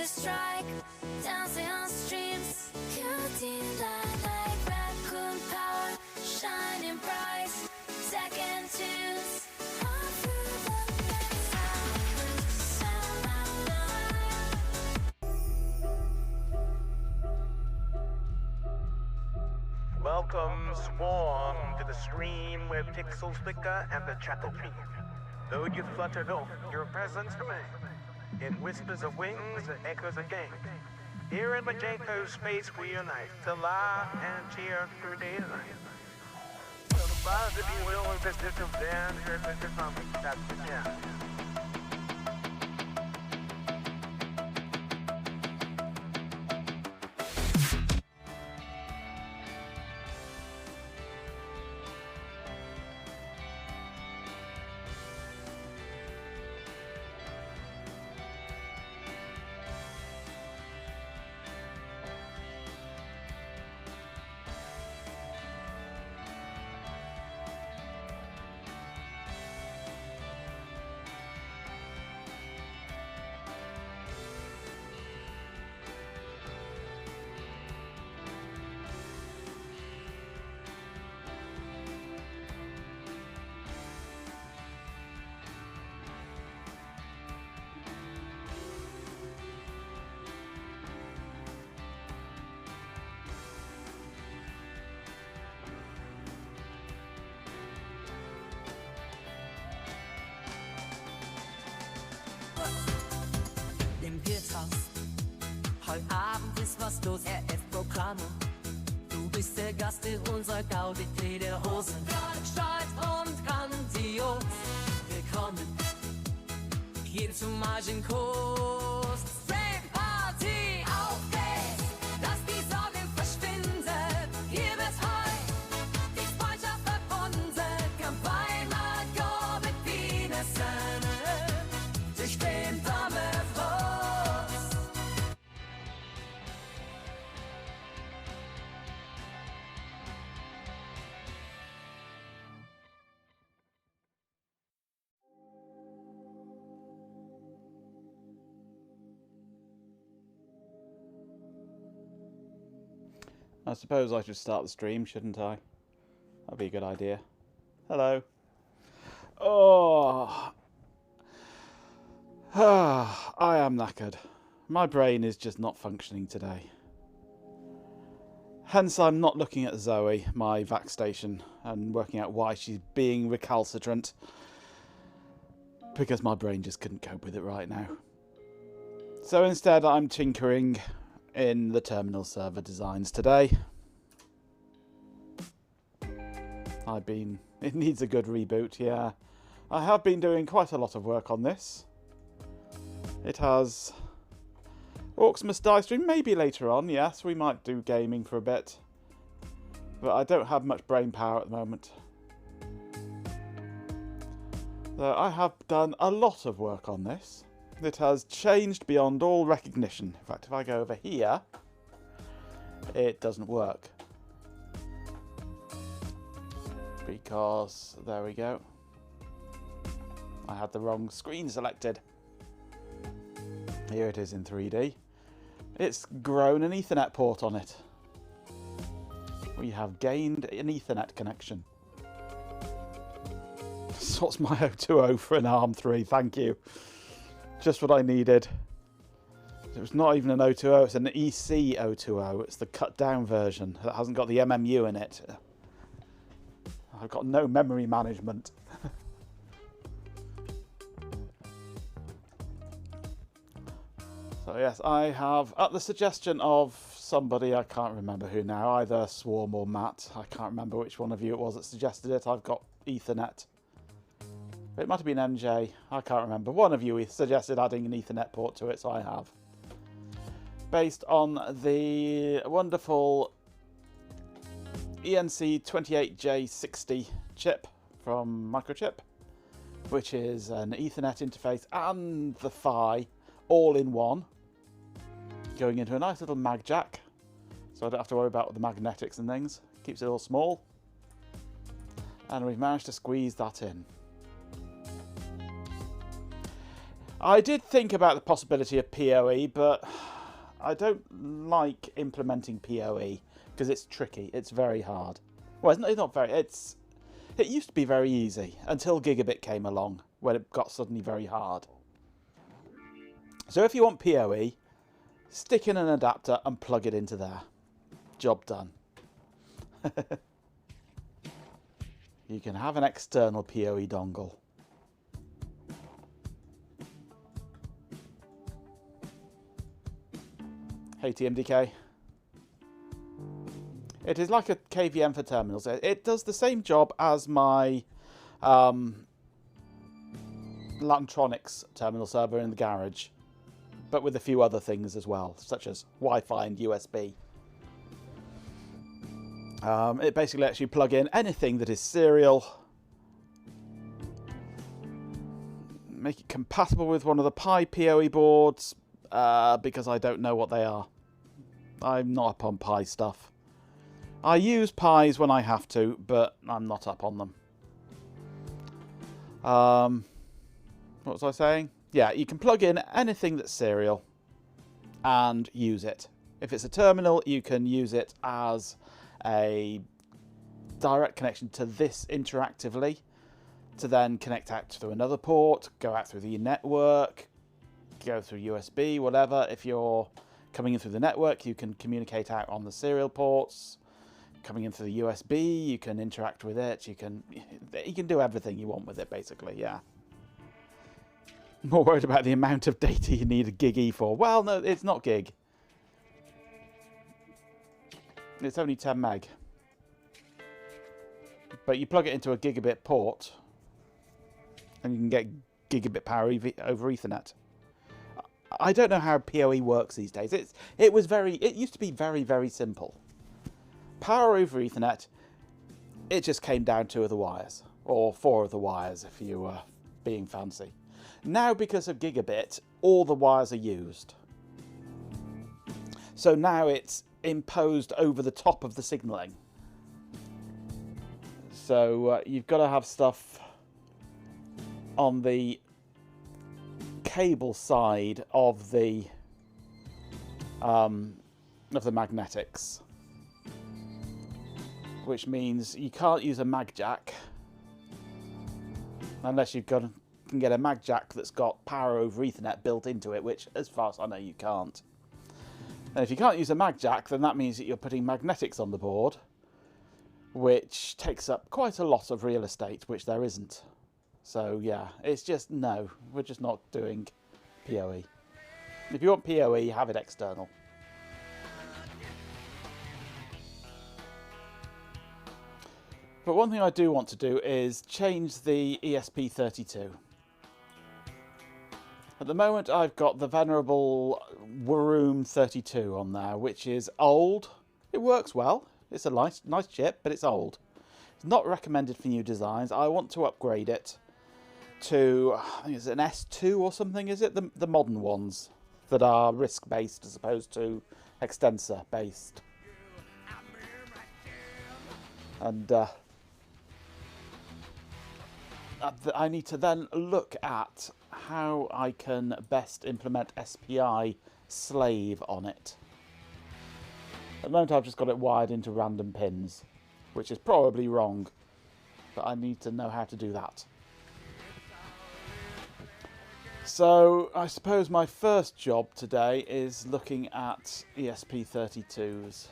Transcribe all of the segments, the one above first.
to strike, dancing on streams, cutie like raccoon power, shining bright, second tunes. Welcome, Swarm, to the stream where pixels flicker and the chattel beat. Though you fluttered off, your presence remains. In whispers of wings and echoes of game. Here in Majenko space we unite, to laugh and cheer through day and night. So the buzz, if you will, of this distant band, heard Mr. Comic, that's the jam. Im Wirtshaus. Heute Abend ist was los, RF-Programme. Du bist der Gast in unserer Gaudi Lederhosen. Stolz und grandios. Willkommen hier zum Magenkurs. Straight Party, auf geht's. Lass die Sorgen verschwinden. Hier wird heute die Freundschaft verbunden. Komm bei Margot mit Wienersen. Ich bin Dame Frost. I suppose I should start the stream, shouldn't I? That'd be a good idea. Hello. Oh. I am knackered. My brain is just not functioning today. Hence I'm not looking at Zoe, my vac station, and working out why she's being recalcitrant. Because my brain just couldn't cope with it right now. So instead I'm tinkering in the terminal server designs today. It needs a good reboot, yeah. I have been doing quite a lot of work on this. It has Orcs Must Die stream, maybe later on, yes, we might do gaming for a bit. But I don't have much brain power at the moment. So I have done a lot of work on this. It has changed beyond all recognition. In fact, if I go over here, it doesn't work. Because, there we go. I had the wrong screen selected. Here it is in 3D. It's grown an Ethernet port on it. We have gained an Ethernet connection. What's my 020 for an ARM3? Thank you. Just what I needed. It was not even an 020, it's an EC 020. It's the cut down version that hasn't got the MMU in it. I've got no memory management. So yes, I have, at the suggestion of somebody, I can't remember who now, either Swarm or Matt, I can't remember which one of you it was that suggested it, I've got Ethernet. It might have been MJ, I can't remember. One of you suggested adding an Ethernet port to it, so I have. Based on the wonderful ENC28J60 chip from Microchip, which is an Ethernet interface and the PHY all in one, going into a nice little mag jack, so I don't have to worry about the magnetics and things. Keeps it all small. And we've managed to squeeze that in. I did think about the possibility of PoE, but I don't like implementing PoE because it's tricky. It's very hard. Well, it's not very. It used to be very easy until Gigabit came along, when it got suddenly very hard. So if you want PoE, stick in an adapter and plug it into there. Job done. You can have an external PoE dongle. Hey TMDK. It is like a KVM for terminals. It does the same job as my Lantronix terminal server in the garage, but with a few other things as well, such as Wi-Fi and USB. It basically lets you plug in anything that is serial, make it compatible with one of the Pi PoE boards, because I don't know what they are. I'm not up on Pi stuff. I use Pis when I have to, but I'm not up on them. What was I saying? Yeah, you can plug in anything that's serial and use it. If it's a terminal, you can use it as a direct connection to this interactively, to then connect out through another port, go out through the network, go through USB, whatever. If you're coming in through the network, you can communicate out on the serial ports. Coming in through the USB, you can interact with it. You can do everything you want with it, basically. Yeah. More worried about the amount of data you need a gig E for. Well, no, it's not gig. It's only 10 meg. But you plug it into a gigabit port, and you can get gigabit power over Ethernet. I don't know how PoE works these days. It used to be very, very simple. Power over Ethernet, it just came down 2 of the wires, or 4 of the wires if you were being fancy. Now, because of Gigabit, all the wires are used. So now it's imposed over the top of the signalling. So you've got to have stuff on the cable side of the magnetics, which means you can't use a mag jack unless you can get a mag jack that's got power over Ethernet built into it, which, as far as I know, you can't. And if you can't use a mag jack, then that means that you're putting magnetics on the board, which takes up quite a lot of real estate, which there isn't. So yeah, it's just, no, we're just not doing PoE. If you want PoE, have it external. But one thing I do want to do is change the ESP32. At the moment, I've got the venerable Waroom 32 on there, which is old. It works well. It's a nice chip, but it's old. It's not recommended for new designs. I want to upgrade it to, I think it's an S2 or something, is it? The modern ones that are RISC-based as opposed to extensor-based. And I need to then look at how I can best implement SPI slave on it. At the moment I've just got it wired into random pins, which is probably wrong, but I need to know how to do that. So I suppose my first job today is looking at ESP32s.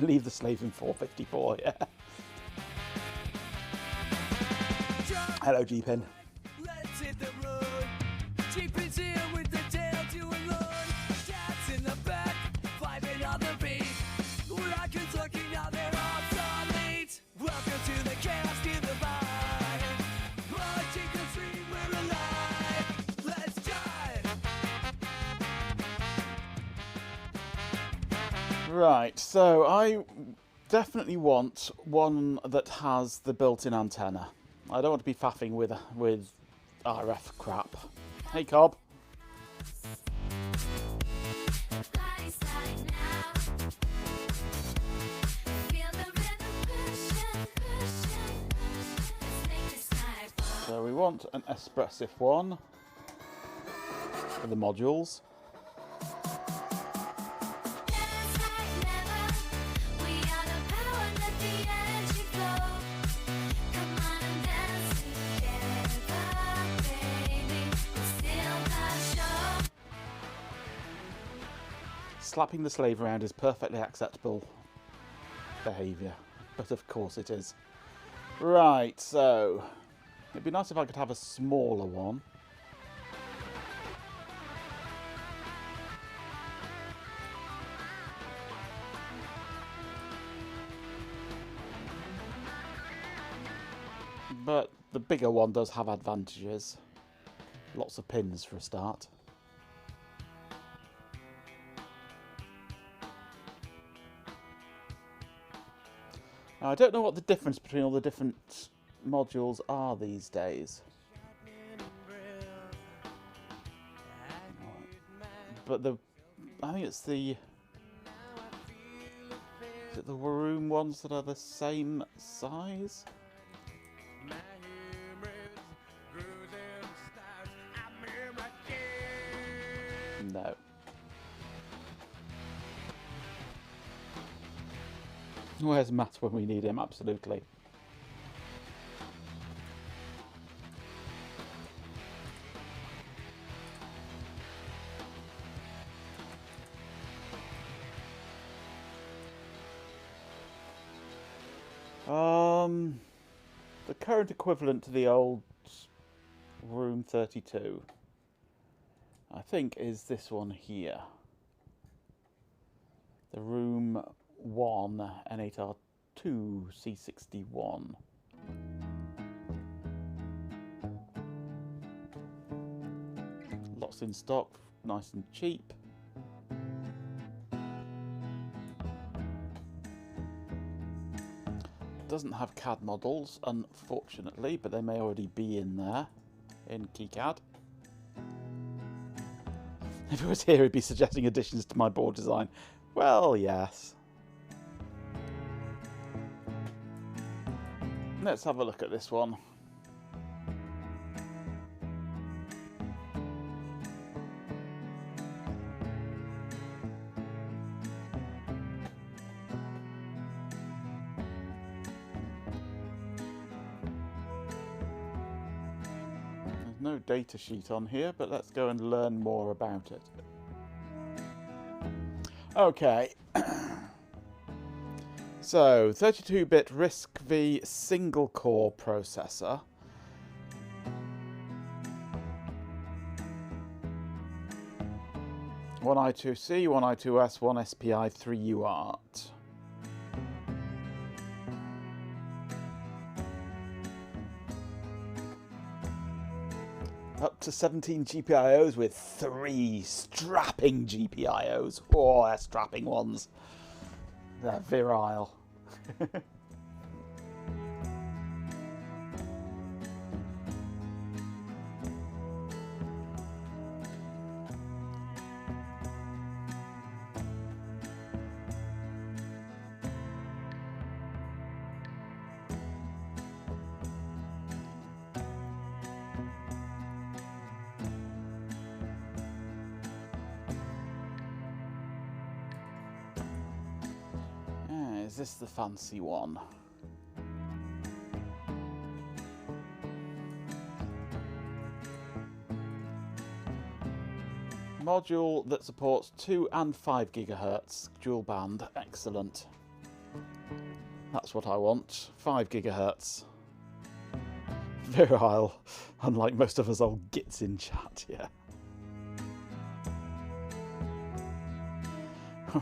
Leave the slave in 454, yeah. Hello, G-Pin. Let's hit the road. G-Pin's here with the tail to unload. Cats in the back, vibing on the beat. Rockets looking out their obsolete. Welcome to the chaos, to the vibe. Watching the stream, we're alive. Let's drive. Right, so I definitely want one that has the built-in antenna. I don't want to be faffing with RF crap. Hey, Cobb. Body slide now. Feel the rhythm pushing, pushing. Let's make this night fun. So we want an expressive one for the modules. Dance like never. We are the power, let the energy flow. Come on and dance together, baby. We'll steal the show. Slapping the slave around is perfectly acceptable behaviour, but of course it is. Right, so it'd be nice if I could have a smaller one. But the bigger one does have advantages. Lots of pins for a start. Now, I don't know what the difference between all the different modules are these days. But I think it's the... Is it the room ones that are the same size? No. Where's Matt when we need him? Absolutely. The current equivalent to the old Room 32, I think, is this one here. The Room 1 N8R2 C61. Lots in stock, nice and cheap. Doesn't have CAD models, unfortunately, but they may already be in there in KiCad. If it was here, he'd be suggesting additions to my board design. Well, yes. Let's have a look at this one. There's no data sheet on here, but let's go and learn more about it. Okay. So, 32-bit RISC-V single-core processor. One I2C, one I2S, one SPI, 3 UART. Up to 17 GPIOs with 3 strapping GPIOs. Oh, they're strapping ones. They're virile. Is this the fancy one? Module that supports 2 and 5 GHz dual band. Excellent. That's what I want. 5 GHz. Virile, unlike most of us old gits in chat, yeah.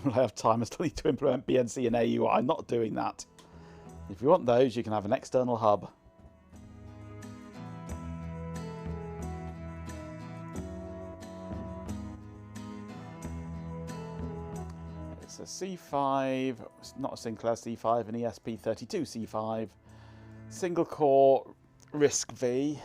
Will I have time? I still need to implement BNC and AUI. I'm not doing that. If you want those, you can have an external hub. It's a C5, it's not a Sinclair C5, an ESP32 C5, single core Risk V.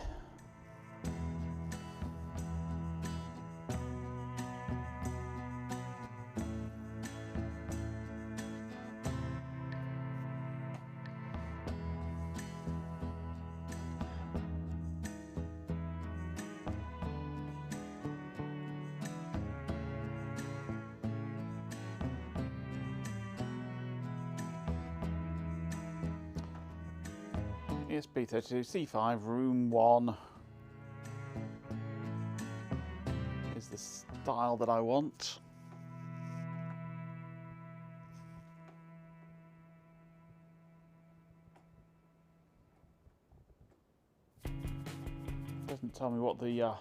ESP32 C5 room 1 is the style that I want. Doesn't tell me what the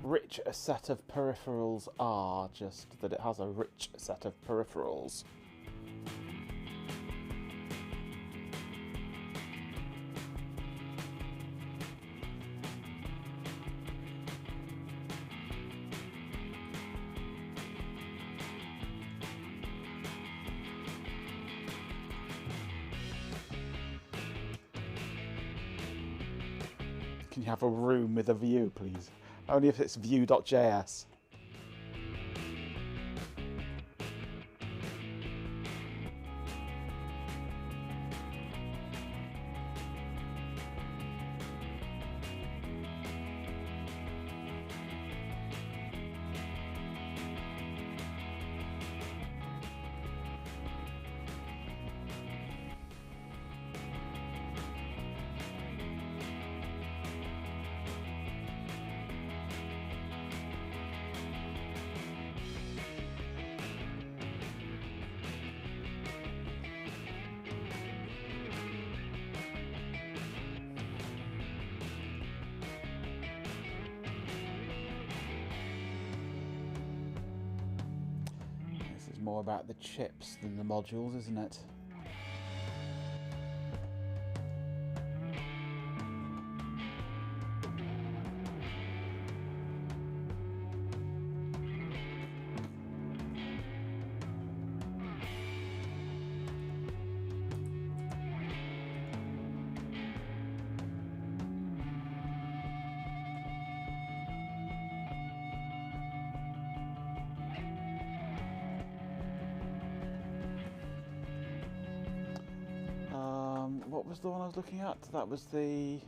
rich set of peripherals are, just that it has a rich set of peripherals. Can you have a room with a view, please? Only if it's view.js. More about the chips than the modules, isn't it? What was the one I was looking at? That was the...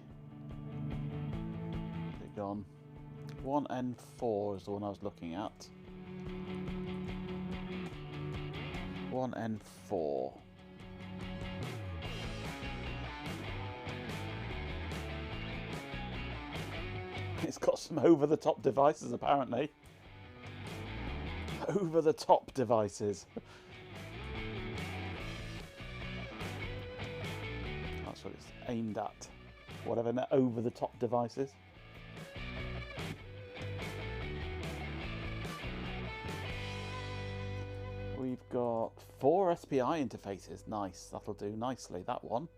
Where's it gone? 1N4 is the one I was looking at. 1N4. It's got some over-the-top devices, apparently. Over-the-top devices. That's what it's aimed at. Whatever over-the-top devices. We've got 4 SPI interfaces. Nice. That'll do nicely, that one.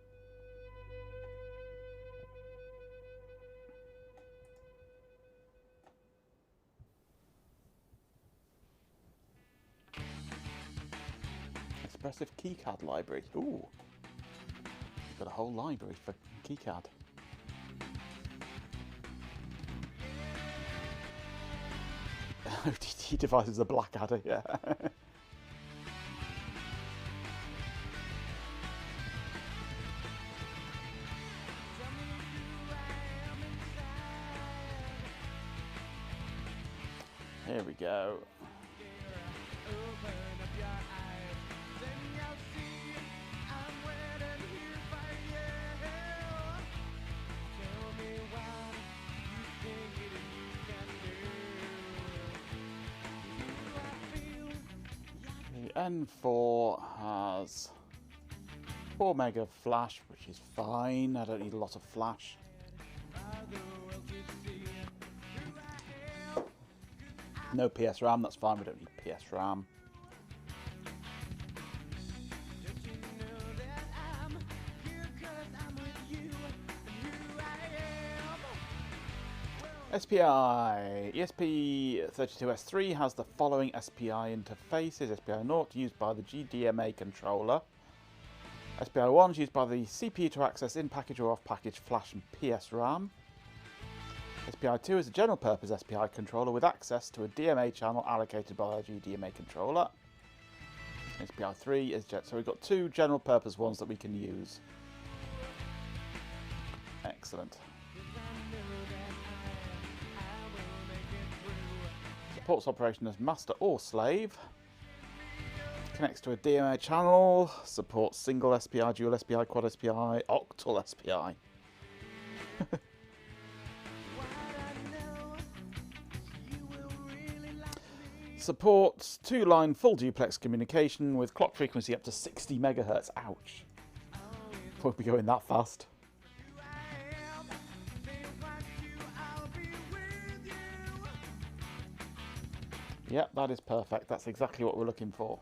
Expressive keycard library. Ooh. We've got a whole library for keycard. OTT devices are Blackadder, yeah. Here we go. The N4 has 4 meg of flash, which is fine. I don't need a lot of flash. No PS RAM, that's fine, we don't need PS RAM. SPI. ESP32S3 has the following SPI interfaces. SPI0 used by the GDMA controller. SPI1 is used by the CPU to access in-package or off-package flash and PS RAM. SPI2 is a general-purpose SPI controller with access to a DMA channel allocated by the GDMA controller. SPI3 is so we've got two general-purpose ones that we can use. Excellent. Supports operation as master or slave. Connects to a DMA channel. Supports single SPI, dual SPI, quad SPI, octal SPI. Supports two-line full duplex communication with clock frequency up to 60 megahertz. Ouch. Won't be going that fast. Yep, that is perfect. That's exactly what we're looking for.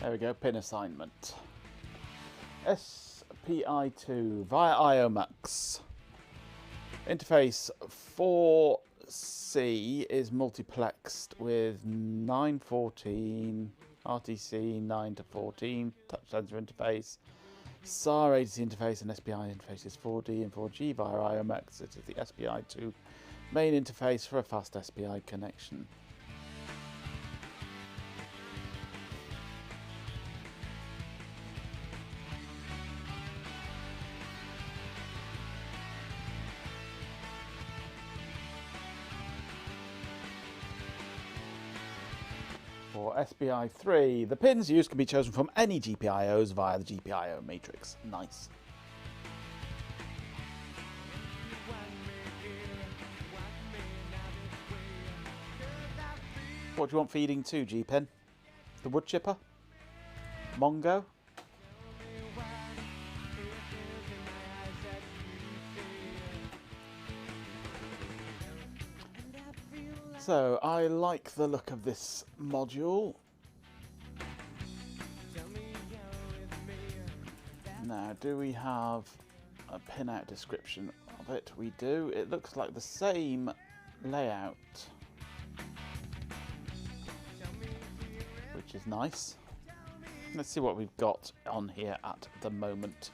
There we go, pin assignment. SPI2 via IOMUX. Interface 4C is multiplexed with 914, RTC 9 to 14, touch sensor interface, SAR ADC interface, and SPI interface is 4D and 4G via IOMUX. It is the SPI2 main interface for a fast SPI connection. For SPI3, the pins used can be chosen from any GPIOs via the GPIO matrix. Nice. What do you want feeding to, G-Pin? The wood chipper? Mongo? So, I like the look of this module. Now, do we have a pinout description of it? We do. It looks like the same layout, which is nice. Let's see what we've got on here at the moment.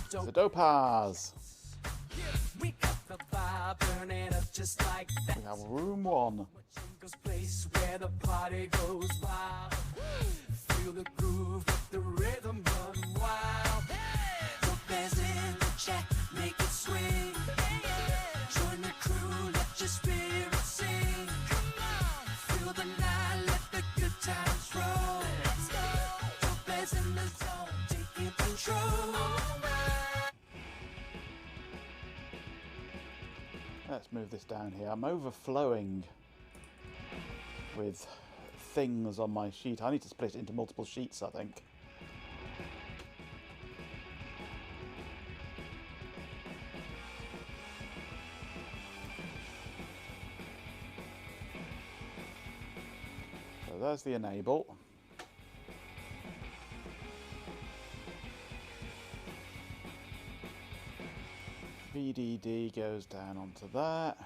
The Dopaz. We got the vibe burning up just like that. We have room 1. Place where the party goes wild. Feel the groove, let the rhythm run wild. Dopaz in the chat, make it swing. Join the crew, let your spirit sing. Feel the night, let the good times roll. Dopaz in the zone, taking control. Let's move this down here. I'm overflowing with things on my sheet. I need to split it into multiple sheets, I think. So there's the enable. VDD goes down onto that.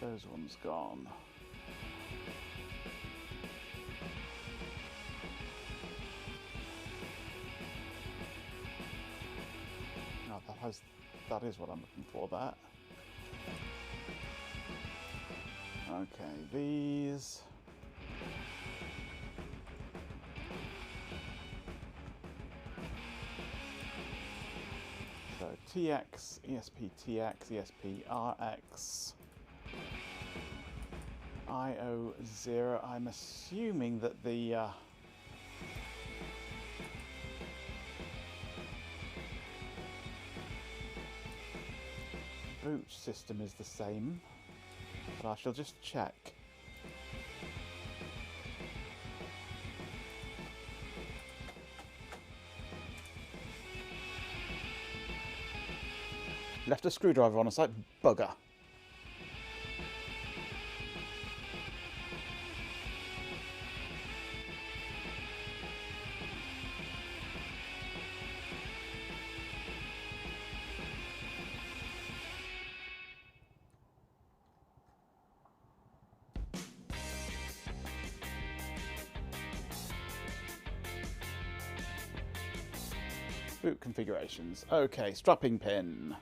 Those ones gone. No, that is what I'm looking for, that. Okay, these. So TX, ESP TX, ESP RX, GPIO0. I'm assuming that the boot system is the same, but I shall just check. Left a screwdriver on a site, bugger. Boot configurations. Okay, strapping pin.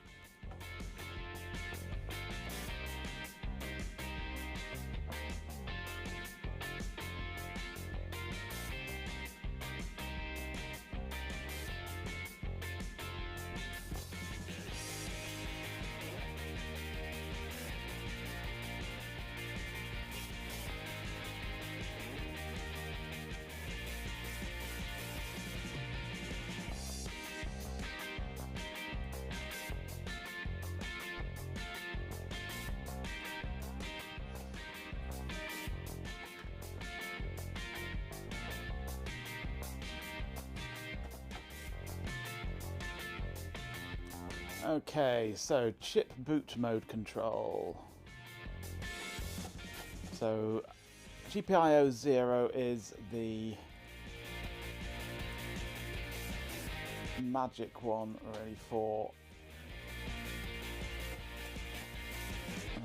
Okay, so chip boot mode control. So GPIO 0 is the magic one really for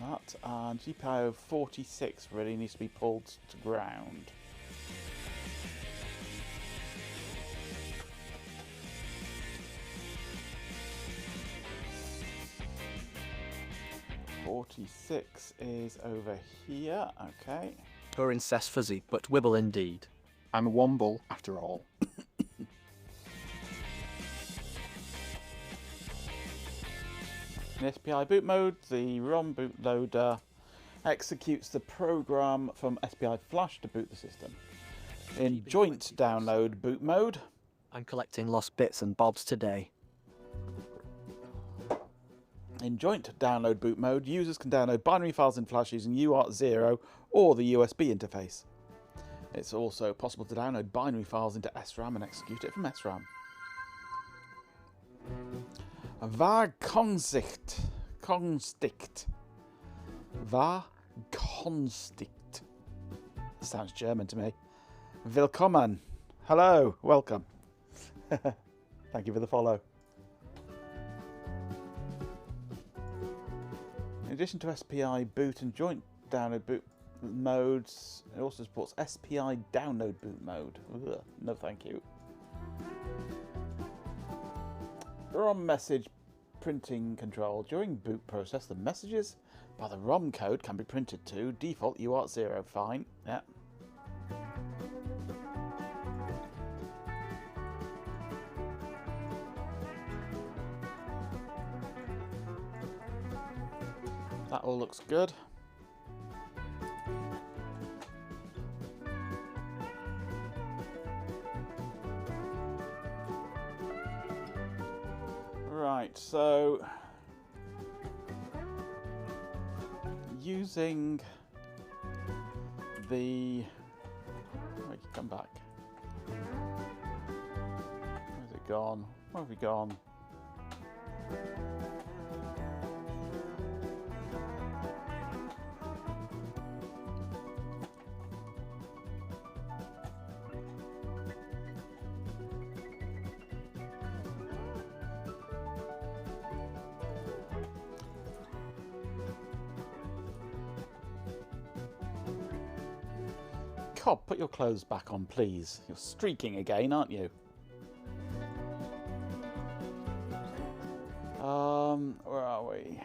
that, and GPIO 46 really needs to be pulled to ground. .46 is over here, okay. Poor incest fuzzy, but wibble indeed. I'm a womble, after all. In SPI boot mode, the ROM bootloader executes the program from SPI Flash to boot the system. In joint download boot mode, I'm collecting lost bits and bobs today. in joint download boot mode, users can download binary files in Flash using UART0 or the USB interface. It's also possible to download binary files into SRAM and execute it from SRAM. War Konsticht. War Konsticht. Sounds German to me. Willkommen. Hello. Welcome. Thank you for the follow. In addition to SPI boot and joint download boot modes, it also supports SPI download boot mode. Ugh, no thank you. ROM message printing control. During boot process, the messages by the ROM code can be printed to default UART0. Fine. Yeah. That all looks good. Right, so using the come back. Where's it gone? Where have we gone? Cobb, put your clothes back on, please. You're streaking again, aren't you? Where are we?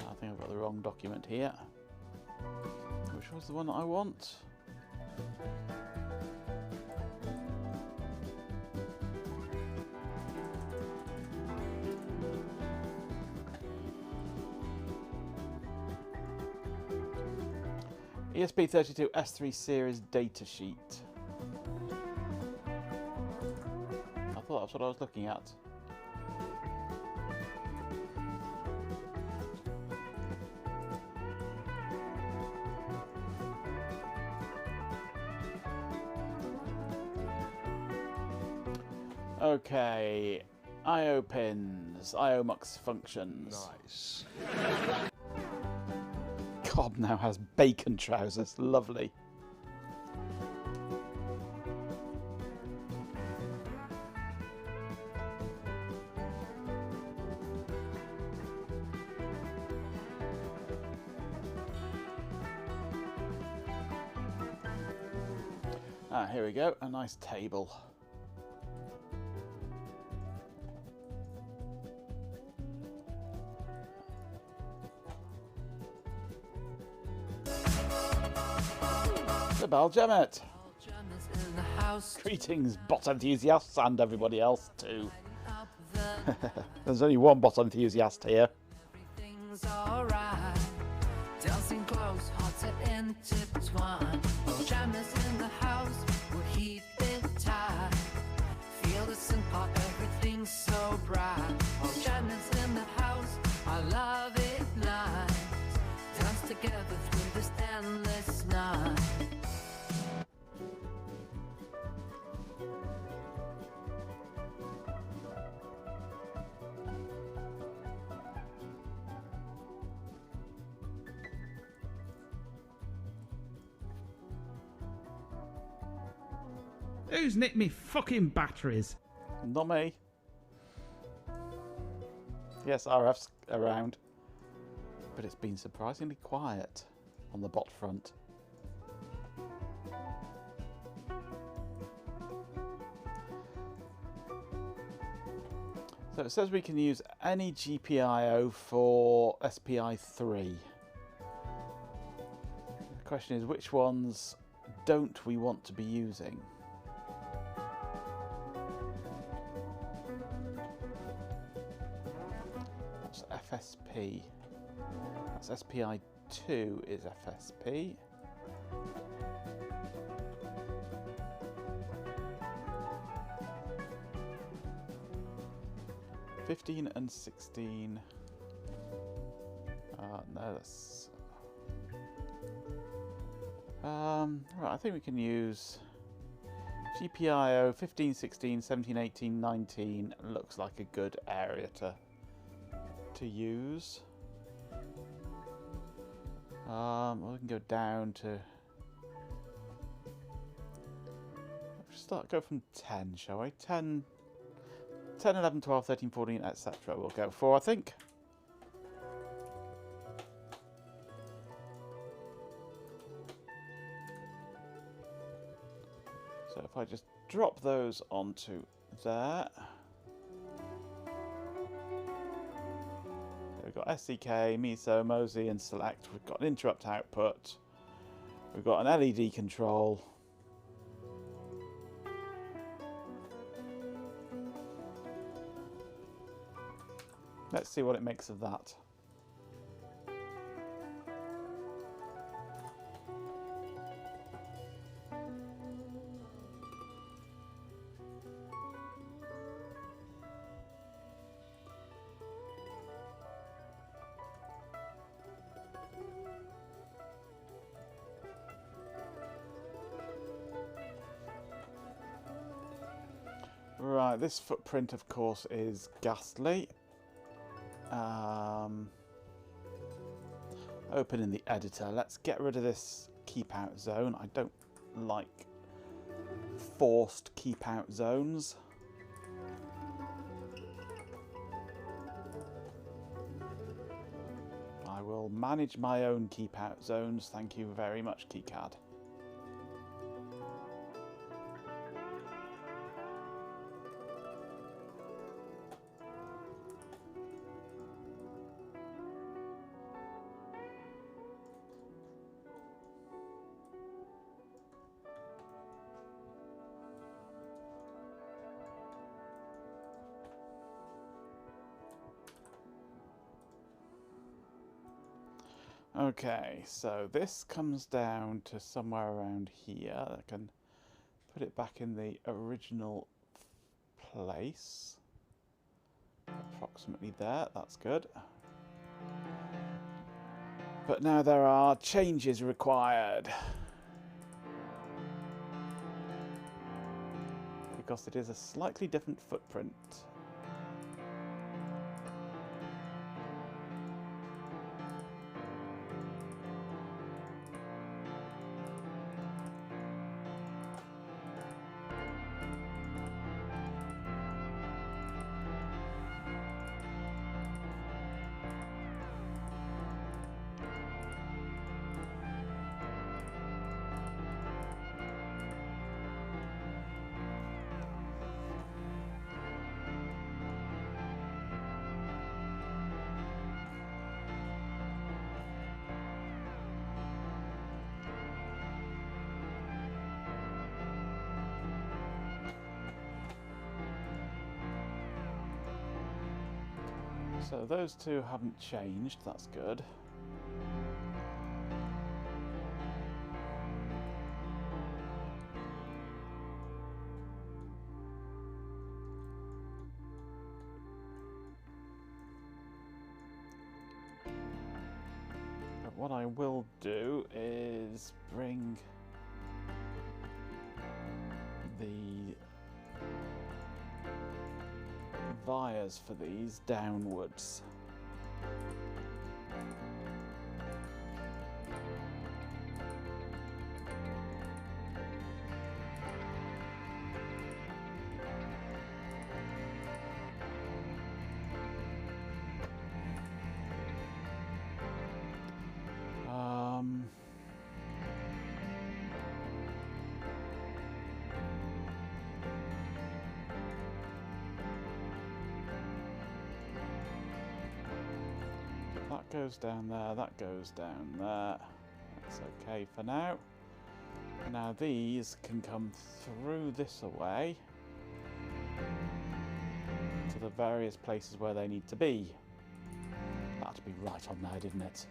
I think I've got the wrong document here. Which was the one that I want? ESP32 S3 series datasheet. I thought that's what I was looking at. Okay, I/O pins, I/O mux functions. Nice. Cobb now has bacon trousers. Lovely. Ah, here we go. A nice table. The Baljamet. in the house. Greetings, bot enthusiasts and everybody else too. There's only one bot enthusiast here. Everything's alright. Dancing close, hearts are intertwined. Oh, jammers in the house, we'll keep it tight. Feel the synth pop, everything's so bright. Oh, jammers in the house, I love it nice. Dance together through this endless night. Who's nicked me fucking batteries? Not me. Yes, RF's around. But it's been surprisingly quiet on the bot front. So it says we can use any GPIO for SPI3. The question is, which ones don't we want to be using? What's FSP? That's SPI2 is FSP. '15 and 16. No, that's. Right, I think we can use GPIO 15, 16, 17, 18, 19. Looks like a good area to use. We can go down to. Go from 10, shall we? 10, 11, 12, 13, 14, etc. We'll go for, I think. So if I just drop those onto there. We've got SCK, MISO, MOSI and select. We've got an interrupt output. We've got an LED control. Let's see what it makes of that. Right, this footprint of course is ghastly. Open in the editor. Let's get rid of this keep out zone. I don't like forced keep out zones. I will manage my own keep out zones. Thank you very much, KeyCAD. Okay, so this comes down to somewhere around here. I can put it back in the original place. Approximately there, that's good. But now there are changes required. Because it is a slightly different footprint. So those two haven't changed, that's good. But what I will do is bring the wires for these downwards. That goes down there, that goes down there. That's okay for now. Now these can come through this away to the various places where they need to be. That'd be right on there, didn't it?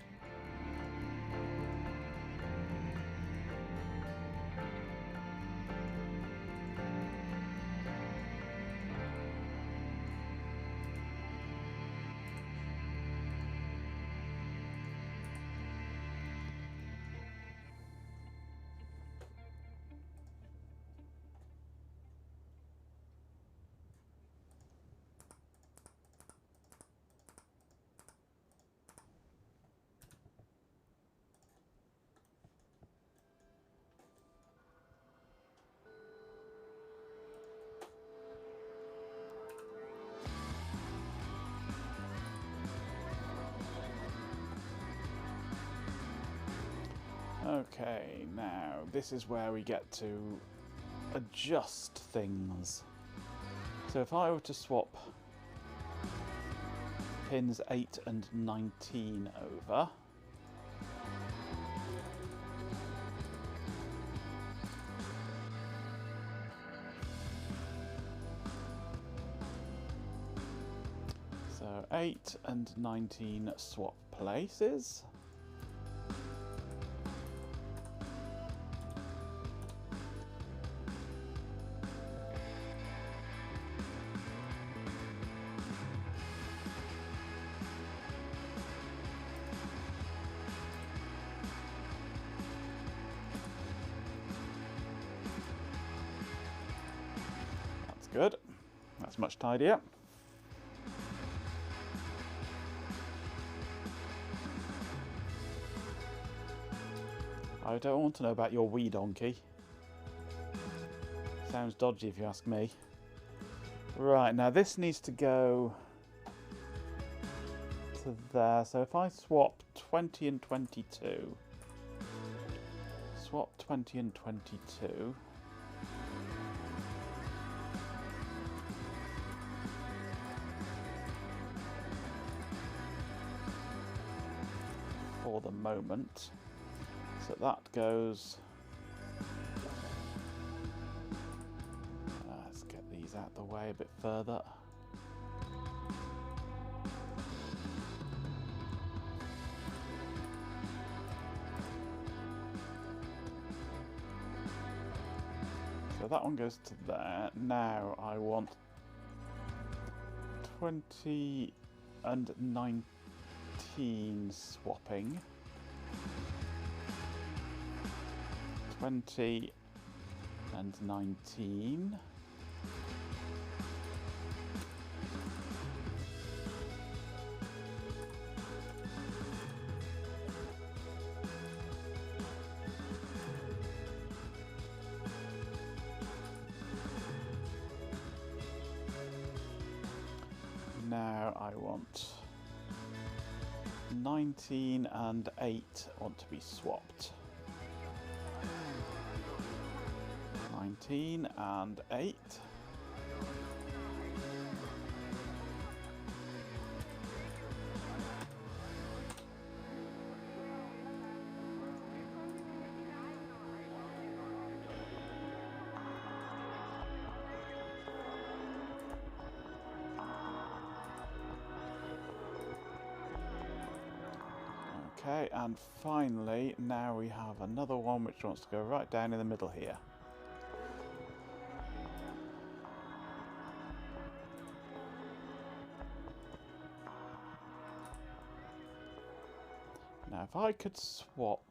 Okay, now this is where we get to adjust things. So if I were to swap pins 8 and 19 over, so 8 and 19 swap places. Good. That's much tidier. I don't want to know about your wee donkey. Sounds dodgy if you ask me. Right, now this needs to go to there. So if I swap 20 and 22, swap 20 and 22. For the moment, so that goes. Let's get these out the way a bit further. So that one goes to there. Now I want 20 and 19 swapping. 20 and 19. Now I want 19 and 8 want to be swapped. 19 and 8. Okay, and finally, now we have another one which wants to go right down in the middle here. Now, if I could swap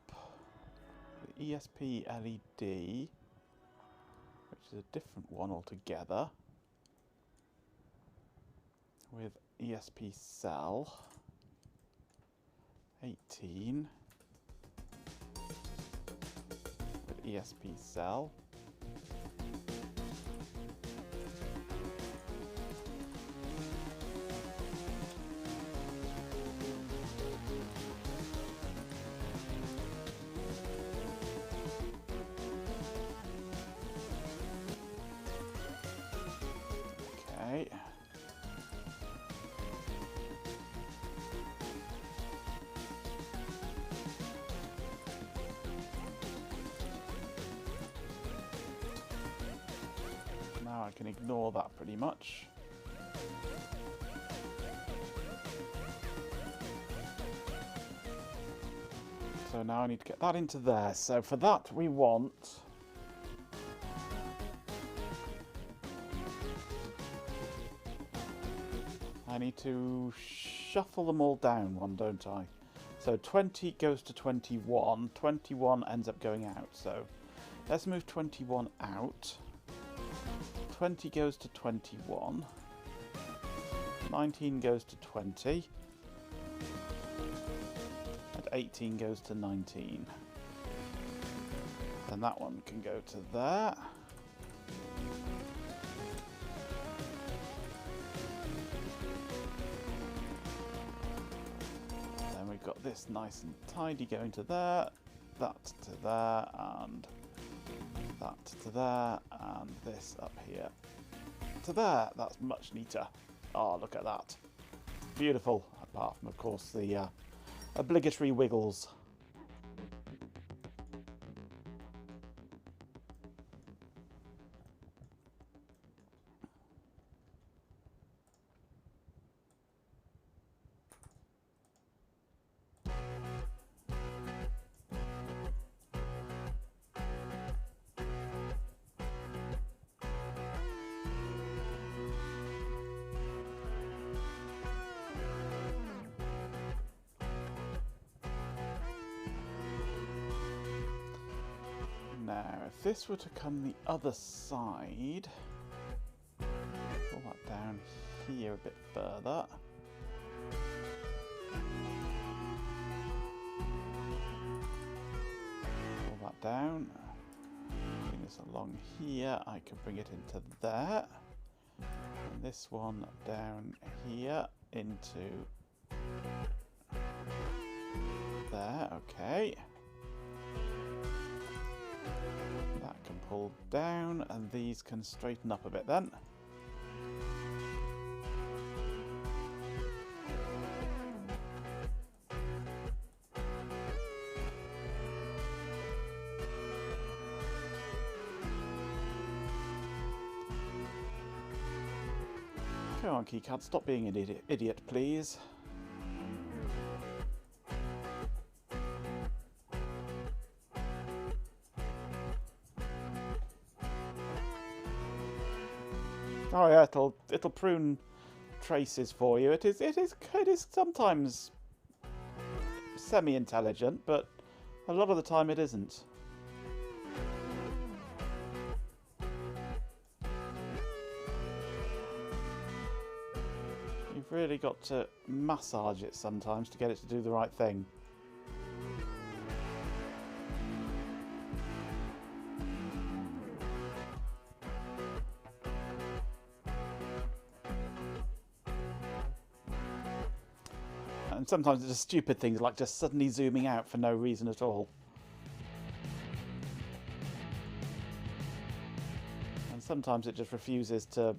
the ESP LED, which is a different one altogether, with ESP cell 18 with ESP cell. Okay. Now I can ignore that pretty much. So now I need to get that into there. So for that we want I need to shuffle them all down one, don't I? So 20 goes to 21. 21 ends up going out. So let's move 21 out. 20 goes to 21. 19 goes to 20. And 18 goes to 19. Then that one can go to there. Then we've got this nice and tidy going to there, that to there, and that to there, and this up here to there. That's much neater. Oh, look at that. Beautiful. Apart from, of course, the obligatory wiggles. Now, if this were to come the other side, pull that down here a bit further. Pull that down. Bring this along here. I can bring it into there. And this one down here into there. Okay. That can pull down, and these can straighten up a bit then. Come on, keycard, stop being an idiot, please. Oh yeah, it'll prune traces for you. It is sometimes semi-intelligent, but a lot of the time it isn't. You've really got to massage it sometimes to get it to do the right thing. And sometimes it's just stupid things like just suddenly zooming out for no reason at all. And sometimes it just refuses to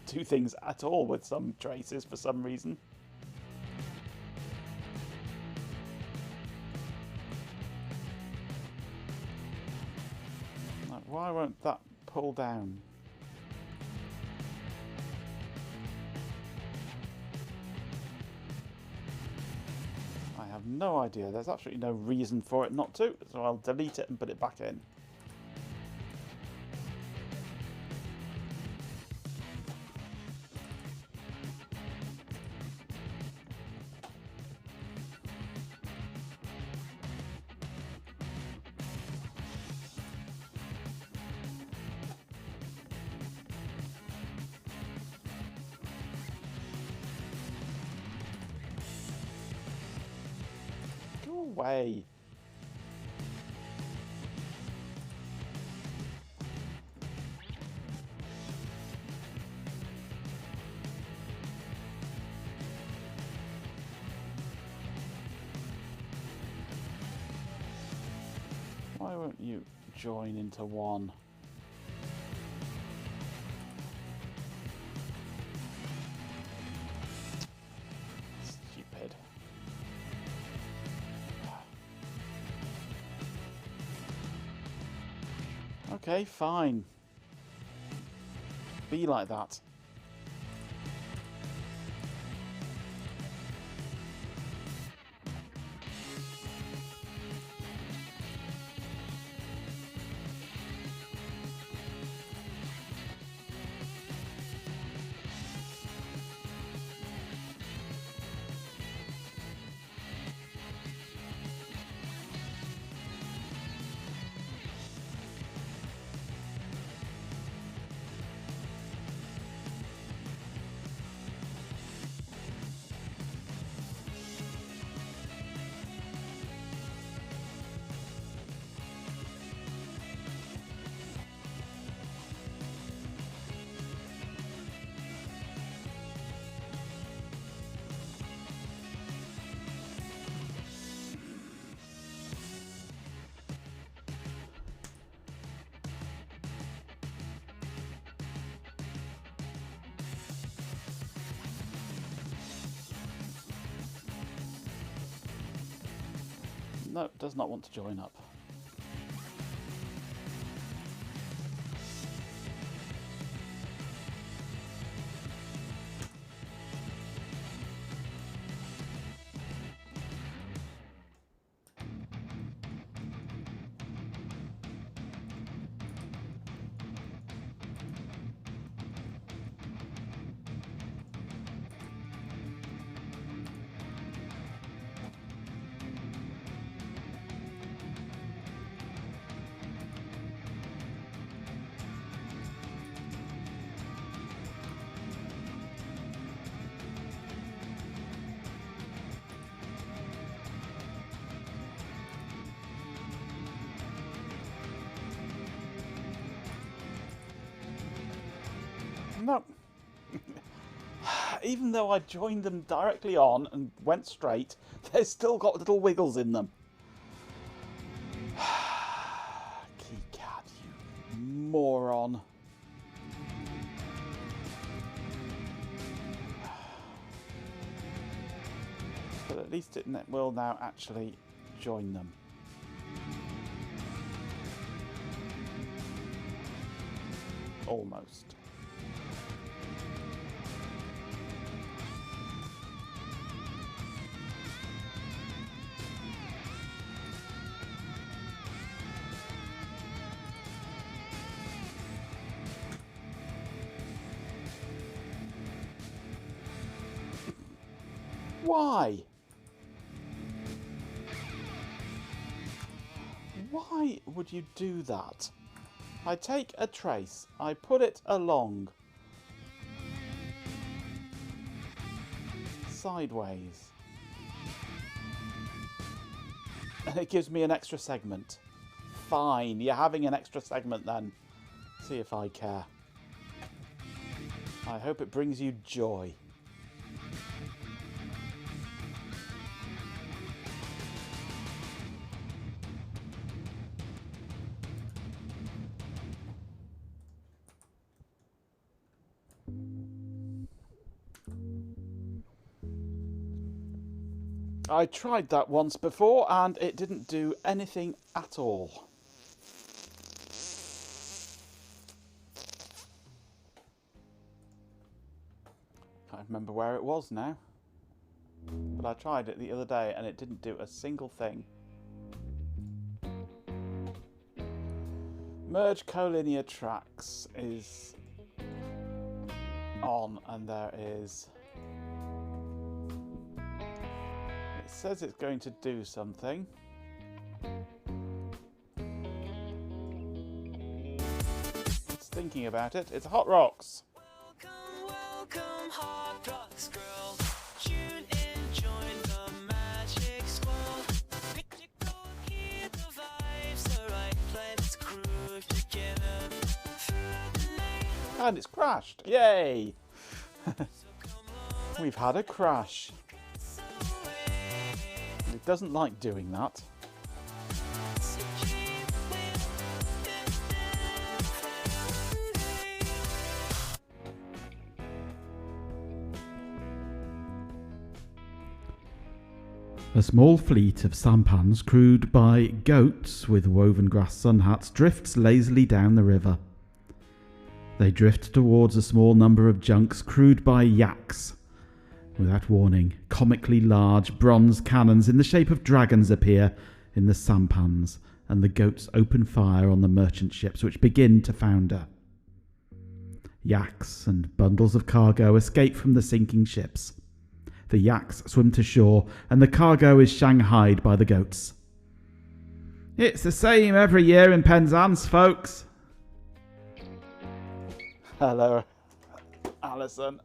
do things at all with some traces for some reason. Like, why won't that pull down? I have no idea. There's absolutely no reason for it not to, so I'll delete it and put it back in. Go away. Why won't you join into one? Stupid. Okay, fine. Be like that. No, does not want to join up. No. Even though I joined them directly on and went straight, they've still got little wiggles in them. Keycad, you moron. But at least it will now actually join them. Almost. Why? Why would you do that? I take a trace, I put it along. Sideways. And it gives me an extra segment. Fine, you're having an extra segment then. See if I care. I hope it brings you joy. I tried that once before and it didn't do anything at all. Can't remember where it was now. But I tried it the other day and it didn't do a single thing. Merge collinear tracks is on and there is... It says it's going to do something. It's thinking about it. It's Hot Rocks. Welcome, Hot Rocks girl. Tune in, join the magic squall. Picture gold, keep the vibes alright. Let's groove together through the night. And it's crashed. Yay! So come on, We've had a crash. let's away. It doesn't like doing that. So keep with A small fleet of sampans crewed by goats with woven grass sun hats drifts lazily down the river. They drift towards a small number of junks crewed by yaks. Without warning, comically large bronze cannons in the shape of dragons appear in the sampans, and the goats open fire on the merchant ships which begin to founder. Yaks and bundles of cargo escape from the sinking ships. The yaks swim to shore, and the cargo is shanghaied by the goats. It's the same every year in Penzance, folks. Hello, Alison.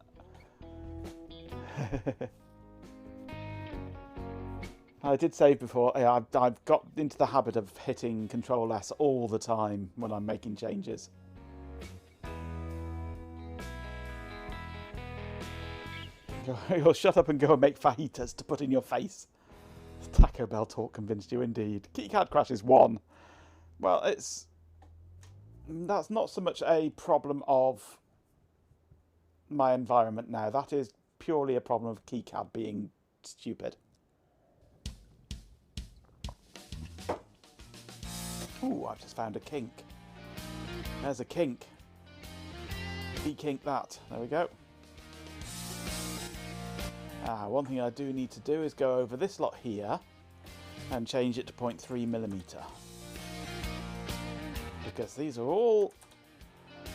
I did say before, I've got into the habit of hitting Control S all the time when I'm making changes. You'll shut up and go and make fajitas to put in your face. Taco Bell talk convinced you indeed. KitKat Crash is 1. Well, that's not so much a problem of my environment now. That is purely a problem of KitKat being stupid. Ooh, I've just found a kink. There's a kink. De-kink that. There we go. One thing I do need to do is go over this lot here and change it to 0.3mm. Because these are all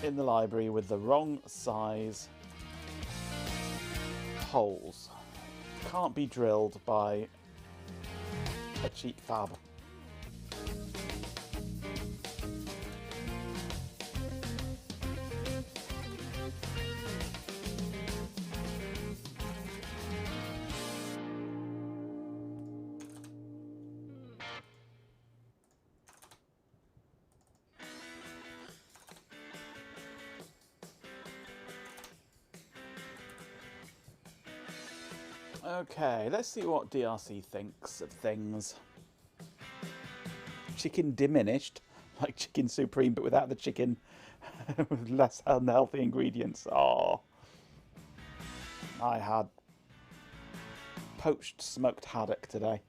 in the library with the wrong size holes. Can't be drilled by a cheap fab. Okay, let's see what DRC thinks of things. Chicken diminished, like Chicken Supreme, but without the chicken, with less unhealthy ingredients. Oh, I had poached smoked haddock today.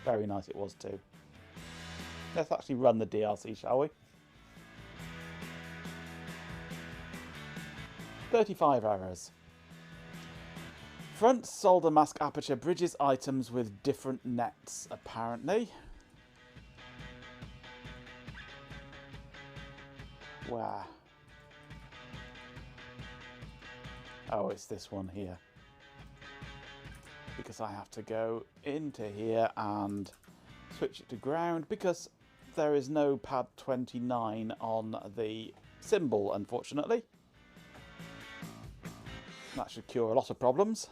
Very nice it was too. Let's actually run the DRC, shall we? 35 errors. Front solder mask aperture bridges items with different nets, apparently. Where? Oh, it's this one here. because I have to go into here and switch it to ground because there is no pad 29 on the symbol, unfortunately. That should cure a lot of problems.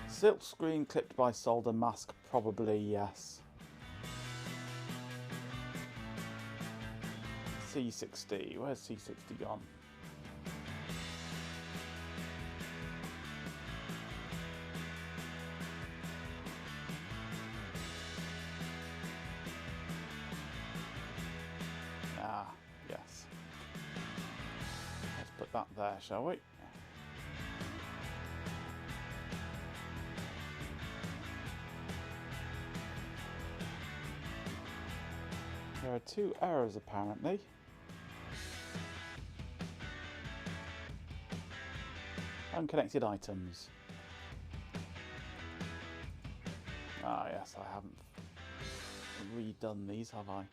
Silk screen clipped by solder mask, probably yes. C60, where's C60 gone? Ah, yes. Let's put that there, shall we? There are 2 errors apparently. Unconnected items. Ah yes, I haven't redone these, have I?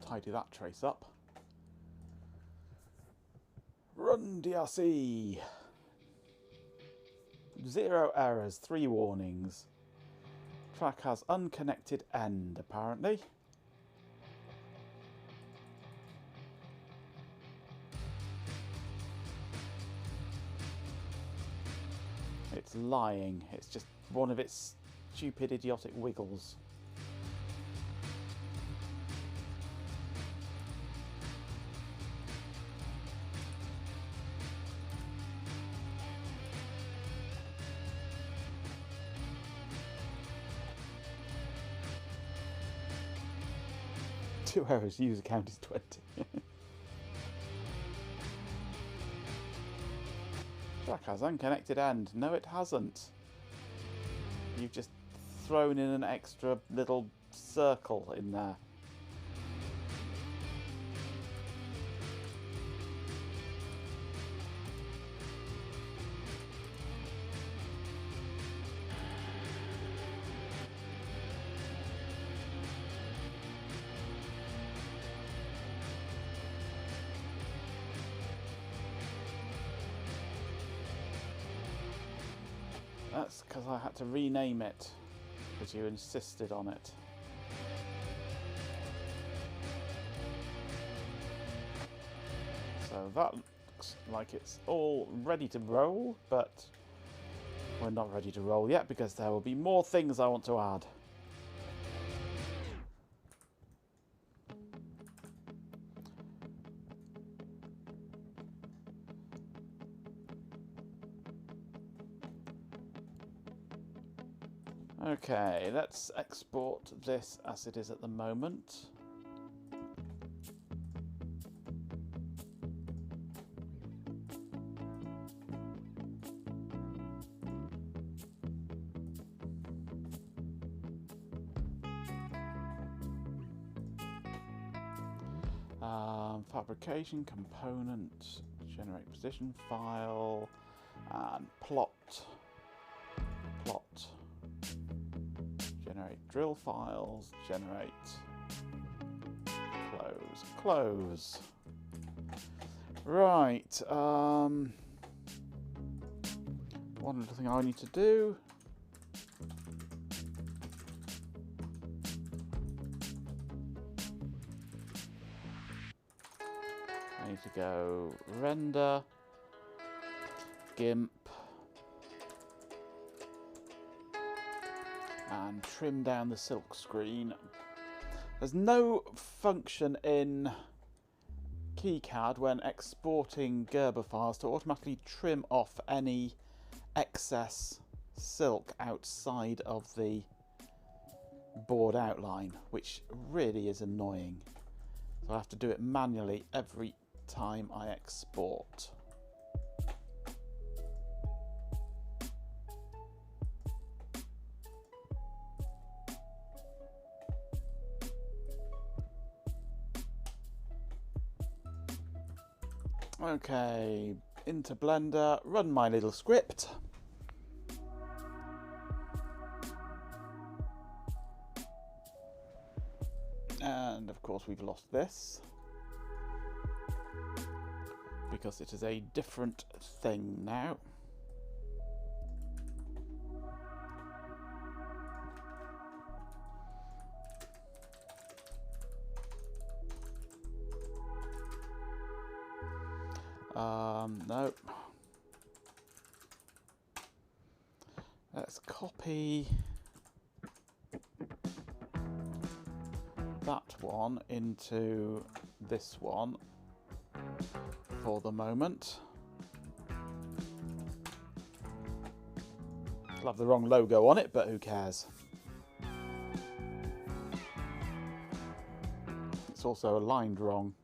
Tidy that trace up. Run DRC. 0 errors, 3 warnings. Track has unconnected end, apparently. It's lying. It's just one of its stupid, idiotic wiggles. Two errors, user count is 20. Track has unconnected end. No, it hasn't. You've just thrown in an extra little circle in there. That's because I had to rename it, because you insisted on it. So that looks like it's all ready to roll, but we're not ready to roll yet because there will be more things I want to add. Okay, let's export this as it is at the moment. Fabrication component, generate position file, and plot. Generate drill files, generate, close. Right, one little thing I need to do. I need to go render, GIMP, and trim down the silk screen. There's no function in KiCad when exporting Gerber files to automatically trim off any excess silk outside of the board outline, which really is annoying. So I have to do it manually every time I export. Okay, into Blender, run my little script. And of course we've lost this because it is a different thing now. No. Let's copy that one into this one for the moment. It'll have the wrong logo on it, but who cares? It's also aligned wrong.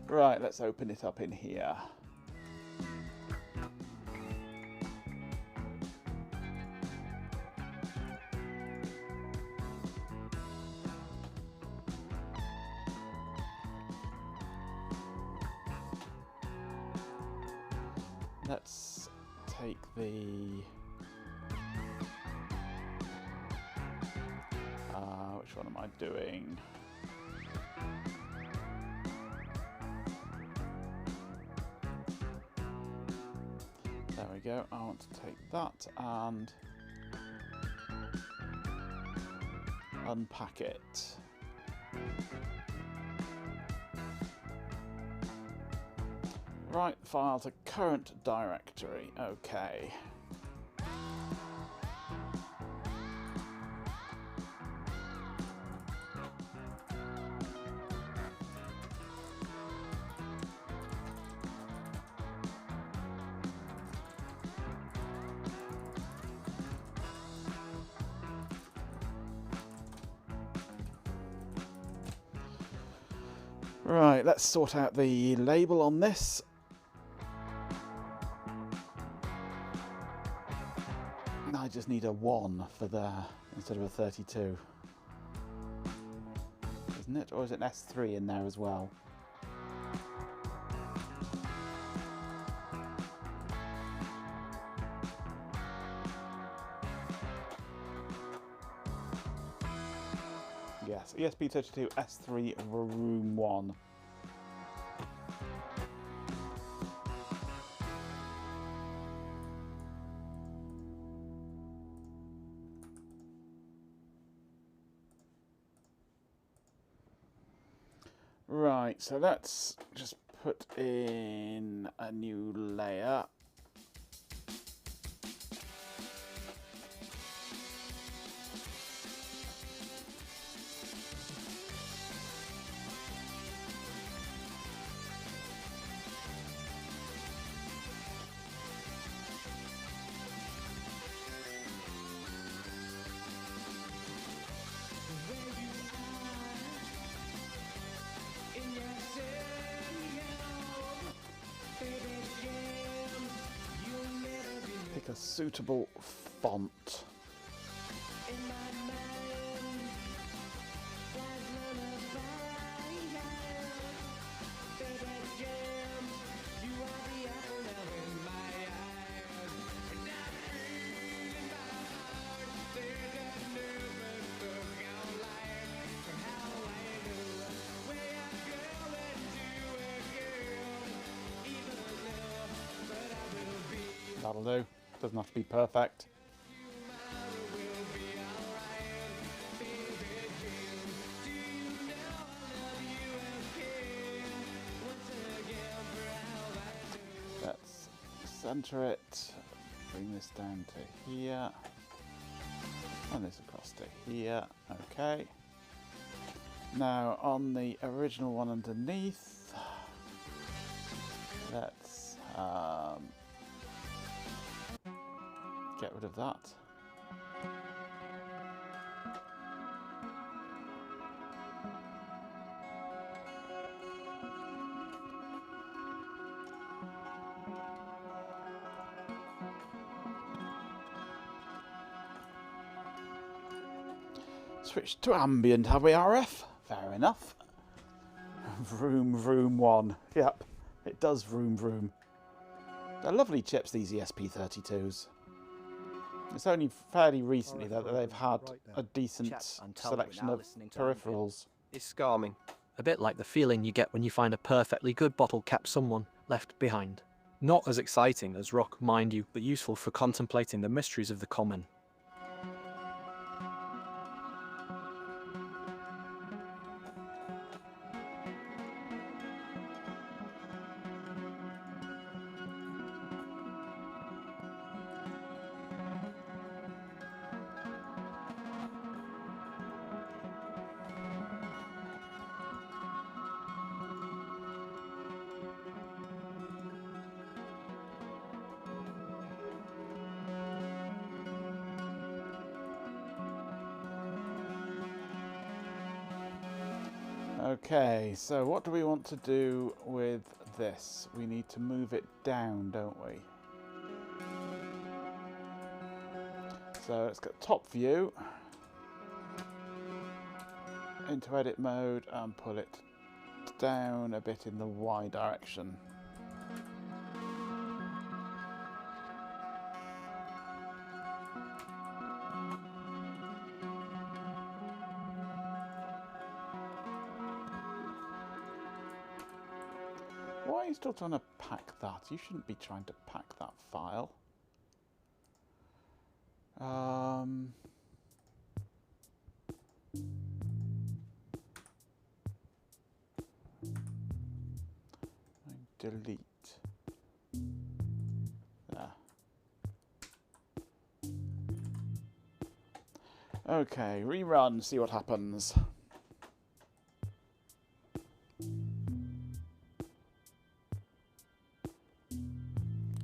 Right, let's open it up in here. Let's take the which one am I doing? There we go. I want to take that and unpack it. Right, file to current directory. Okay. Right, let's sort out the label on this. I just need a 1 for there instead of a 32. Isn't it? Or is it an S3 in there as well? Yes, ESP32 S3 room 1. Right, so let's just put in a new layer. Pick a suitable font. That'll do. Doesn't have to be perfect. Let's center it. Bring this down to here. And this across to here. Okay. Now on the original one underneath, let's get rid of that. Switch to ambient, have we, RF? Fair enough. Vroom, vroom 1. Yep, it does vroom, vroom. They're lovely chips, these ESP32s. It's only fairly recently that they've had a decent Chat and tell me selection now of listening to Ambient. peripherals. It's scarming. A bit like the feeling you get when you find a perfectly good bottle cap someone left behind. Not as exciting as rock, mind you, but useful for contemplating the mysteries of the common. Okay, so what do we want to do with this? We need to move it down, don't we? So let's get top view into edit mode and pull it down a bit in the Y direction. Why are you still trying to pack that? You shouldn't be trying to pack that file. Delete. There. Okay, rerun, see what happens.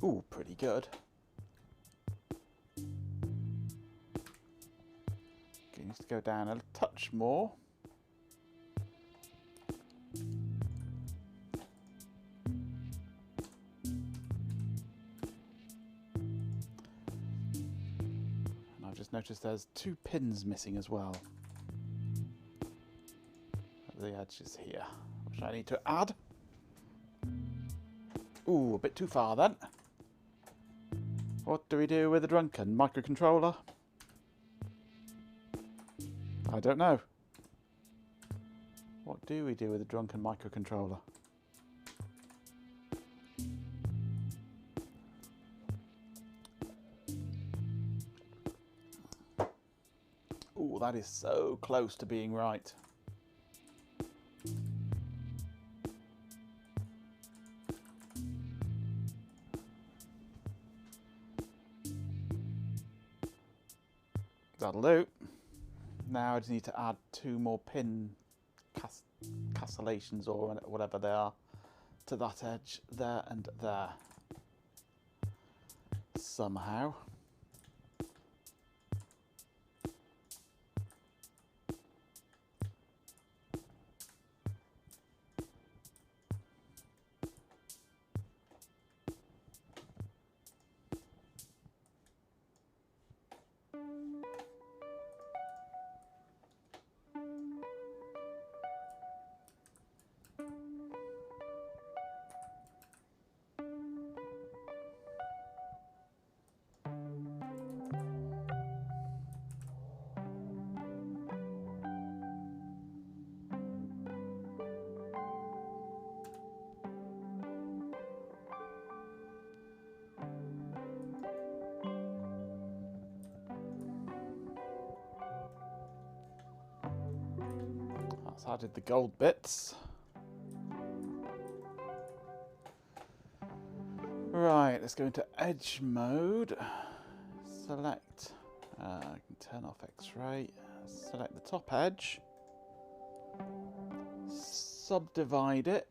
Ooh, pretty good. Okay, needs to go down a touch more. And I've just noticed there's 2 pins missing as well. At the edges here, which I need to add. Ooh, a bit too far then. What do we do with the drunken microcontroller? I don't know. What do we do with the drunken microcontroller? Ooh, that is so close to being right. That'll do. Now I just need to add 2 more pin castellations or whatever they are to that edge there and there. Somehow. That's added the gold bits. Right, let's go into edge mode. Select, I can turn off X-ray. Select the top edge. Subdivide it.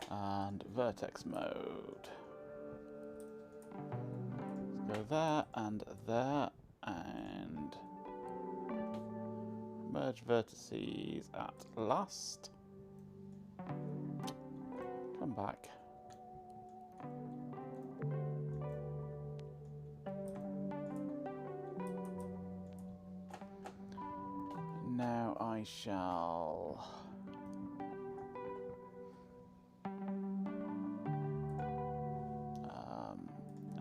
And vertex mode. Go there and there and merge vertices at last. Come back. I shall...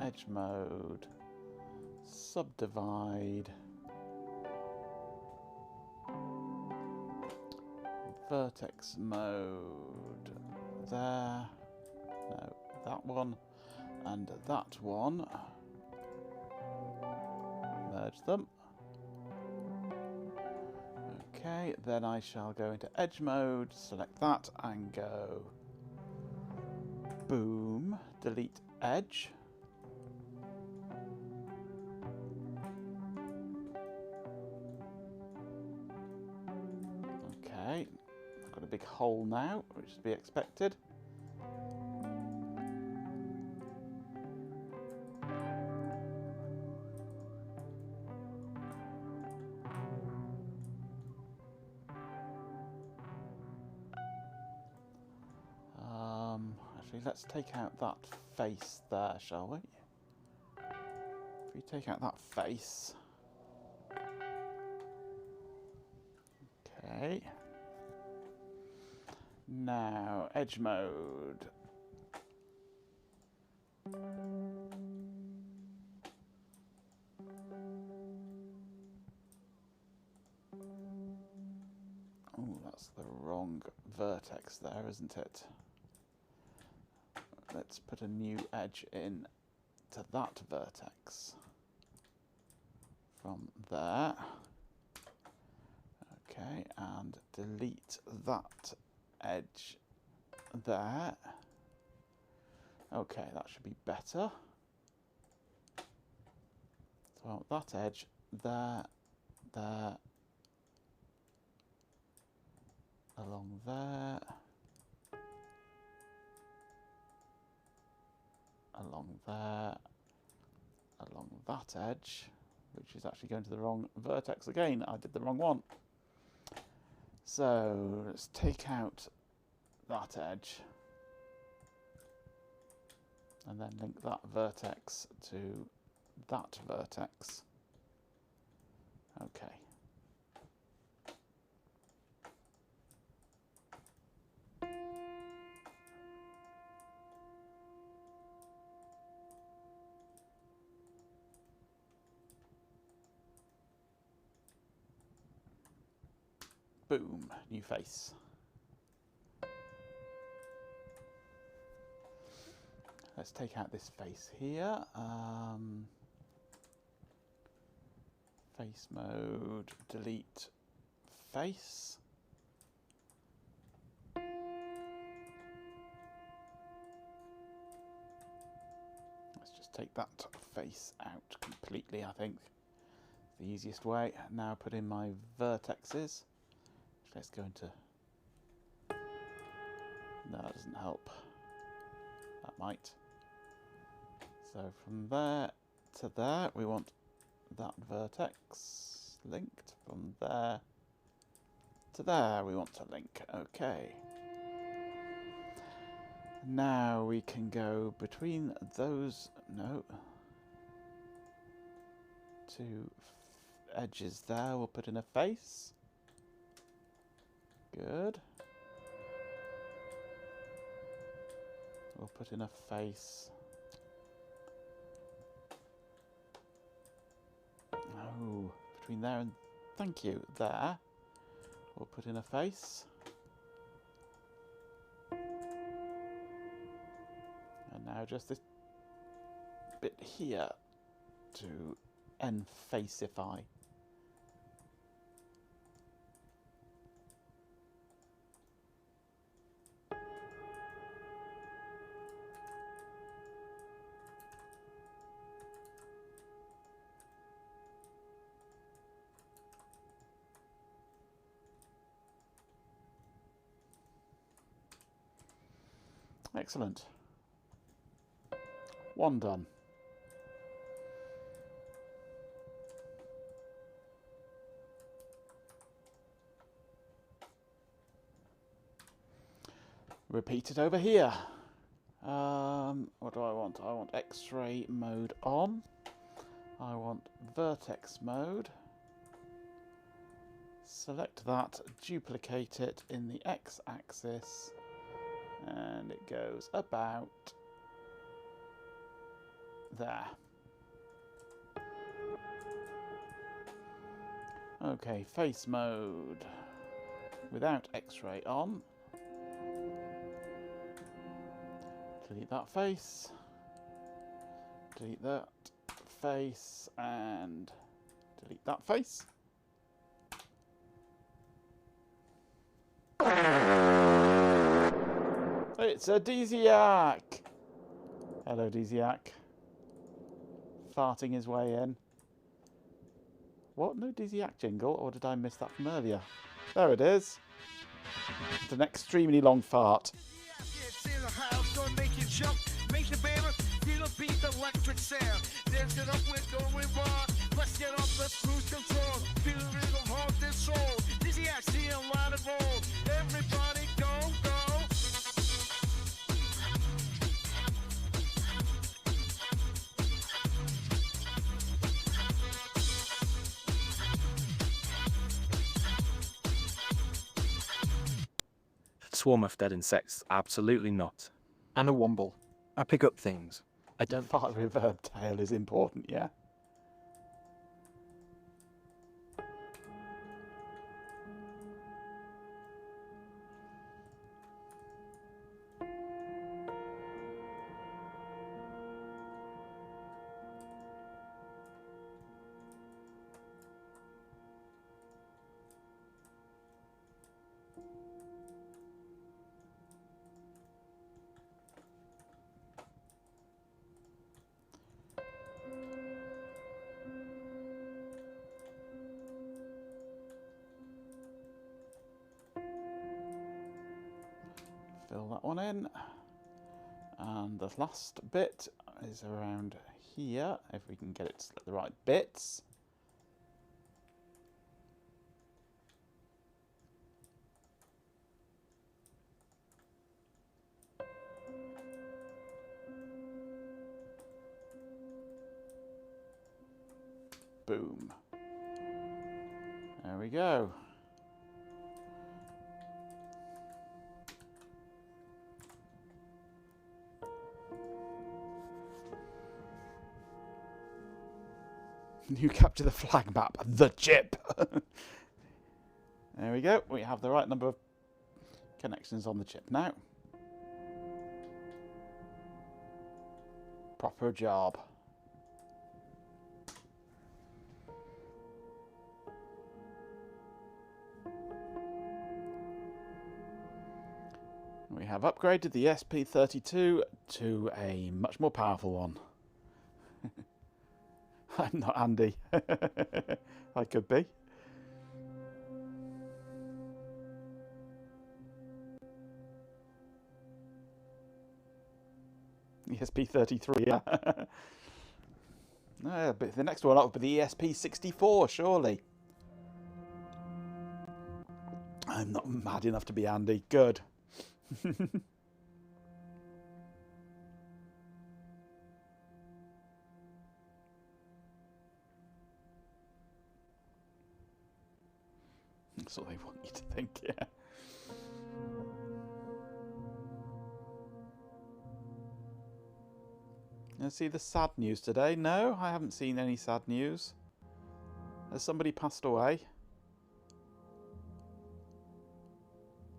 edge mode, subdivide, vertex mode, there, no, that one, and that one, merge them. Okay, then I shall go into edge mode, select that and go boom, delete edge. Okay, I've got a big hole now, which is to be expected. Actually, let's take out that face there, shall we? If we take out that face... Okay. Now, edge mode. Oh, that's the wrong vertex there, isn't it? Let's put a new edge in to that vertex. From there. Okay, and delete that edge there. Okay, that should be better. So I want that edge there, there, along there, along there, along that edge, which is actually going to the wrong vertex again. I did the wrong one. So let's take out that edge and then link that vertex to that vertex. Okay. Boom, new face. Let's take out this face here. Face mode, delete face. Let's just take that face out completely, I think. It's the easiest way. Now put in my vertexes. Let's go into... No, that doesn't help. That might. So from there to there, we want that vertex linked. From there to there, we want to link. Okay. Now we can go between those... No. Two edges there. We'll put in a face. Good. We'll put in a face. Oh, between there and... Thank you. There. We'll put in a face. And now just this bit here to enfaceify. Excellent. One done. Repeat it over here. What do I want? I want X-ray mode on. I want vertex mode. select that, duplicate it in the x-axis, and it goes about there. Okay, face mode without X-ray on. Delete that face. Delete that face and delete that face. It's a Desiac! Hello, Desiac. Farting his way in. What? No Desiac jingle? Or did I miss that from earlier? There it is. It's an extremely long fart. Swarm of dead insects? Absolutely not. And a womble. I pick up things. I The don't. fart reverb tail is important, yeah. Fill that one in. And the last bit is around here, if we can get it to select the right bits. Boom. There we go. You capture the flag map, the chip. There we go. We have the right number of connections on the chip now. Proper job. We have upgraded the SP32 to a much more powerful one. I'm not Andy. I could be. ESP33, yeah. No, but the next one up would be the ESP64, surely. I'm not mad enough to be Andy. Good. That's what they want you to think, yeah. You see the sad news today? No, I haven't seen any sad news. Has somebody passed away?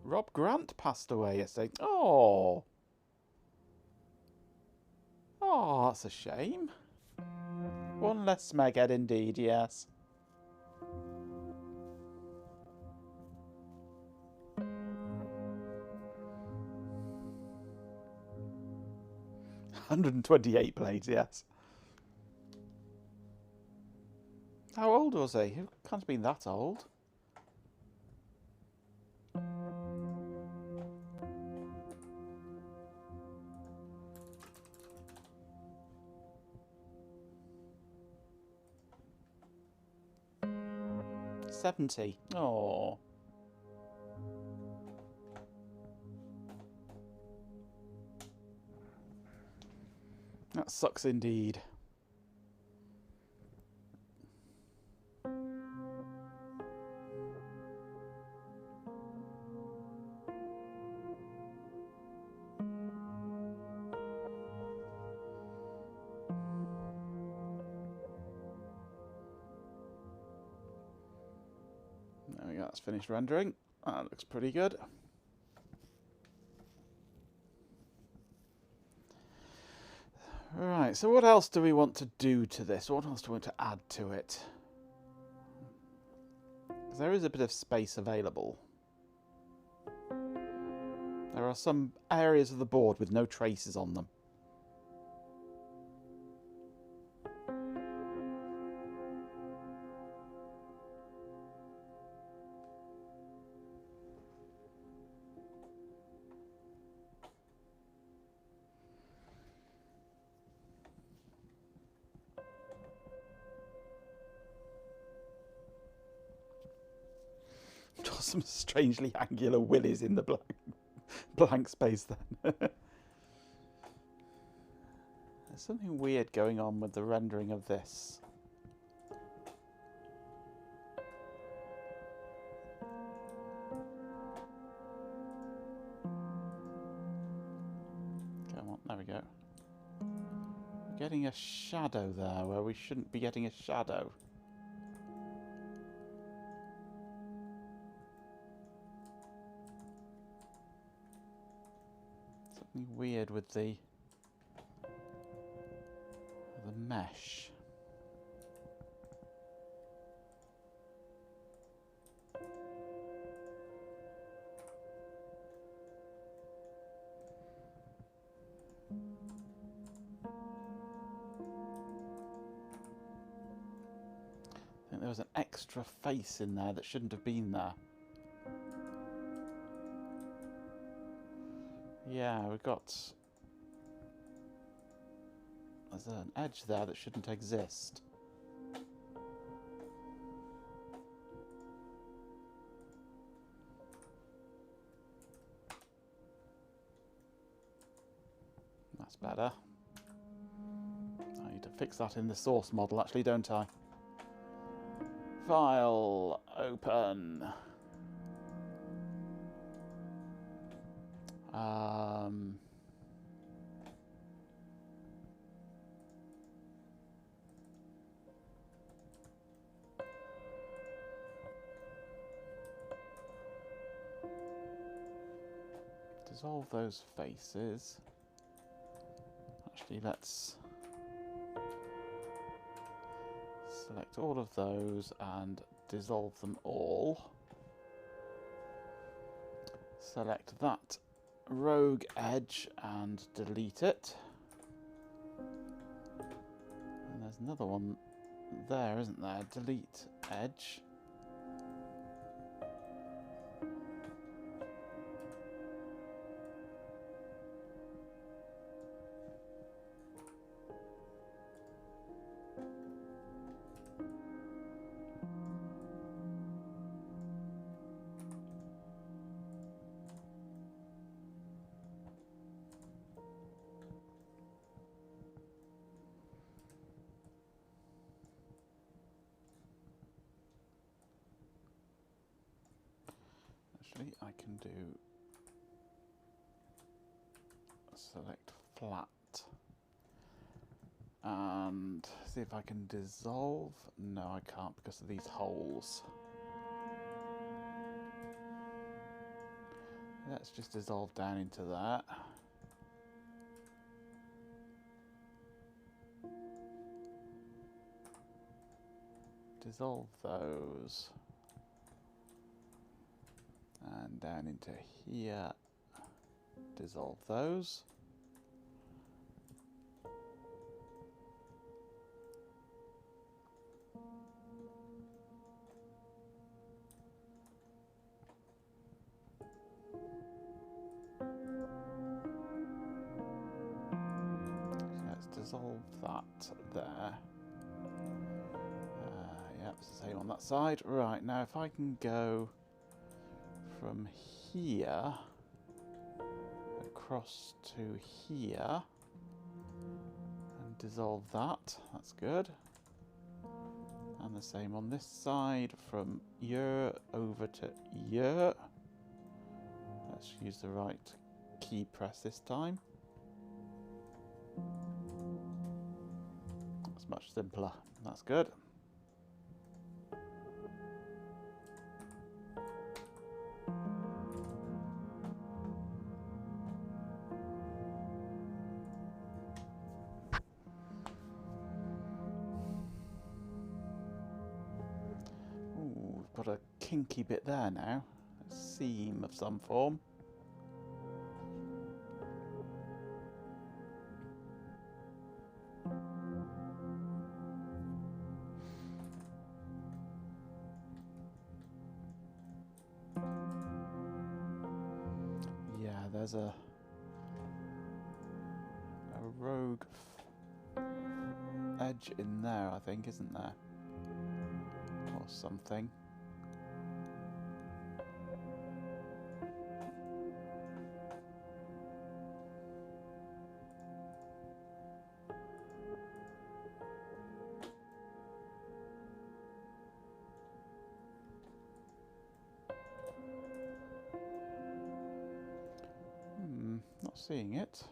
Rob Grant passed away yesterday. Oh. Oh, that's a shame. One less Smeghead indeed, yes. $128 blades, yes. How old was he? He can't have been that old. $70. Oh. That sucks indeed. That's finished rendering. That looks pretty good. Right, so what else do we want to do to this? What else do we want to add to it? 'Cause there is a bit of space available. There are some areas of the board with no traces on them. Got some strangely angular willies in the blank space then. There's something weird going on with the rendering of this. Come on, there we go. We're getting a shadow there where we shouldn't be getting a shadow. Something weird with the mesh. I think there was an extra face in there that shouldn't have been there. Yeah, we've got... There's an edge there that shouldn't exist. That's better. I need to fix that in the source model actually, don't I? File, open. Dissolve those faces. Actually, let's select all of those and dissolve them all. Select that rogue edge and delete it. And there's another one there, isn't there? Delete edge. I can do select flat and see if I can dissolve. No, I can't because of these holes. Let's just dissolve down into that. Dissolve those. And down into here, dissolve those. Let's dissolve that there. Yep, it's the same on that side. Right, now if I can go from here across to here and dissolve that. That's good. And the same on this side from here over to here. Let's use the right key press this time. That's much simpler. That's good. kinky bit there now. A seam of some form. Yeah, there's a rogue edge in there, I think, isn't there? Or something. Not seeing it.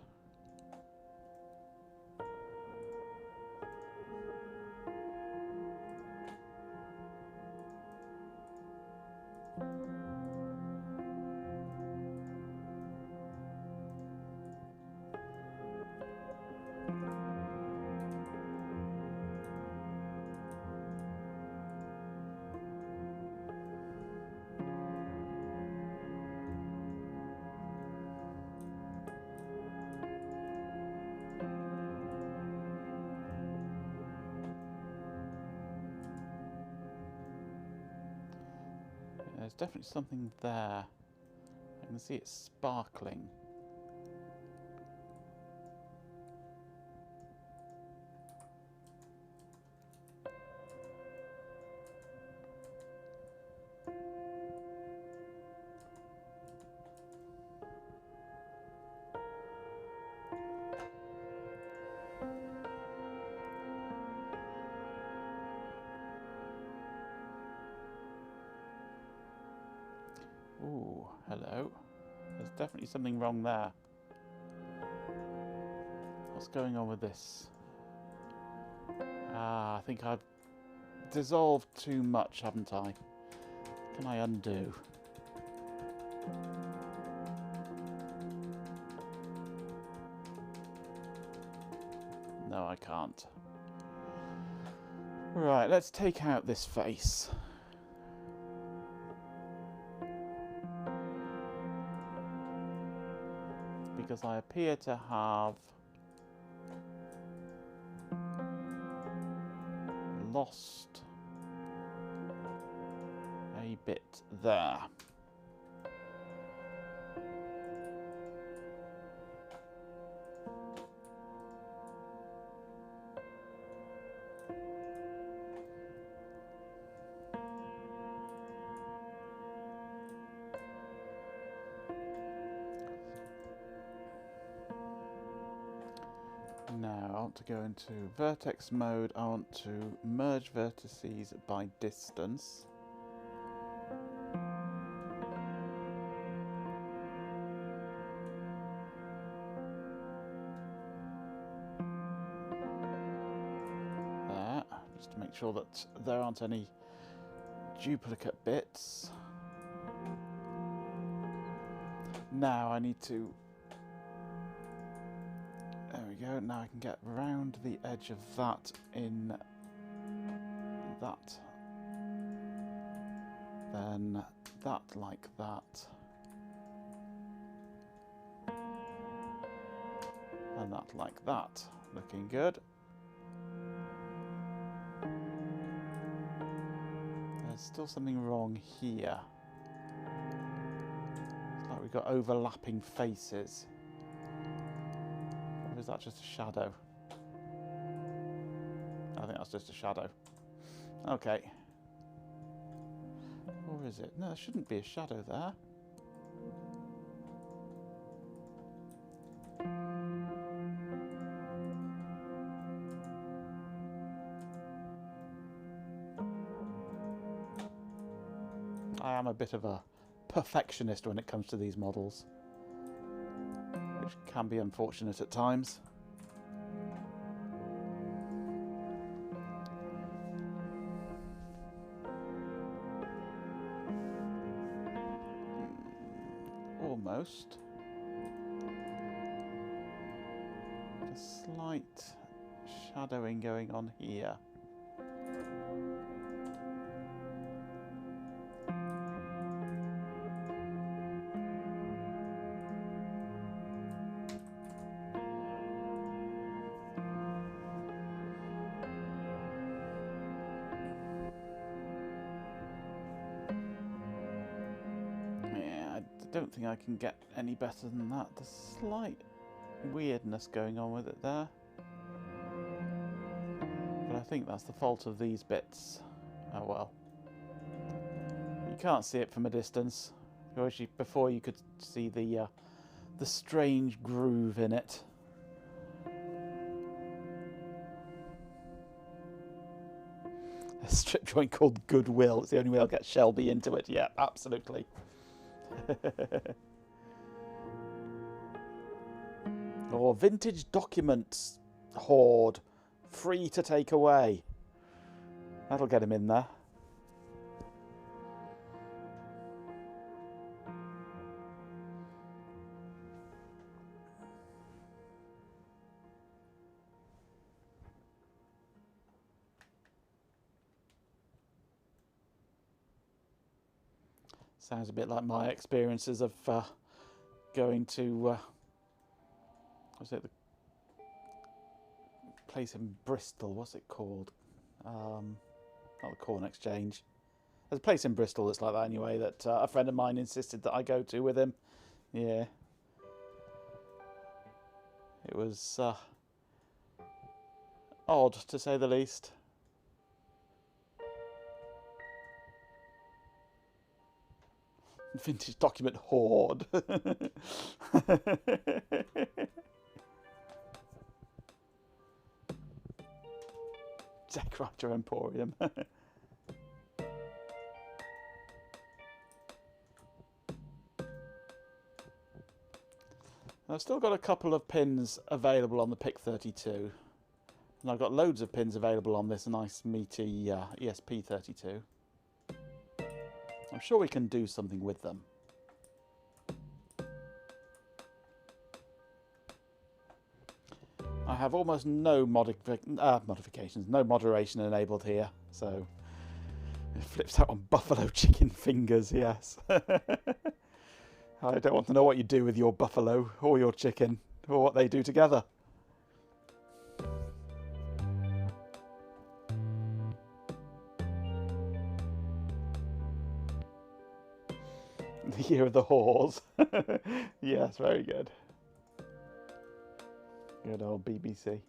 There's definitely something there. I can see it sparkling. Ooh, hello. There's definitely something wrong there. What's going on with this? Ah, I think I've dissolved too much, haven't I? Can I undo? No, I can't. Right, let's take out this face. Because I appear to have lost a bit there. Now I want to go into vertex mode. I want to merge vertices by distance. There, just to make sure that there aren't any duplicate bits. Now I need to... There we go, now I can get round the edge of that in that. Then that like that. And that like that. Looking good. There's still something wrong here. It's like we've got overlapping faces. Or is that just a shadow? I think that's just a shadow. Okay. Or is it? No, there shouldn't be a shadow there. I am a bit of a perfectionist when it comes to these models, which can be unfortunate at times. Almost. A slight shadowing going on here. don't think I can get any better than that. There's slight weirdness going on with it there. But I think that's the fault of these bits. Oh well. You can't see it from a distance. Before you could see the strange groove in it. A strip joint called Goodwill. It's the only way I'll get Shelby into it. Yeah, absolutely. Or vintage documents hoard. Free to take away. That'll get him in there. Sounds a bit like my experiences of going to what's it, the place in Bristol? What's it called? Not the Corn Exchange. There's a place in Bristol that's like that anyway. That a friend of mine insisted that I go to with him. Yeah, it was odd to say the least. Vintage document hoard. Decorator Emporium. I've still got a couple of pins available on the PIC 32. And I've got loads of pins available on this nice meaty ESP 32. I'm sure we can do something with them. I have almost no modifications, no moderation enabled here, so it flips out on buffalo chicken fingers, yes. I don't want to know what you do with your buffalo or your chicken, or what they do together. The year of the whores. Yes, very good. Good old BBC.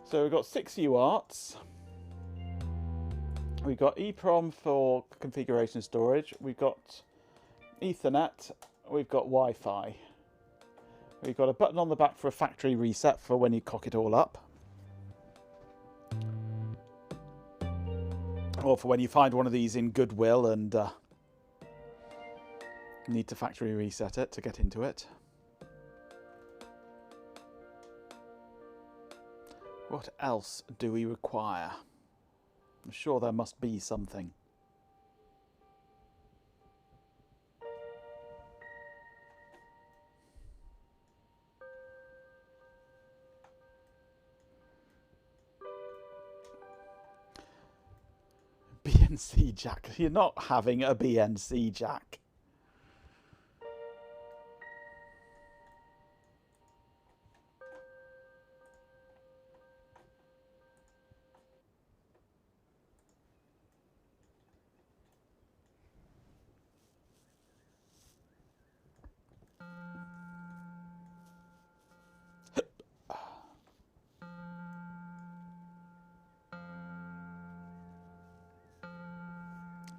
So we've got 6 UARTs. We've got EEPROM for configuration storage. We've got Ethernet. We've got Wi-Fi. We've got a button on the back for a factory reset for when you cock it all up. Or for when you find one of these in Goodwill and need to factory reset it to get into it. What else do we require? I'm sure there must be something. BNC jack. You're not having a BNC jack.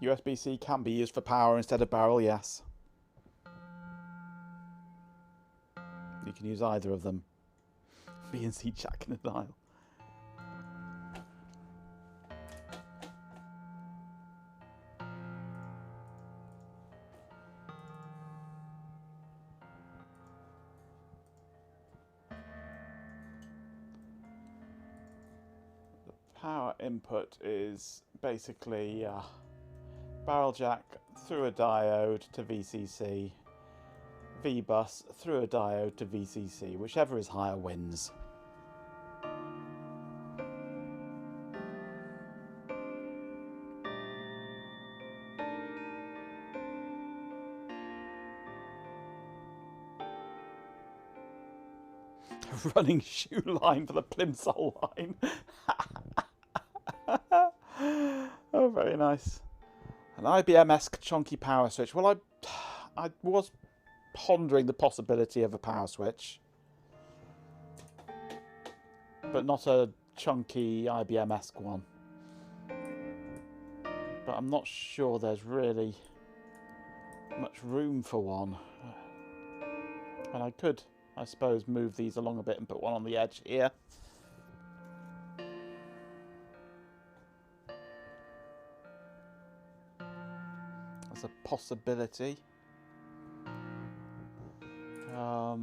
USB-C can be used for power instead of barrel, yes. You can use either of them. BNC jack and a dial. The power input is basically barrel jack through a diode to VCC, V-bus through a diode to VCC, whichever is higher wins. Running shoe line for the plimsoll line. Oh, very nice. An IBM-esque chunky power switch. Well, I was pondering the possibility of a power switch, but not a chunky IBM-esque one. But I'm not sure there's really much room for one. And I could, I suppose, move these along a bit and put one on the edge here. That's a possibility. Where are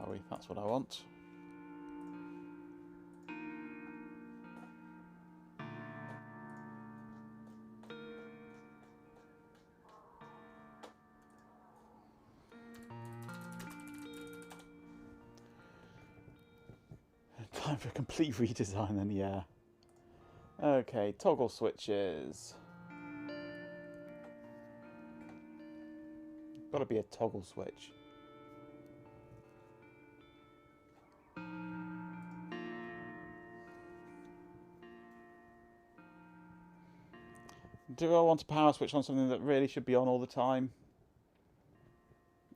we? That's what I want. Time for a complete redesign then, yeah. Okay, toggle switches. Gotta be a toggle switch. Do I want a power switch on something that really should be on all the time?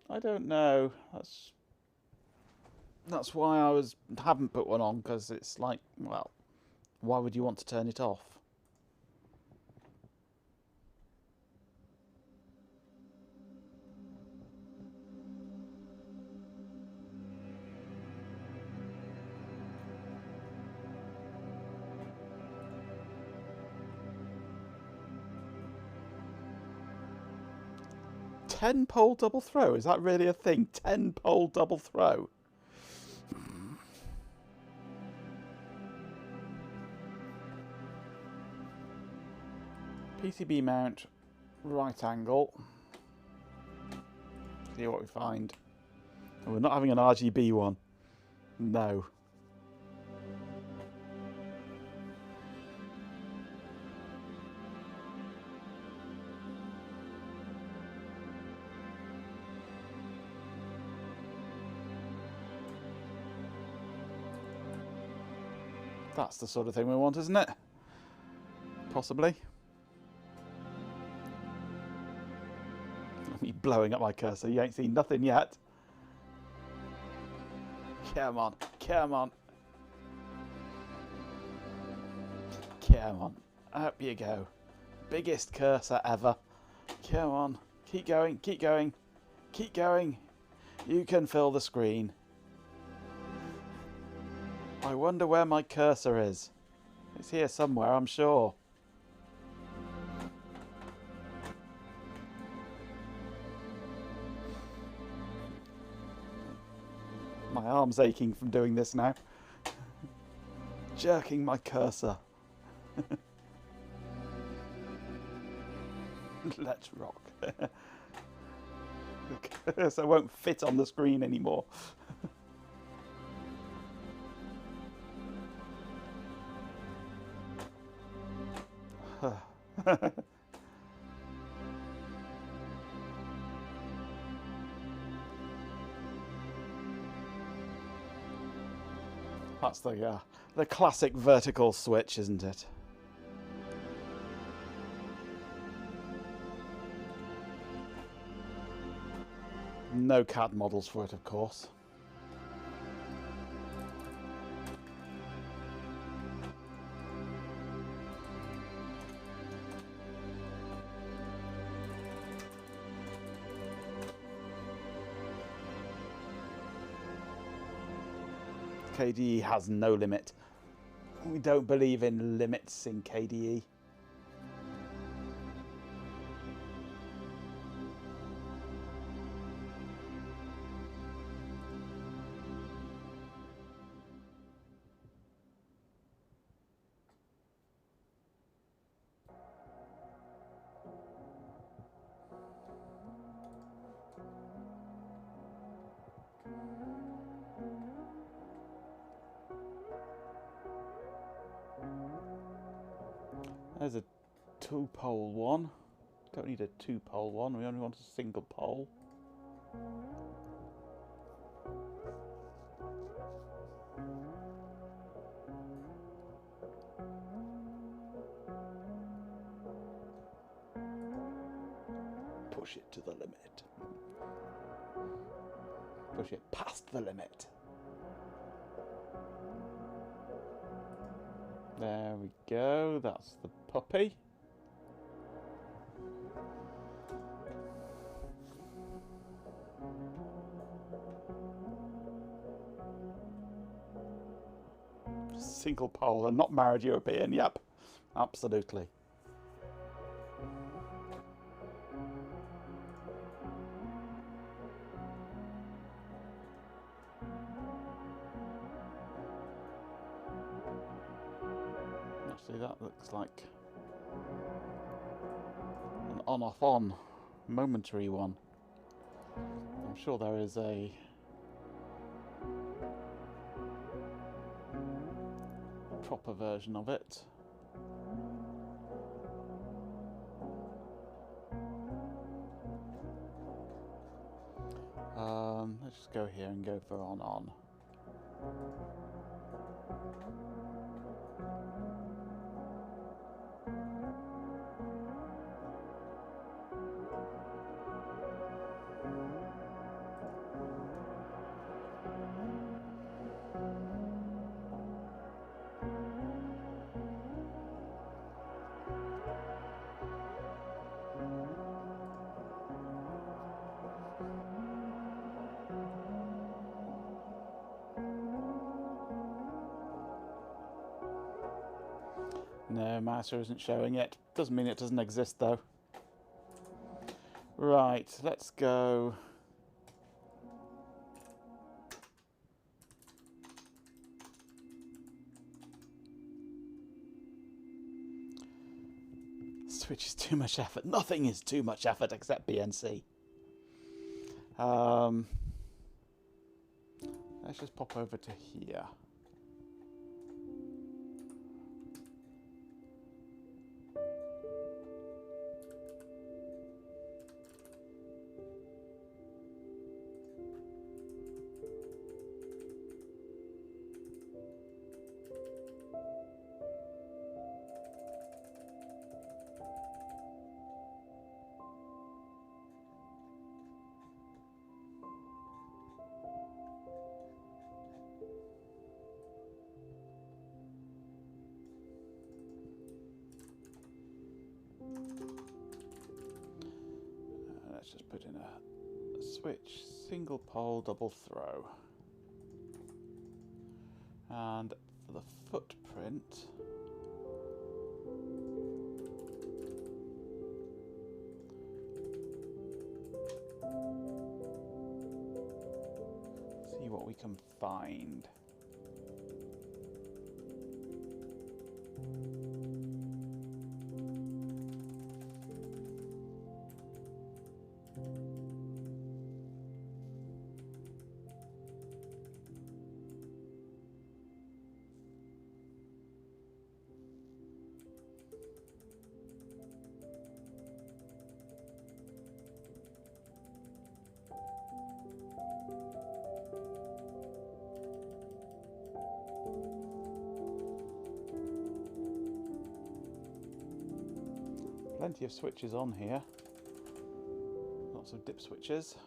I don't know. That's why I haven't put one on, because it's like, well, why would you want to turn it off? Ten-pole double throw? Is that really a thing? 10-pole double throw? PCB mount, right angle. See what we find. Oh, we're not having an RGB one. No. That's the sort of thing we want, isn't it? Possibly. Me blowing up my cursor. You ain't seen nothing yet. Come on. Come on. Come on. Up you go. Biggest cursor ever. Come on. Keep going. Keep going. Keep going. You can fill the screen. I wonder where my cursor is. It's here somewhere, I'm sure. My arm's aching from doing this now. Jerking my cursor. Let's rock. The cursor won't fit on the screen anymore. That's the classic vertical switch, isn't it? No CAD models for it, of course. KDE has no limit. We don't believe in limits in KDE. There's a two-pole one. Don't need a two-pole one, we only want a single pole. Push it to the limit. Push it past the limit. There we go. That's the puppy. Single pole and not married European. Yep, absolutely. Actually, that looks like an on-off-on momentary one. I'm sure there is a proper version of it. Let's just go here and go for on. No, Mouser isn't showing it. Doesn't mean it doesn't exist though. Right, let's go. Switch is too much effort. Nothing is too much effort except BNC. Let's just pop over to here. Let's just put in a switch, single pole, double throw. And for the footprint, see what we can find. Plenty of switches on here. Lots of dip switches.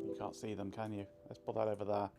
You can't see them, can you? Let's put that over there.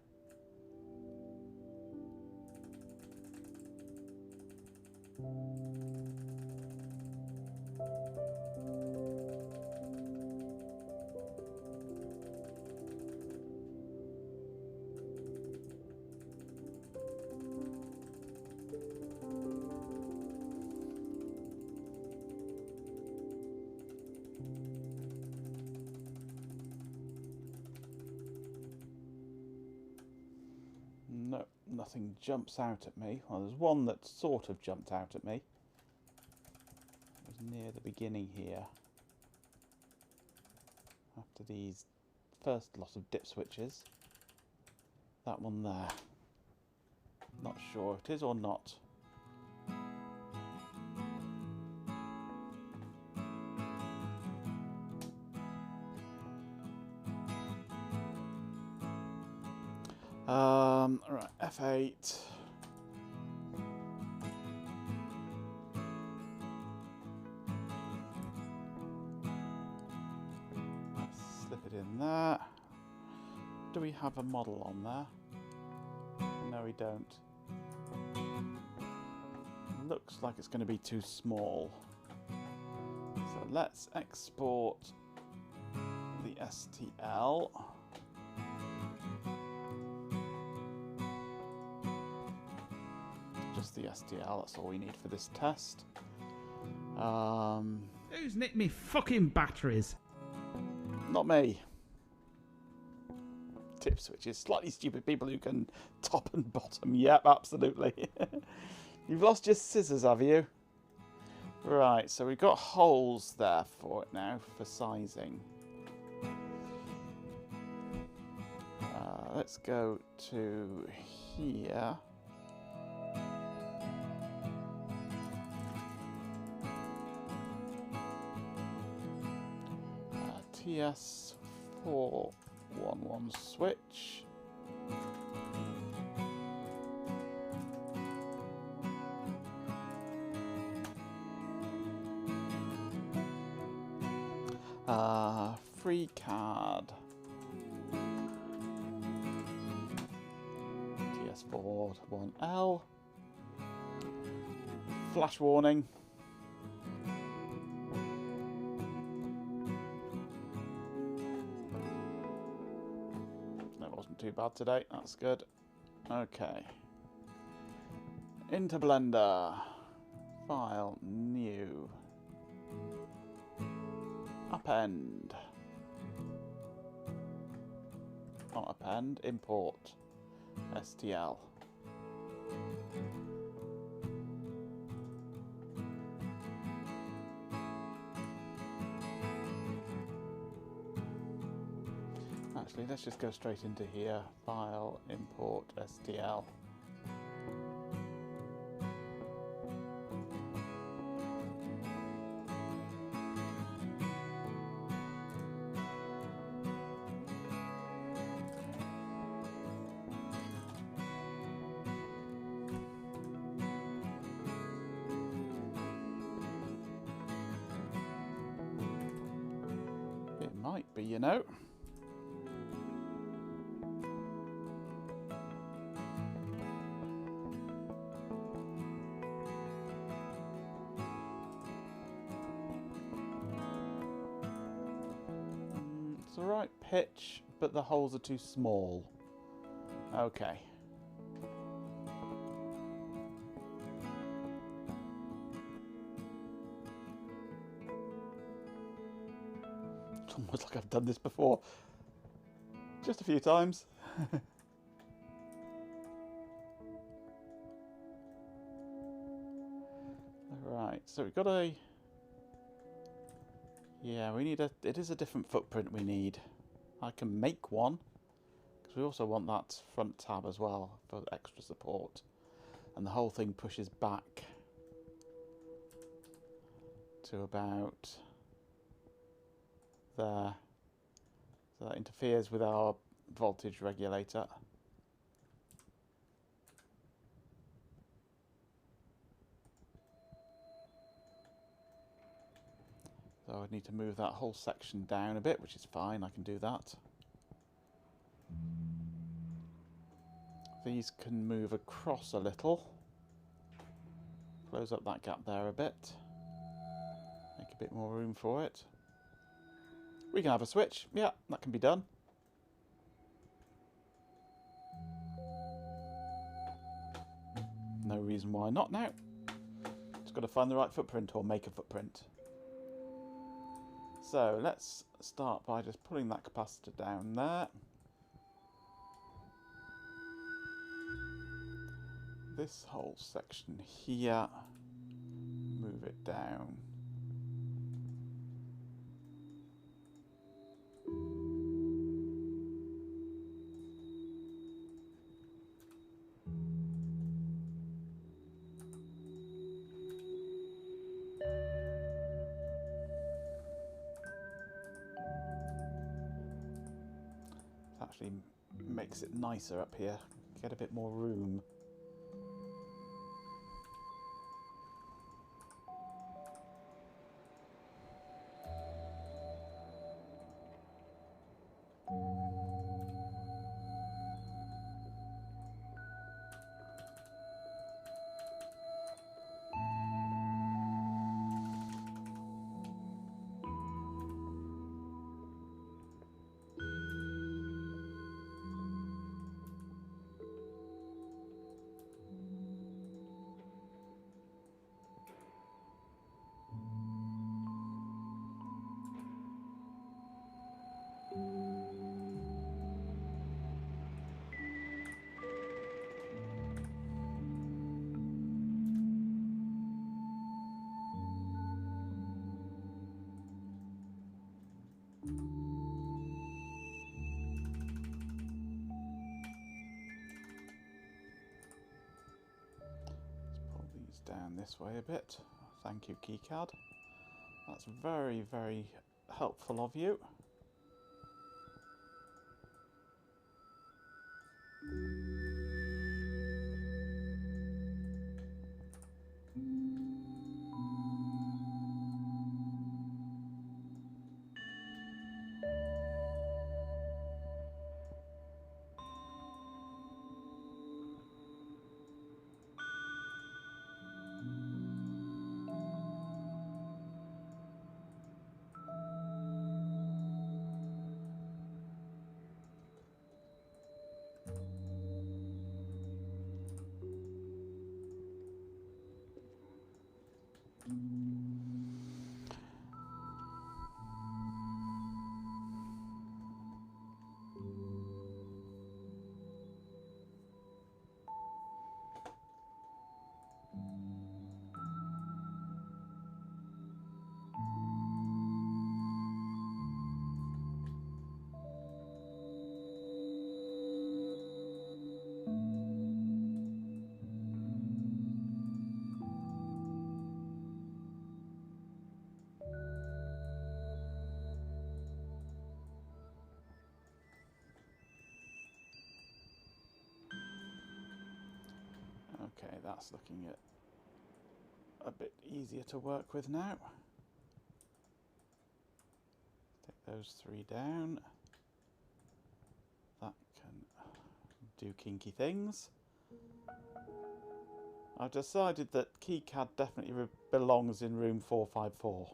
No, nothing jumps out at me. Well, there's one that sort of jumped out at me. It was near the beginning here. After these first lot of dip switches. That one there. Not sure if it is or not. Right, F8. it in there. Do we have a model on there? No, we don't. Looks like it's going to be too small. So let's export the STL. Just the STL, that's all we need for this test. Who's nicked me fucking batteries? Not me. Tip switches. Slightly stupid people who can top and bottom. Yep, absolutely. You've lost your scissors, have you? Right, so we've got holes there for it now, for sizing. Let's go to here. TS411 switch. Free card. TS411L. Flash warning. That wasn't too bad today. That's good. Okay. Into Blender. File, new. Append. Not append, import. STL. Actually, let's just go straight into here. File, import, STL. It might be, you know. It's the right pitch, but the holes are too small. Okay. It's almost like I've done this before. Just a few times. Right, so we've got a... Yeah, we need a... It is a different footprint we need. I can make one, because we also want that front tab as well for extra support. And the whole thing pushes back to about there. So that interferes with our voltage regulator. So I would need to move that whole section down a bit, which is fine, I can do that. These can move across a little. Close up that gap there a bit. Make a bit more room for it. We can have a switch. Yeah, that can be done. No reason why not now. Just got to find the right footprint or make a footprint. So let's start by just pulling that capacitor down there. This whole section here, move it down. Actually makes it nicer up here, get a bit more room. down this way a bit. Thank you, keycard. That's very, very helpful of you. Okay, that's looking at a bit easier to work with now. Take those 3 down. That can do kinky things. I've decided that keycard definitely belongs in room 454.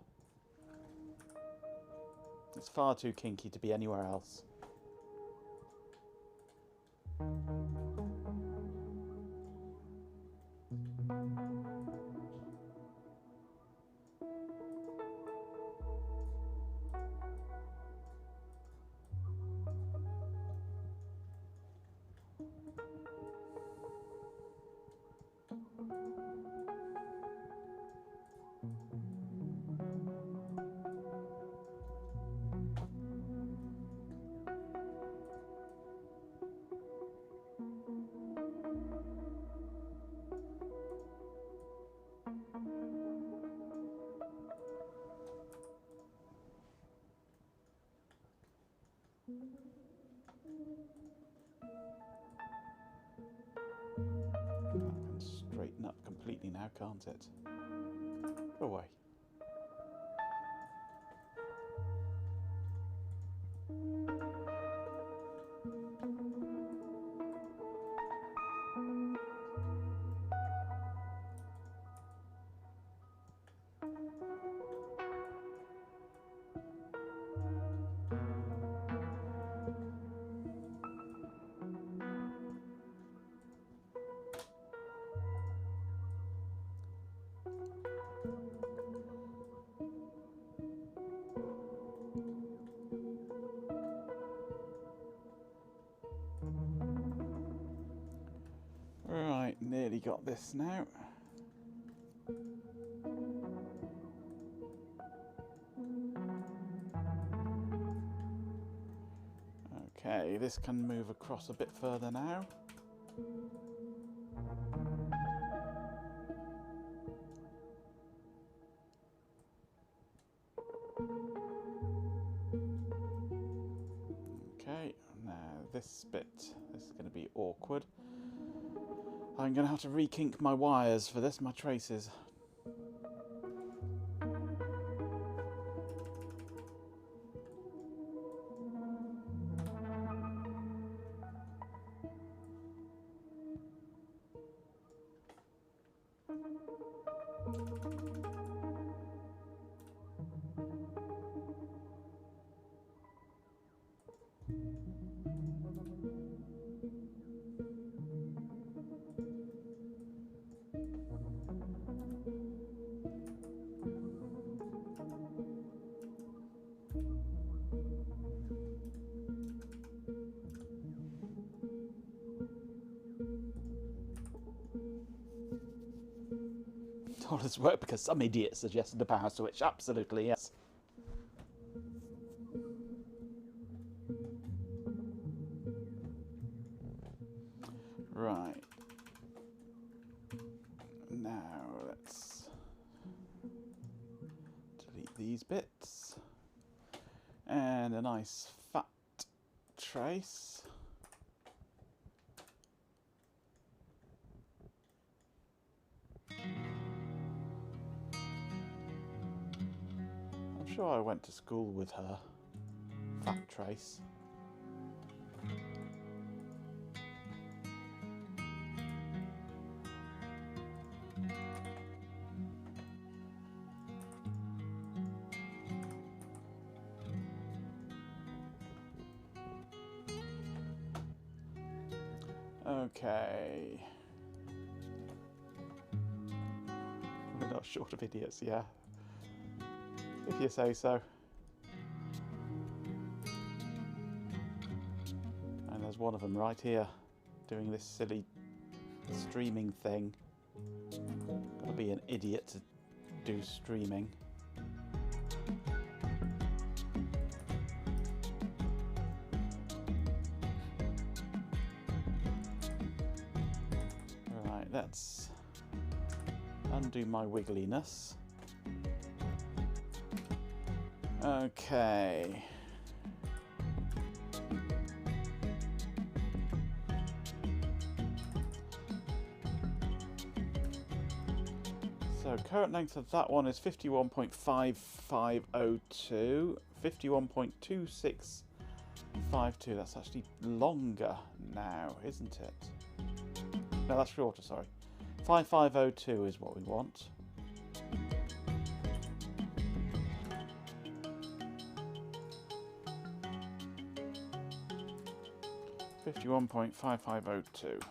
It's far too kinky to be anywhere else. That can straighten up completely now, can't it? Go away. Right, nearly got this now. Okay, this can move across a bit further now. Okay, now this bit, this is going to be awkward. I'm going to have to re-kink my wires for this, my traces. All this work because some idiot suggested a power switch. Absolutely, yes. Right. Now, these bits. And a nice fat trace. I'm sure I went to school with her. Fat trace. Okay. We're not short of idiots, yeah. If you say so. And there's one of them right here, doing this silly streaming thing. Gotta be an idiot to do streaming. Right, let's undo my wiggliness. Okay. So current length of that one is 51.5502, 51.2652. That's actually longer now, isn't it? No, that's shorter, sorry. 5502 is what we want. .5502.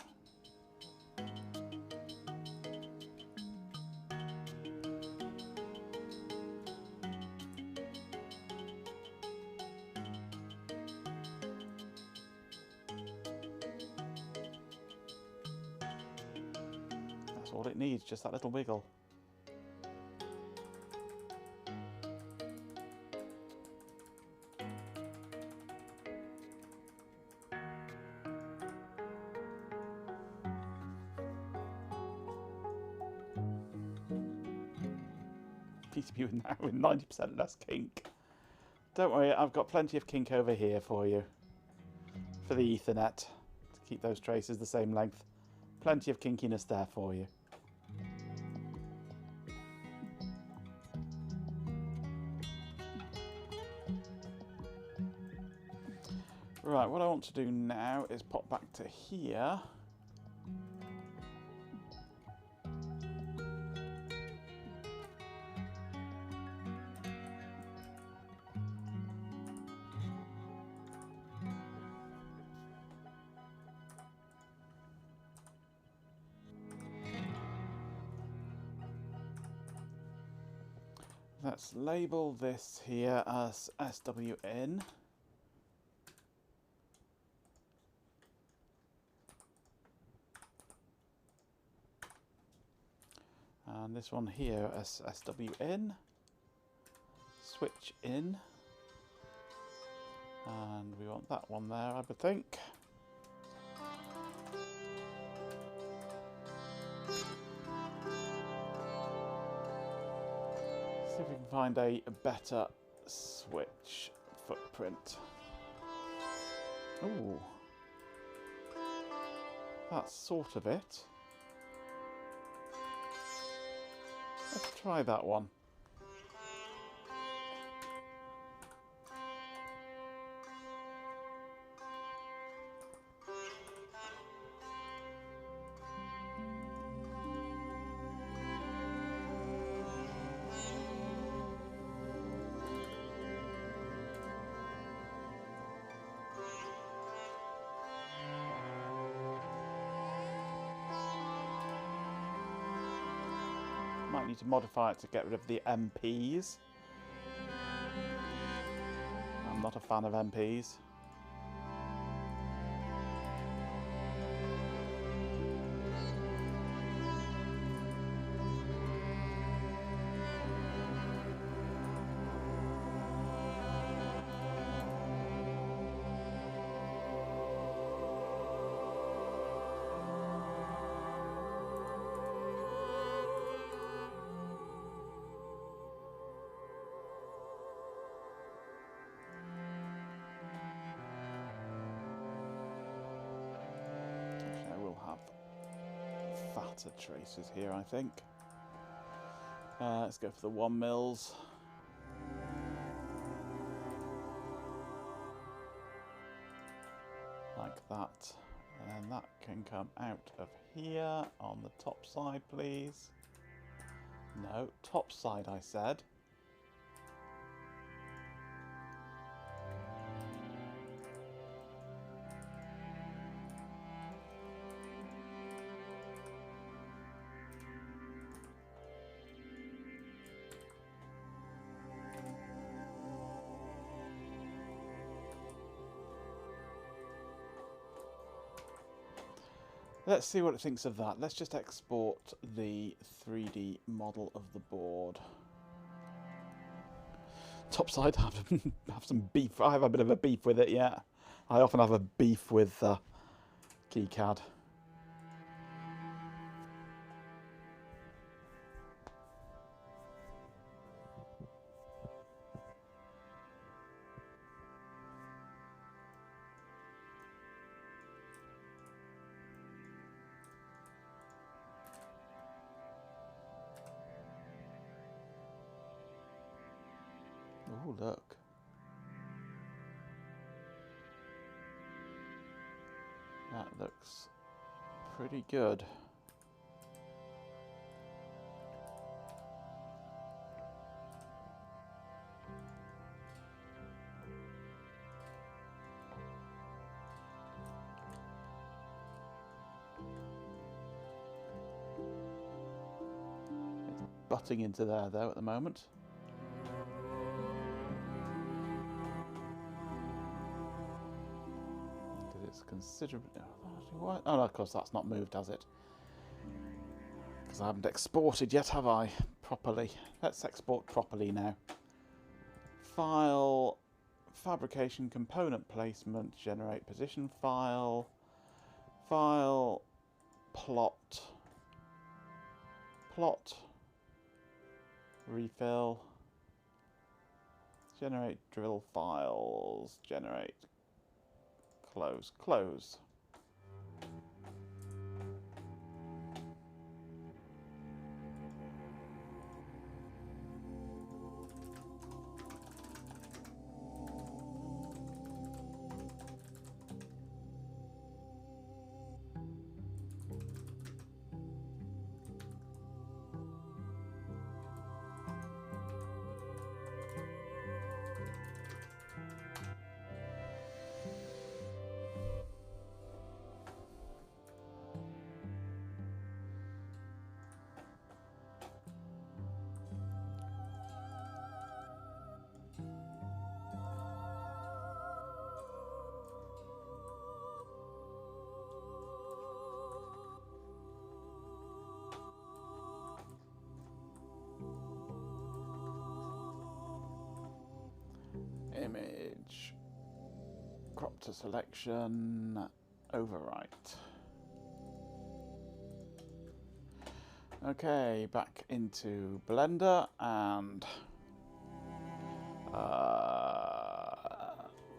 That's all it needs, just that little wiggle. PCB now with 90% less kink. Don't worry, I've got plenty of kink over here for you. For the Ethernet. To keep those traces the same length. Plenty of kinkiness there for you. Right, what I want to do now is pop back to here. Let's label this here as SWN. And this one here as SWN. Switch in. And we want that one there, I would think. See if we can find a better switch footprint. Ooh. That's sort of it. Let's try that one. Might need to modify it to get rid of the MPs. I'm not a fan of MPs. better traces here, I think. Let's go for the 1 mils. Like that. And then that can come out of here on the top side, please. No, top side, I said. Let's see what it thinks of that. Let's just export the 3D model of the board. Topside, have some beef. I have a bit of a beef with it, yeah. I often have a beef with KiCad. Oh, look. That looks pretty good. It's butting into there, though, at the moment. It's considerably... Oh, no, of course, that's not moved, has it? Because I haven't exported yet, have I? Properly. Let's export properly now. File, fabrication, component placement, generate position file, file, plot, refill, generate drill files, generate... Close. Image, crop to selection, overwrite. Okay, back into Blender and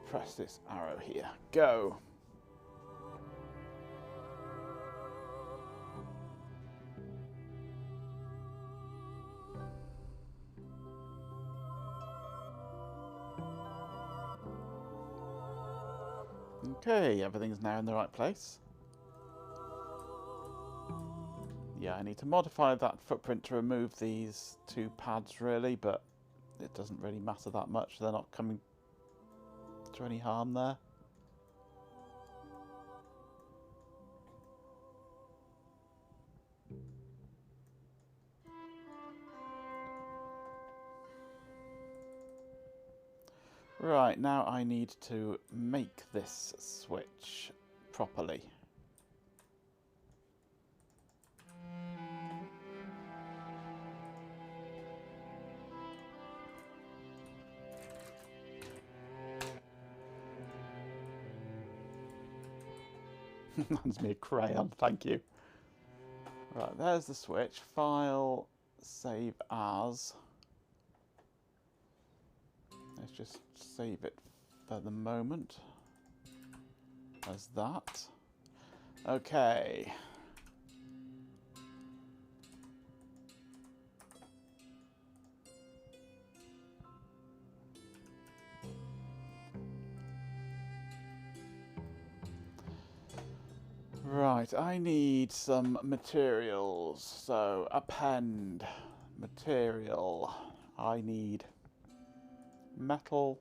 press this arrow here. Go. Okay, everything's now in the right place. Yeah, I need to modify that footprint to remove these 2 pads really, but it doesn't really matter that much. They're not coming to any harm there. Right, now I need to make this switch properly. Hands me a crayon, thank you. Right, there's the switch. File, save as. Let's just save it for the moment as that. Okay. Right, I need some materials. So, append. Material. I need metal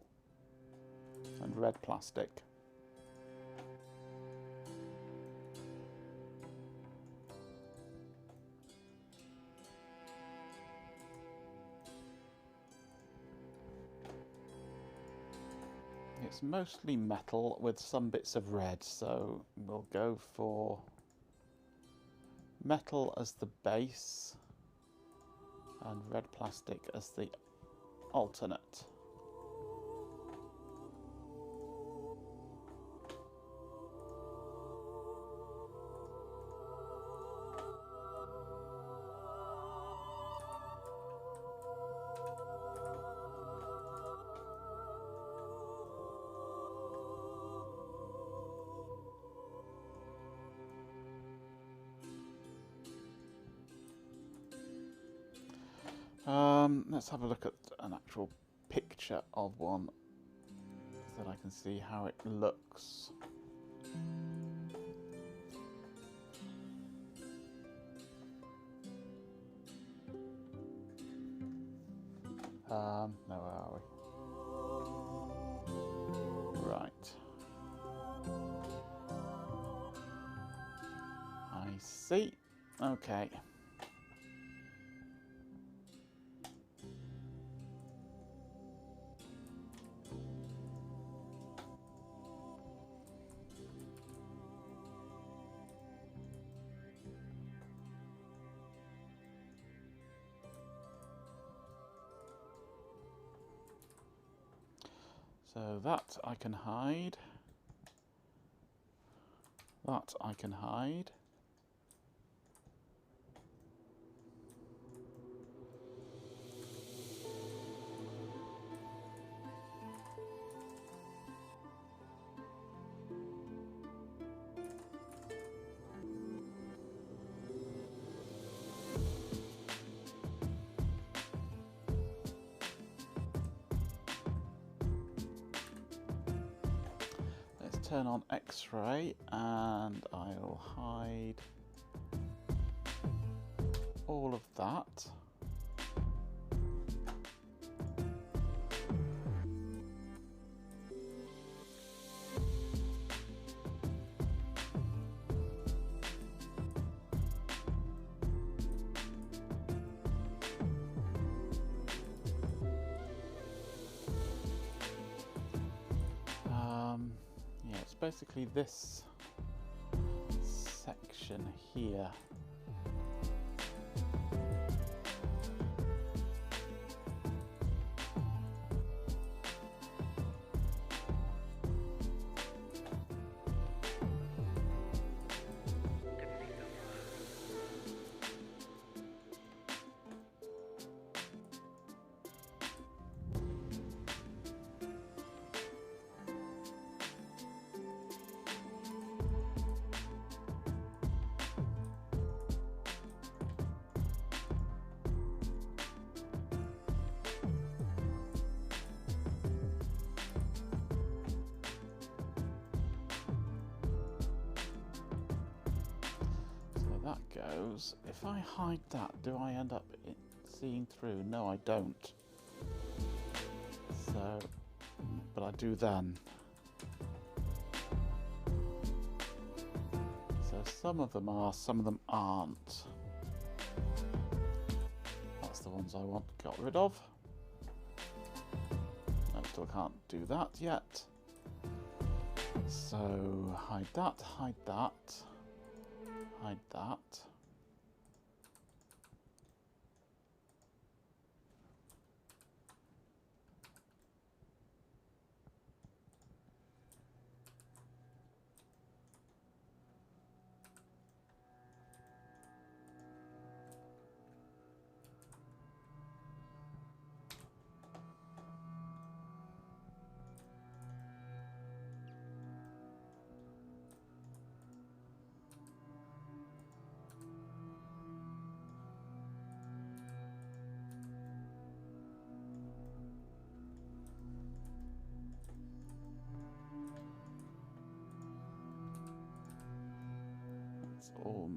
and red plastic. It's mostly metal with some bits of red, so we'll go for metal as the base and red plastic as the alternate. Let's have a look at an actual picture of one so that I can see how it looks. Where are we? Right. I see. Okay. So that I can hide. That I can hide. Let's turn on X-ray and I'll hide all of that. Yeah, it's basically this section here. That goes. If I hide that, do I end up seeing through? No, I don't. So, but I do then. So some of them are, some of them aren't. That's the ones I want got rid of. No, still can't do that yet. So hide that, hide that. Hide that.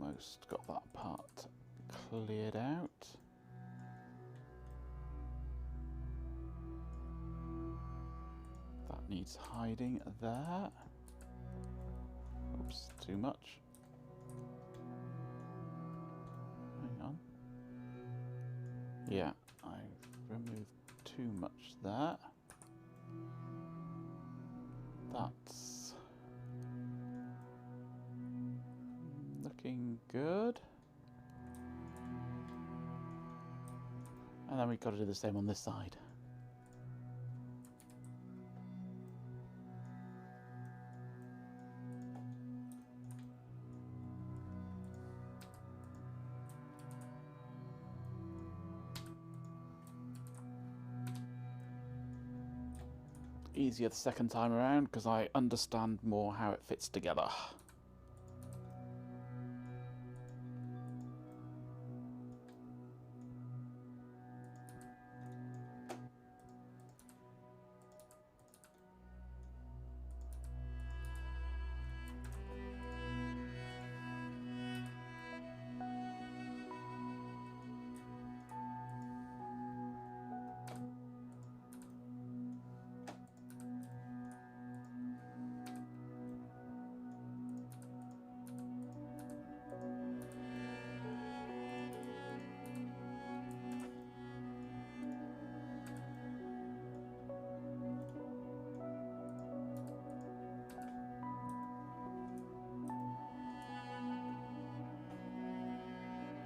almost got that part cleared out. That needs hiding there. Oops, too much. Hang on. Yeah, I removed too much there. That's looking good. And then we've got to do the same on this side. Easier the second time around because I understand more how it fits together.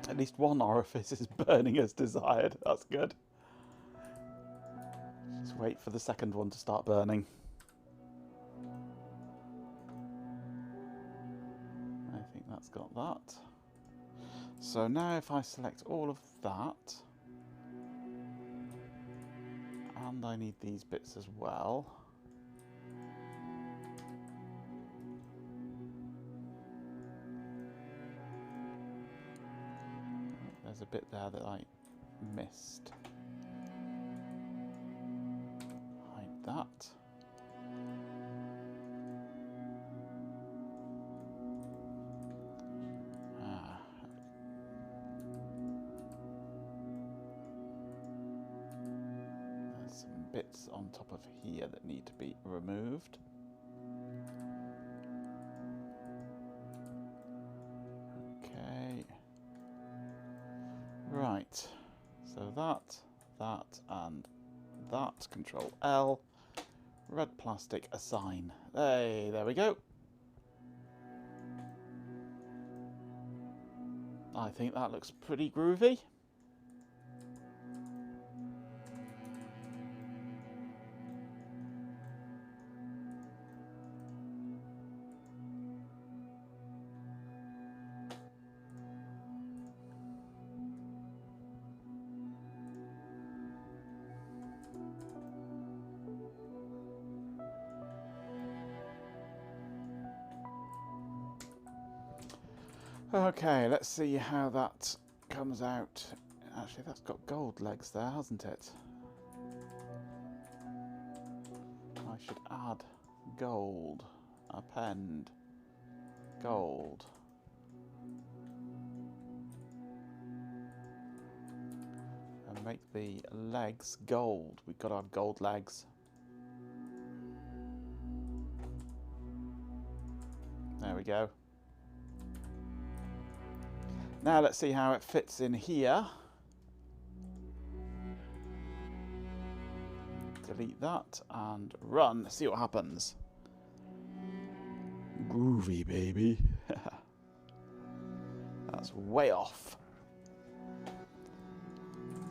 At least one orifice is burning as desired. That's good. Just wait for the second one to start burning. I think that's got that. So now if I select all of that, and I need these bits as well. There's a bit there that I missed. Hide that. There's some bits on top of here that need to be removed. Okay. Right, so that, and that, Control L, red plastic, assign. Hey, there we go. I think that looks pretty groovy. Okay, let's see how that comes out. Actually, that's got gold legs there, hasn't it? I should add gold. Append. Gold. And make the legs gold. We've got to have gold legs. There we go. Now let's see how it fits in here. Delete that and run. See what happens. Groovy, baby. That's way off.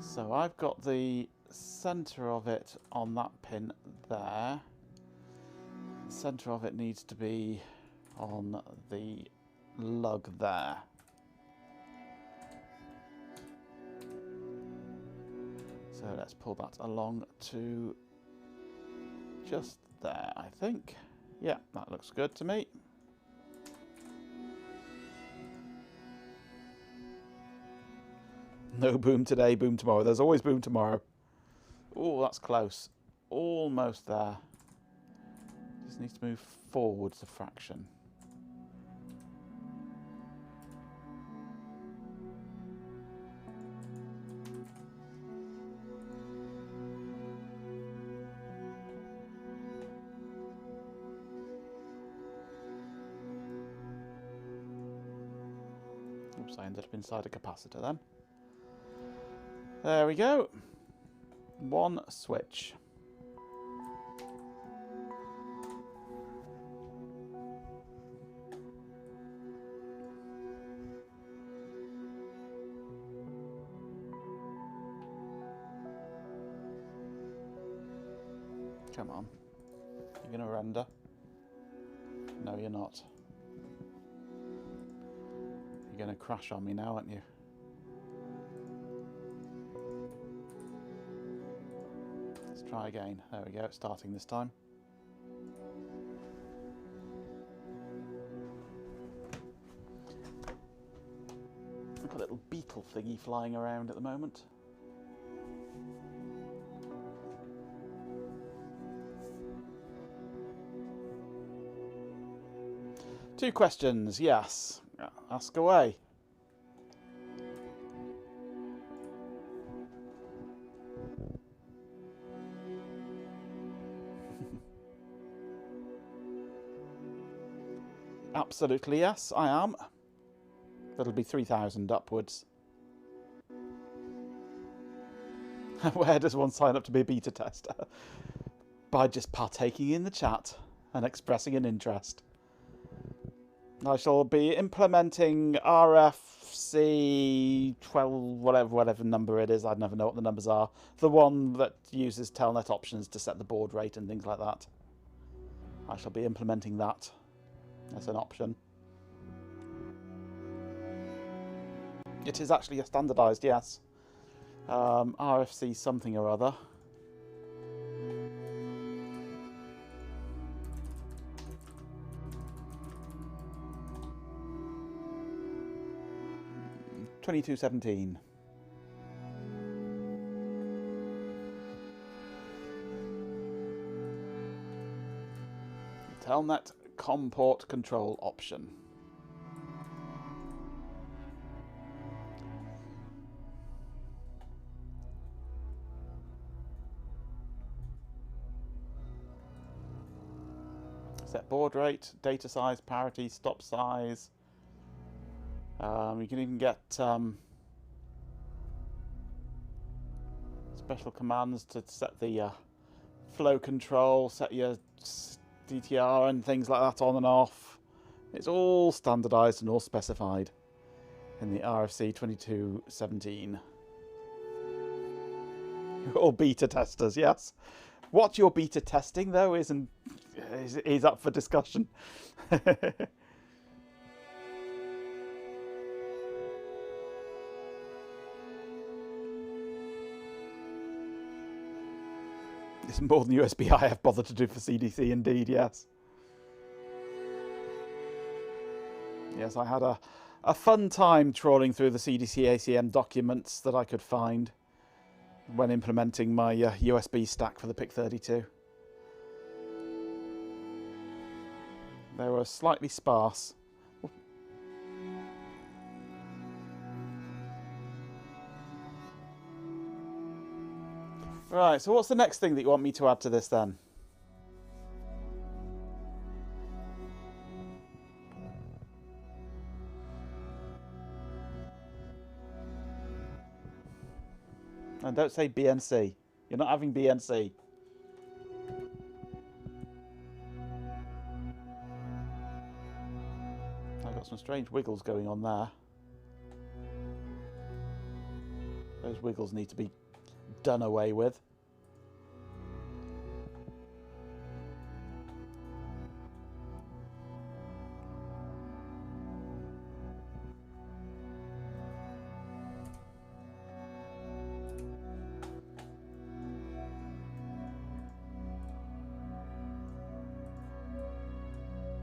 So I've got the center of it on that pin there. The center of it needs to be on the lug there. So let's pull that along to just there, I think. Yeah, that looks good to me. No boom today, boom tomorrow. There's always boom tomorrow. Oh, that's close. Almost there. Just needs to move forwards a fraction. Oops, I ended up inside a capacitor then. There we go. One switch. Come on. You're going to render? No, you're not. You're going to crash on me now, aren't you? Let's try again. There we go, it's starting this time. Look at a little beetle thingy flying around at the moment. Two questions, yes. Ask away. Absolutely yes, I am. That'll be 3,000 upwards. Where does one sign up to be a beta tester? By just partaking in the chat and expressing an interest. I shall be implementing RFC 12, whatever number it is. I never know what the numbers are. The one that uses Telnet options to set the baud rate and things like that. I shall be implementing that as an option. It is actually a standardised, yes. RFC something or other. $22.17. Telnet COM port control option. Set baud rate, data size, parity, stop size. You can even get special commands to set the flow control, set your DTR and things like that on and off. It's all standardised and all specified in the RFC 2217. You're all beta testers, yes. What you're beta testing though is up for discussion. It's more than USB I have bothered to do for CDC, indeed, yes. Yes, I had a fun time trawling through the CDC ACM documents that I could find when implementing my USB stack for the PIC32. They were slightly sparse. Right, so what's the next thing that you want me to add to this then? And don't say BNC. You're not having BNC. I've got some strange wiggles going on there. Those wiggles need to be done away with.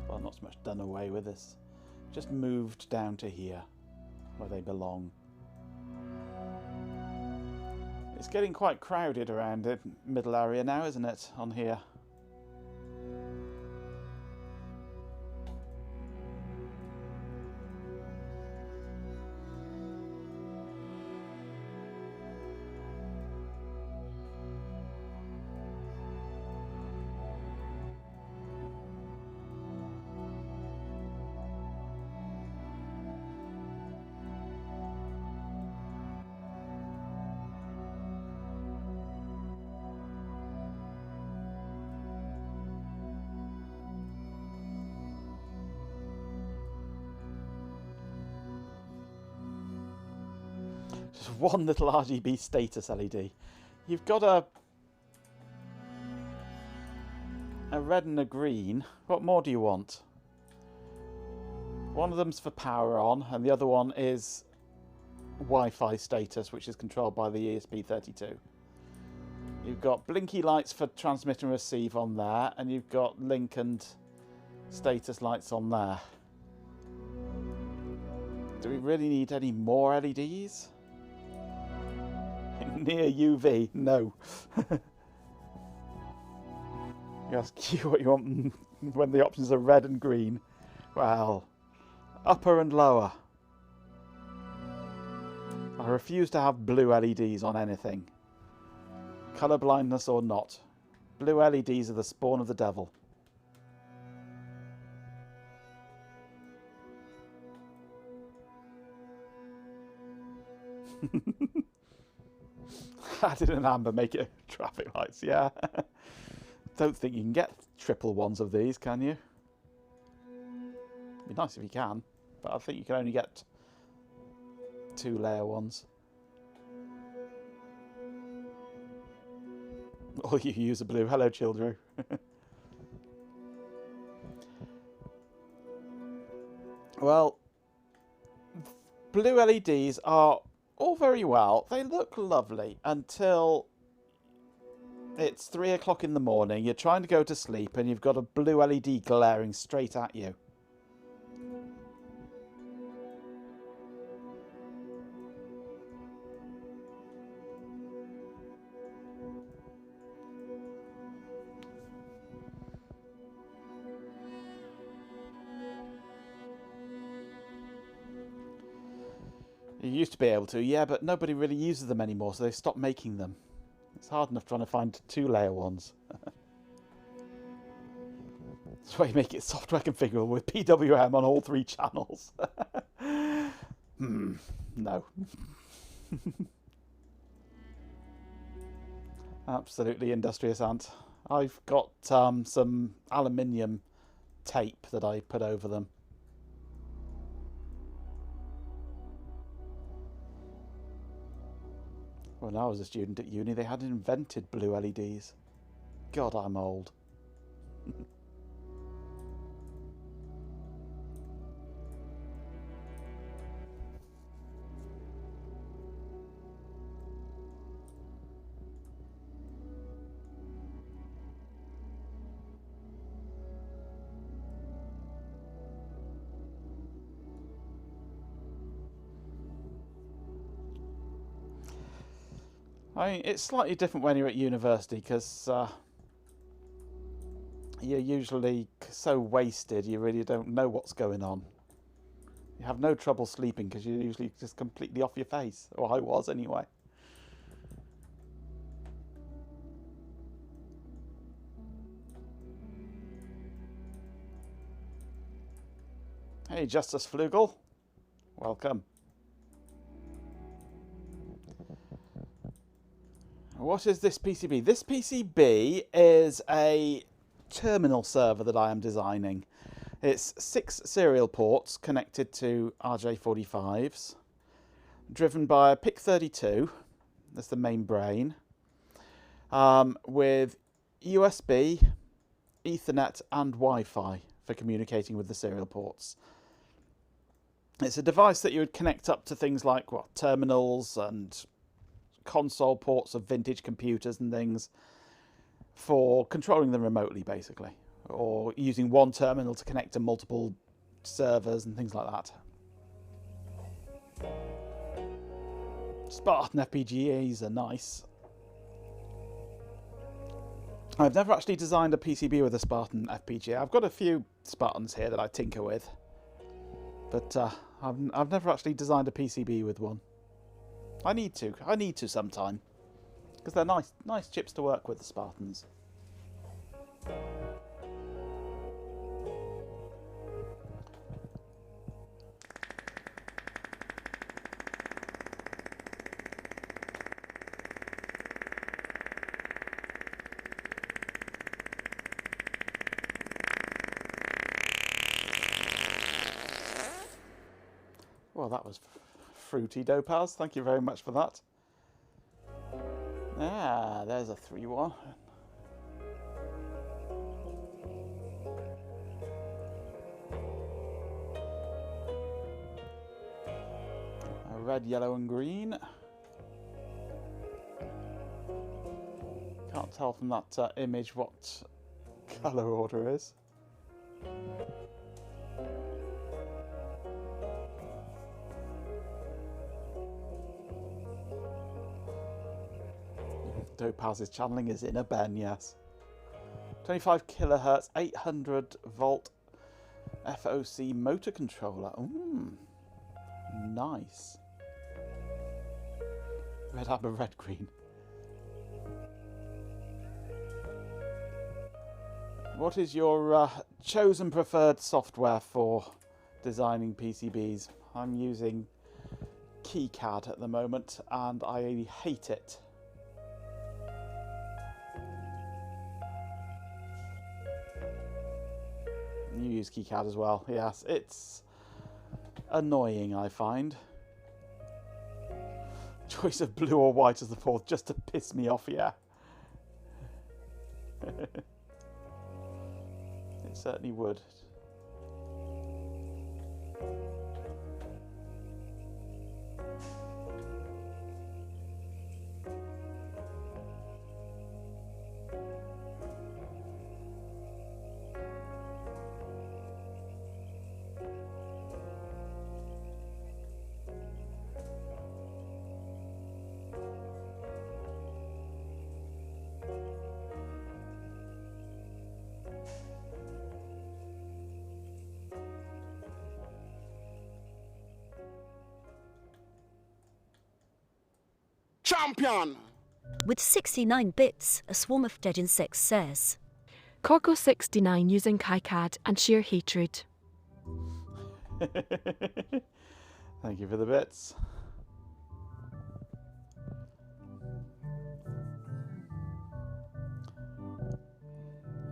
Well, not so much done away with this. Just moved down to here, where they belong. It's getting quite crowded around the middle area now, isn't it, on here? Just one little RGB status LED. You've got a red and a green. What more do you want? One of them's for power on, and the other one is Wi-Fi status, which is controlled by the ESP32. You've got blinky lights for transmit and receive on there, and you've got link and status lights on there. Do we really need any more LEDs? Near UV? No. You ask you what you want when the options are red and green. Well, upper and lower. I refuse to have blue LEDs on anything. Colour blindness or not. Blue LEDs are the spawn of the devil. Added an amber, make it traffic lights, yeah. Don't think you can get triple ones of these, can you? It'd be nice if you can, but I think you can only get 2-layer ones. Or you use a blue. Hello, children. Well, blue LEDs are all very well. They look lovely until it's 3 o'clock in the morning. You're trying to go to sleep and you've got a blue LED glaring straight at you. You used to be able to, yeah, but nobody really uses them anymore, so they've stopped making them. It's hard enough trying to find 2-layer ones. That's why you make it software configurable with PWM on all 3 channels. No. Absolutely industrious ant. I've got some aluminium tape that I put over them. When I was a student at uni, they hadn't invented blue LEDs. God, I'm old. I mean, it's slightly different when you're at university because you're usually so wasted you really don't know what's going on. You have no trouble sleeping because you're usually just completely off your face. Or I was anyway. Hey, Justice Flugel. Welcome. What is this PCB? This PCB is a terminal server that I am designing. It's 6 serial ports connected to RJ45s, driven by a PIC32, that's the main brain, with USB, Ethernet and Wi-Fi for communicating with the serial ports. It's a device that you would connect up to things like terminals and console ports of vintage computers and things for controlling them remotely, basically, or using one terminal to connect to multiple servers and things like that. Spartan FPGAs are nice. I've never actually designed a PCB with a Spartan FPGA. I've got a few Spartans here that I tinker with, but I've never actually designed a PCB with one. I need to sometime, because they're nice chips to work with, the Spartans. Well, that was fruity, Dopaz. Thank you very much for that. Ah, there's a 3-1. Red, yellow and green. Can't tell from that image what colour order is. Dopaz's channeling is in a Ben, yes. 25 kilohertz, 800 volt FOC motor controller. Nice. Red, amber, red, green. What is your chosen preferred software for designing PCBs? I'm using KiCad at the moment and I hate it. You use KiCad as well, yes. It's annoying, I find. Choice of blue or white as the fourth, just to piss me off, yeah. It certainly would. Champion! With 69 bits, a swarm of dead insects says. Corgo 69 using KiCad and sheer hatred. Thank you for the bits.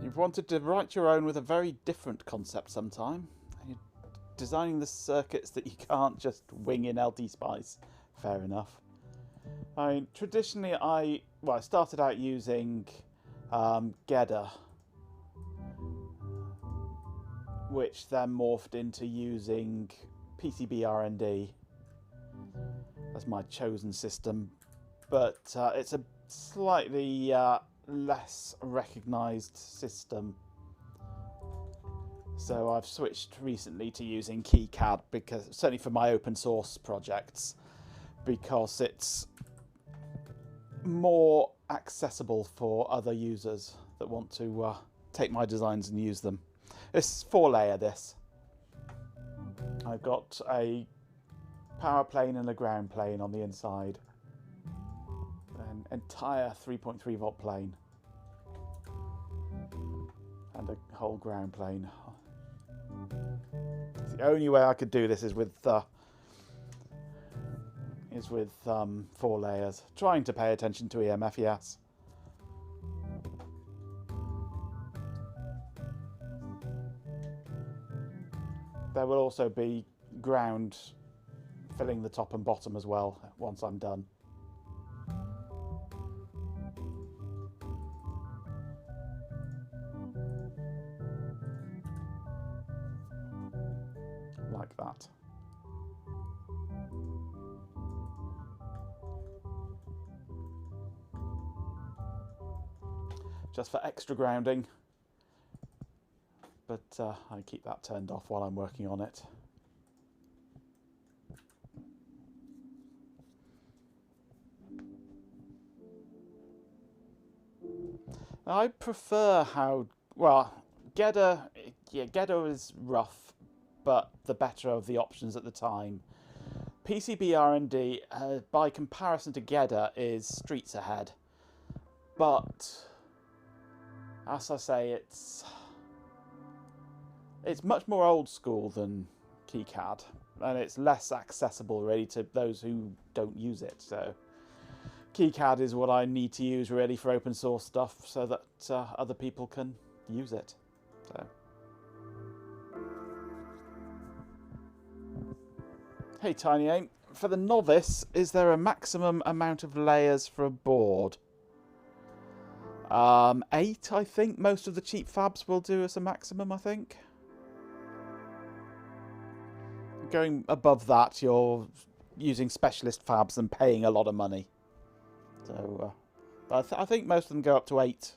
You've wanted to write your own with a very different concept sometime. You're designing the circuits that you can't just wing in LT Spice. Fair enough. I mean, traditionally I started out using Gedda, which then morphed into using PCB R&D as my chosen system, but it's a slightly less recognised system. So I've switched recently to using KiCad, because certainly for my open source projects, because it's more accessible for other users that want to take my designs and use them. It's 4-layer this. I've got a power plane and a ground plane on the inside. An entire 3.3 volt plane. And a whole ground plane. The only way I could do this is with 4 layers. Trying to pay attention to EMF, yes. There will also be ground filling the top and bottom as well once I'm done. Like that. Just for extra grounding, but I keep that turned off while I'm working on it. I prefer how, well, Gedda is rough, but the better of the options at the time. PCB R&D, by comparison to Gedda, is streets ahead, but as I say, it's much more old school than KiCad, and it's less accessible really to those who don't use it. So KiCad is what I need to use really for open source stuff, so that other people can use it. So, hey Tiny Aim, for the novice, is there a maximum amount of layers for a board? 8, I think. Most of the cheap fabs will do as a maximum, I think. Going above that, you're using specialist fabs and paying a lot of money. So, I think most of them go up to 8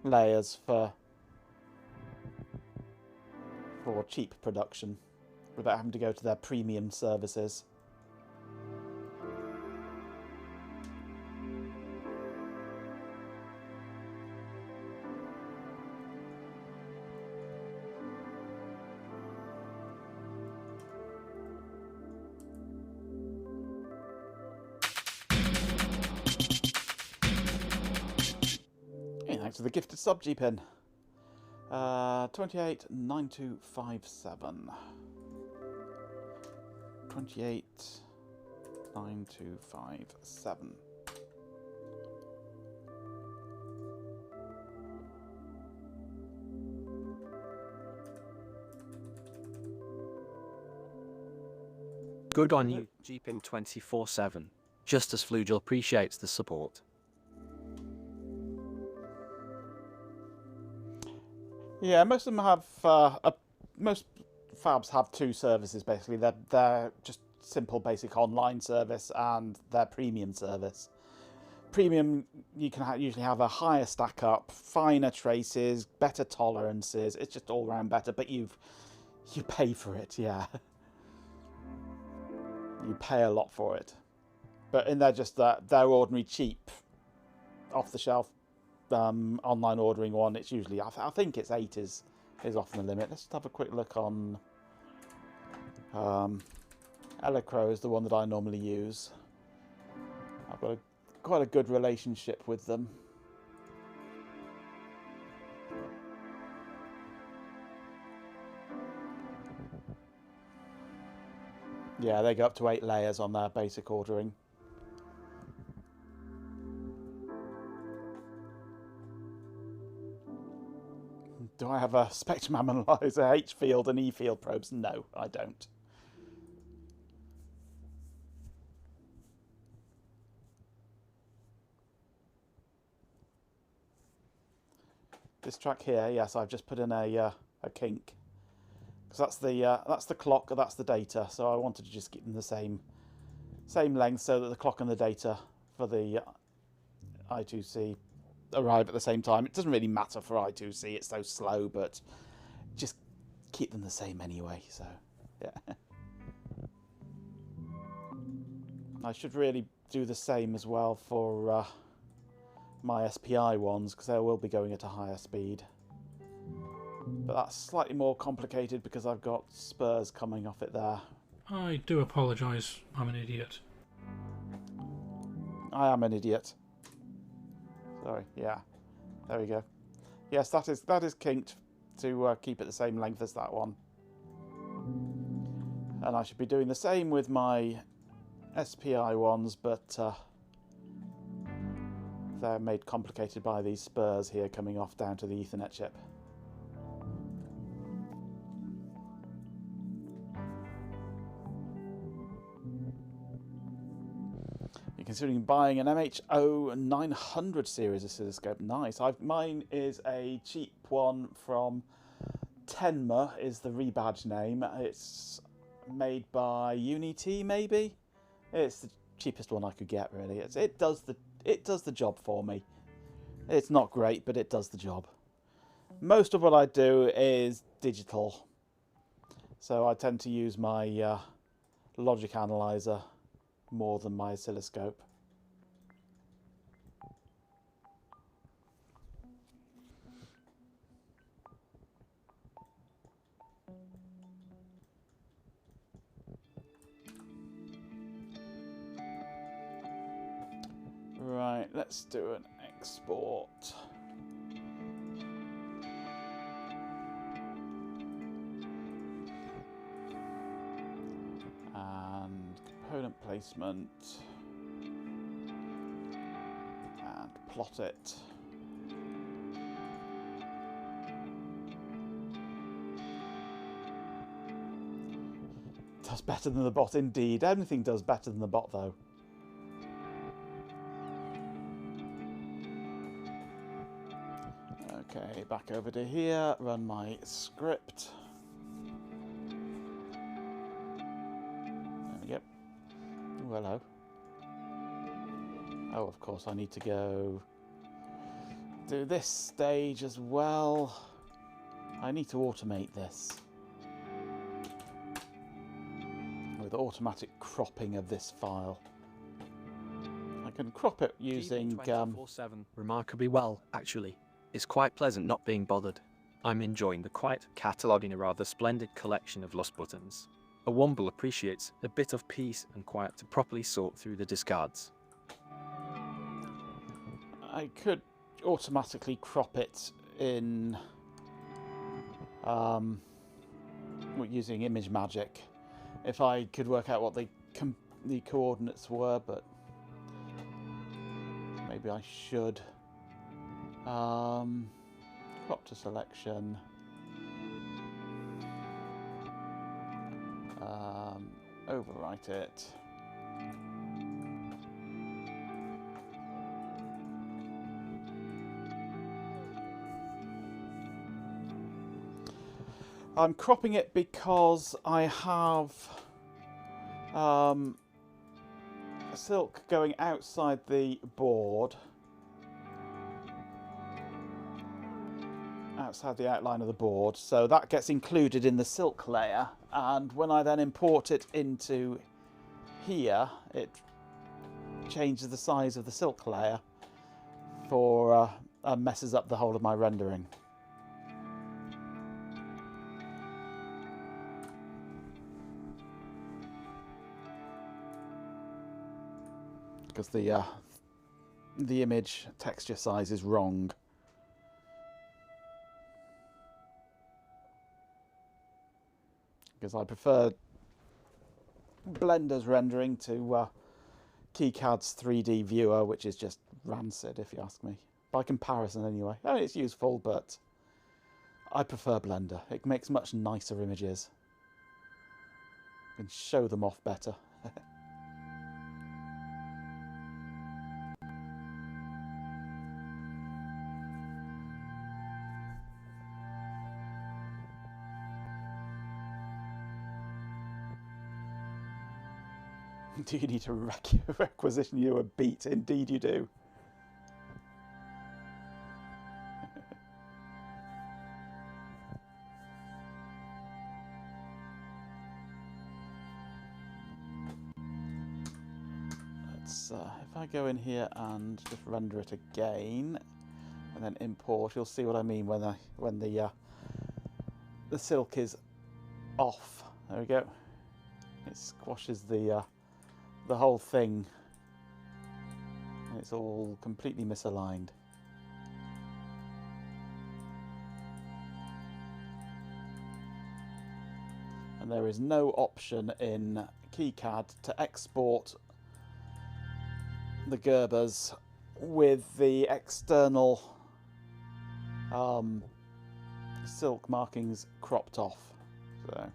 layers for cheap production, without having to go to their premium services. Thanks for the gifted sub, G-Pin. 289257. 289257. Good on you, Jeepin 24/7. Justice Flugel appreciates the support. Yeah, most of them have. Most fabs have 2 services basically. They're just simple, basic online service and their premium service. Premium, you can usually have a higher stack up, finer traces, better tolerances. It's just all round better, but you pay for it. Yeah, you pay a lot for it. But in they're just their ordinary cheap, off the shelf. Online ordering one, it's usually, I think it's 8 is often the limit. Let's just have a quick look on Elecro is the one that I normally use. I've got quite a good relationship with them. Yeah, they go up to 8 layers on their basic ordering. Do I have a spectrum analyzer, H field and E field probes? No, I don't. This track here, yes, I've just put in a kink, because that's the clock, that's the data. So I wanted to just keep them the same length, so that the clock and the data for the I2C arrive at the same time. It doesn't really matter for I2C, it's so slow, but just keep them the same anyway. So yeah, I should really do the same as well for my SPI ones, because they will be going at a higher speed, but that's slightly more complicated because I've got spurs coming off it there. I do apologise, I'm an idiot. I am an idiot. Sorry, yeah. There we go. Yes, that is kinked to keep it the same length as that one. And I should be doing the same with my SPI ones, but they're made complicated by these spurs here coming off down to the Ethernet chip. You're considering buying an MHO 900 series oscilloscope. Nice. Mine is a cheap one from Tenma, is the rebadge name. It's made by Unity, maybe. It's the cheapest one I could get, really. It does the job for me. It's not great, but it does the job. Most of what I do is digital, so I tend to use my logic analyzer more than my oscilloscope. Right, let's do an export. And component placement. And plot it. does better than the bot, indeed. Anything does better than the bot, though. Okay, back over to here, run my script. There we go. Oh, hello. Oh, of course, I need to go do this stage as well. I need to automate this with automatic cropping of this file. I can crop it using... 24/7 remarkably well, actually. It's quite pleasant not being bothered. I'm enjoying the quiet, cataloguing a rather splendid collection of lost buttons. A Womble appreciates a bit of peace and quiet to properly sort through the discards. I could automatically crop it in using Image Magic if I could work out what the coordinates were, but maybe I should. Crop to selection. Overwrite it. I'm cropping it because I have silk going outside the board, outside the outline of the board, so that gets included in the silk layer, and when I then import it into here, it changes the size of the silk layer for messes up the whole of my rendering. Because the image texture size is wrong. Because I prefer Blender's rendering to KiCad's 3D viewer, which is just rancid, if you ask me. By comparison, anyway. I mean, it's useful, but I prefer Blender. It makes much nicer images. You can show them off better. Do you need to requisition you a beat? Indeed you do. Let's, if I go in here and just render it again, and then import, you'll see what I mean when the silk is off. There we go. It squashes the whole thing, and it's all completely misaligned. And there is no option in KiCad to export the Gerbers with the external silk markings cropped off. So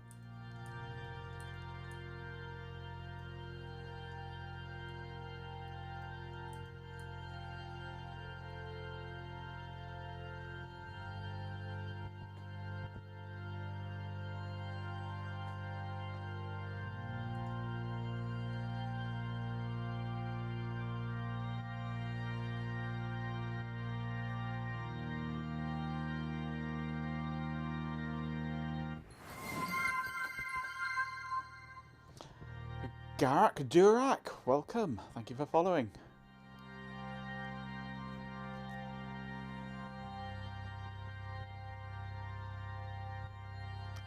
Garak Durak, welcome. Thank you for following.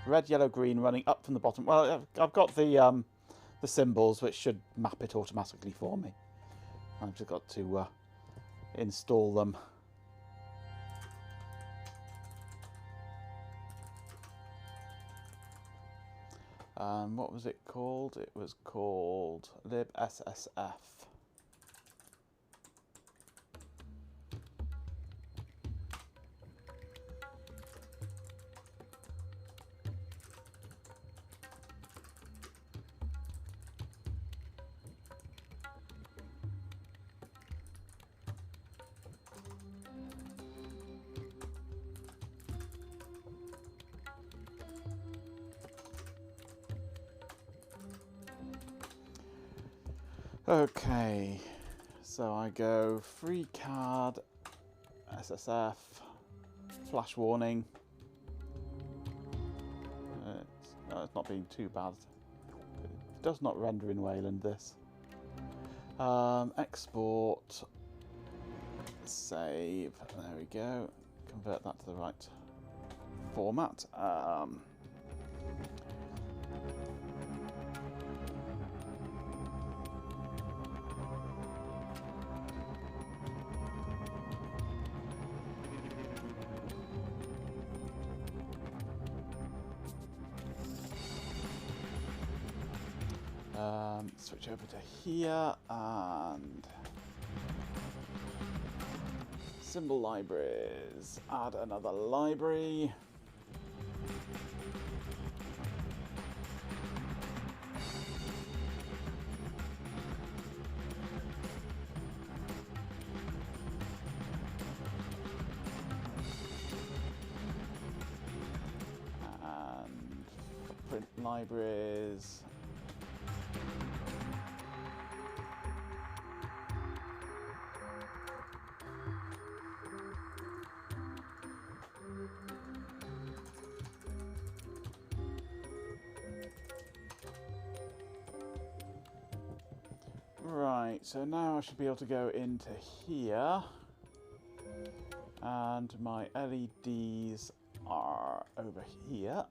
Red, yellow, green running up from the bottom. Well, I've got the symbols which should map it automatically for me. I've just got to install them. What was it called? It was called libSSF. Okay, so I go free card, SSF, flash warning. No, it's not being too bad. It does not render in Wayland, this. Export, save, there we go. Convert that to the right format. Switch over to here and symbol libraries. Add another library. And footprint libraries. Right, so now I should be able to go into here, and my LEDs are over here.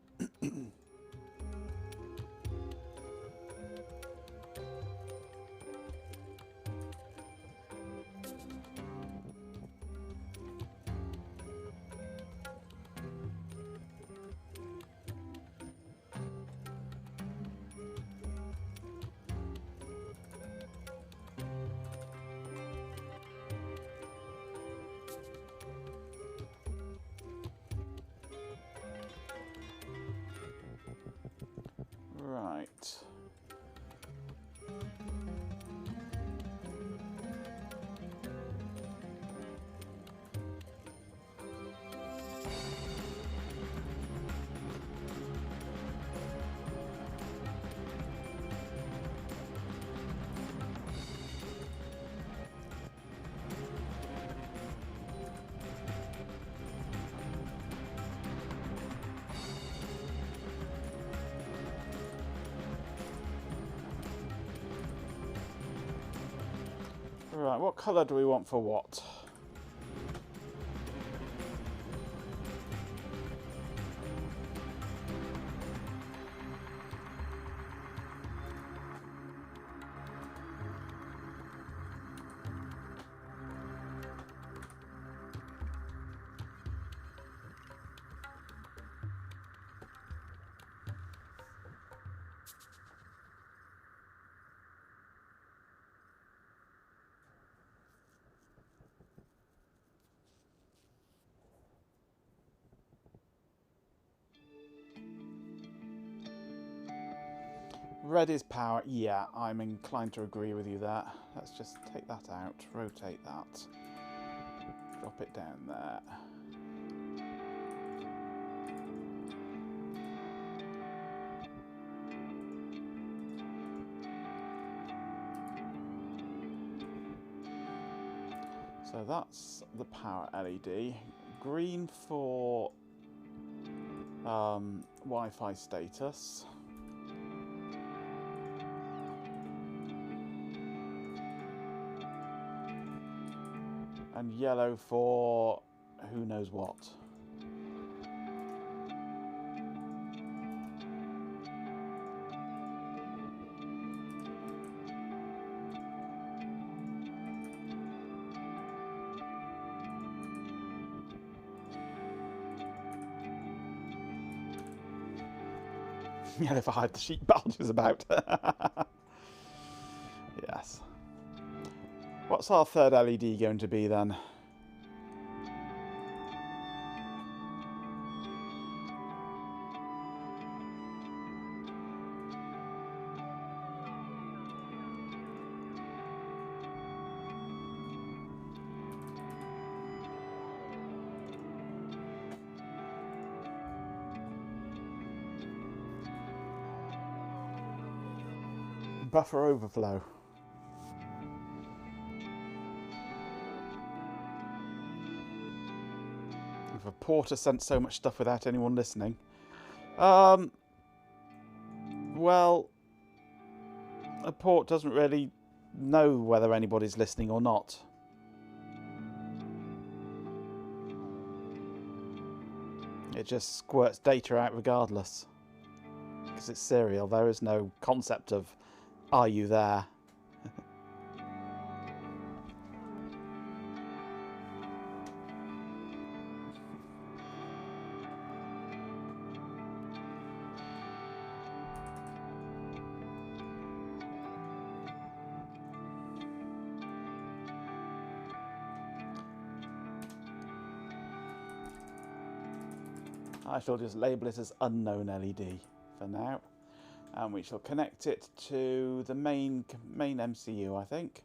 Right. Right, what colour do we want for what? Red is power. Yeah, I'm inclined to agree with you there. Let's just take that out, rotate that, drop it down there. So that's the power LED. Green for Wi-Fi status. And yellow for who knows what. Yeah, if I had the sheep badges about. Yes. What's our third LED going to be then? Buffer overflow. If a porter sent so much stuff without anyone listening. Well, a port doesn't really know whether anybody's listening or not. It just squirts data out regardless. Because it's serial, there is no concept of, are you there? I shall just label it as unknown LED for now, and we shall connect it to the main MCU, I think.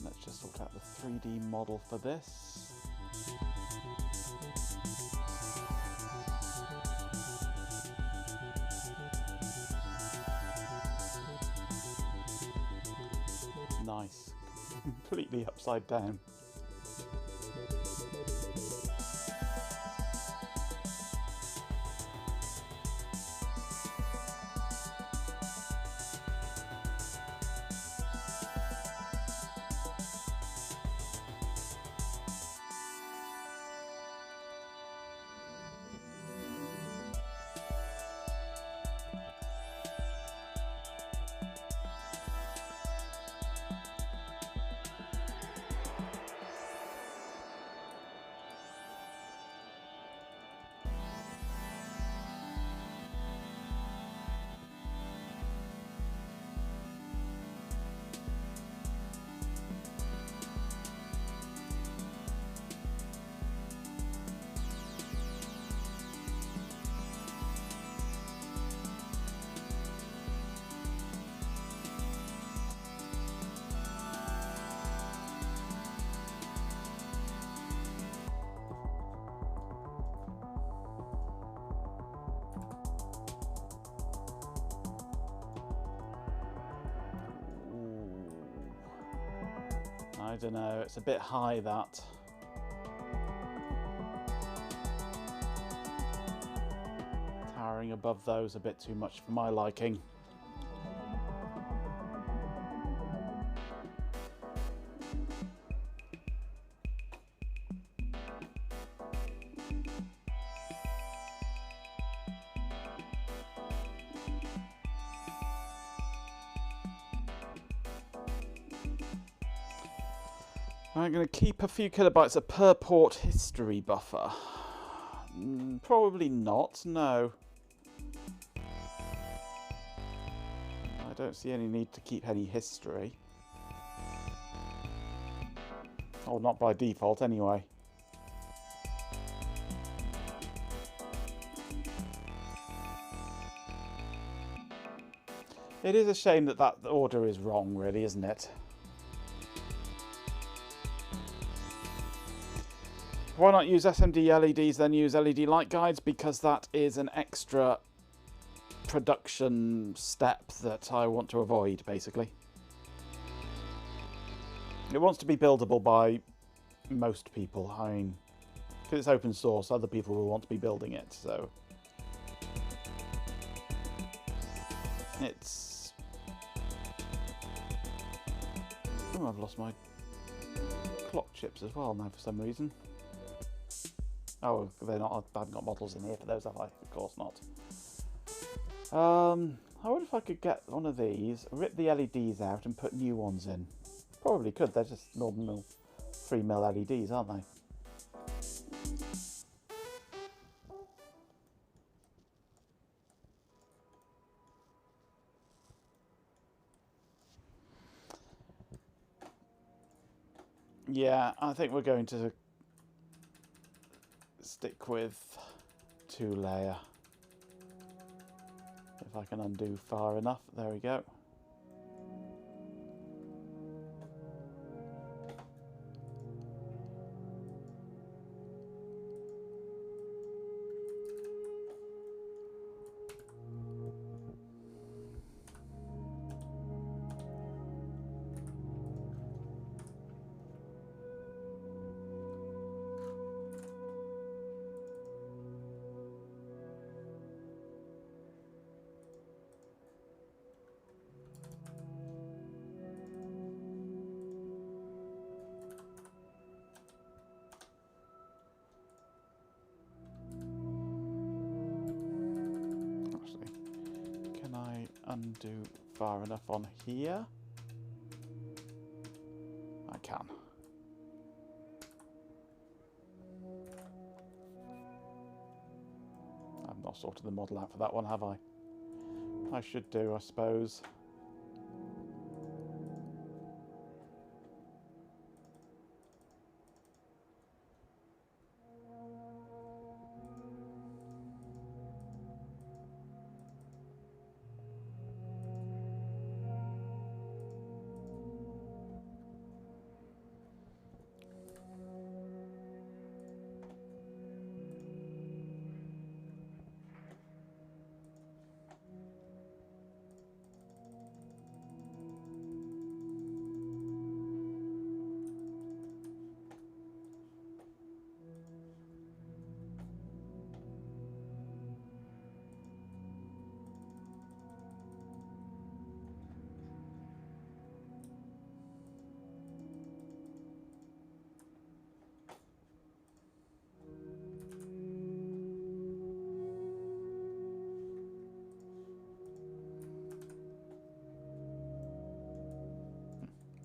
Let's just sort out the 3D model for this. Nice. Completely upside down. I don't know, it's a bit high, that. Towering above those a bit too much for my liking. I'm going to keep a few kilobytes of per port history buffer. Probably not, no. I don't see any need to keep any history. Or not by default, anyway. It is a shame that that order is wrong, really, isn't it? Why not use SMD LEDs, then use LED light guides? Because that is an extra production step that I want to avoid, basically. It wants to be buildable by most people. I mean, because it's open source, other people will want to be building it, so... It's... Oh, I've lost my clock chips as well now for some reason. Oh, they're not. I haven't got models in here for those, have I? Of course not. I wonder if I could get one of these, rip the LEDs out and put new ones in. Probably could, they're just normal 3mm LEDs, aren't they? Yeah, I think we're going to stick with 2-layer. If I can undo far enough, there we go. Undo far enough on here? I can. I've not sorted the model out for that one, have I? I should do, I suppose.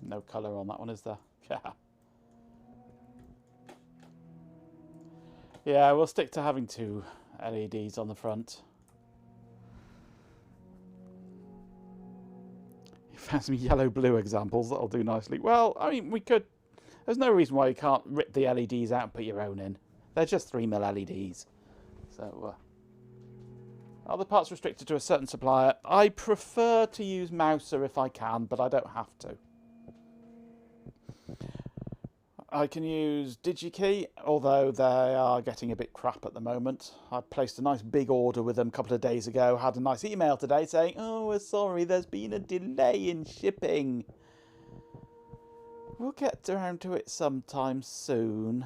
No colour on that one, is there? Yeah, we'll stick to having 2 LEDs on the front. You found some yellow-blue examples, that'll do nicely. Well, I mean, we could... There's no reason why you can't rip the LEDs out and put your own in. They're just 3mm LEDs. So, are the parts restricted to a certain supplier? I prefer to use Mouser if I can, but I don't have to. I can use DigiKey, although they are getting a bit crap at the moment. I placed a nice big order with them a couple of days ago. Had a nice email today saying, "Oh, we're sorry, there's been a delay in shipping. We'll get around to it sometime soon."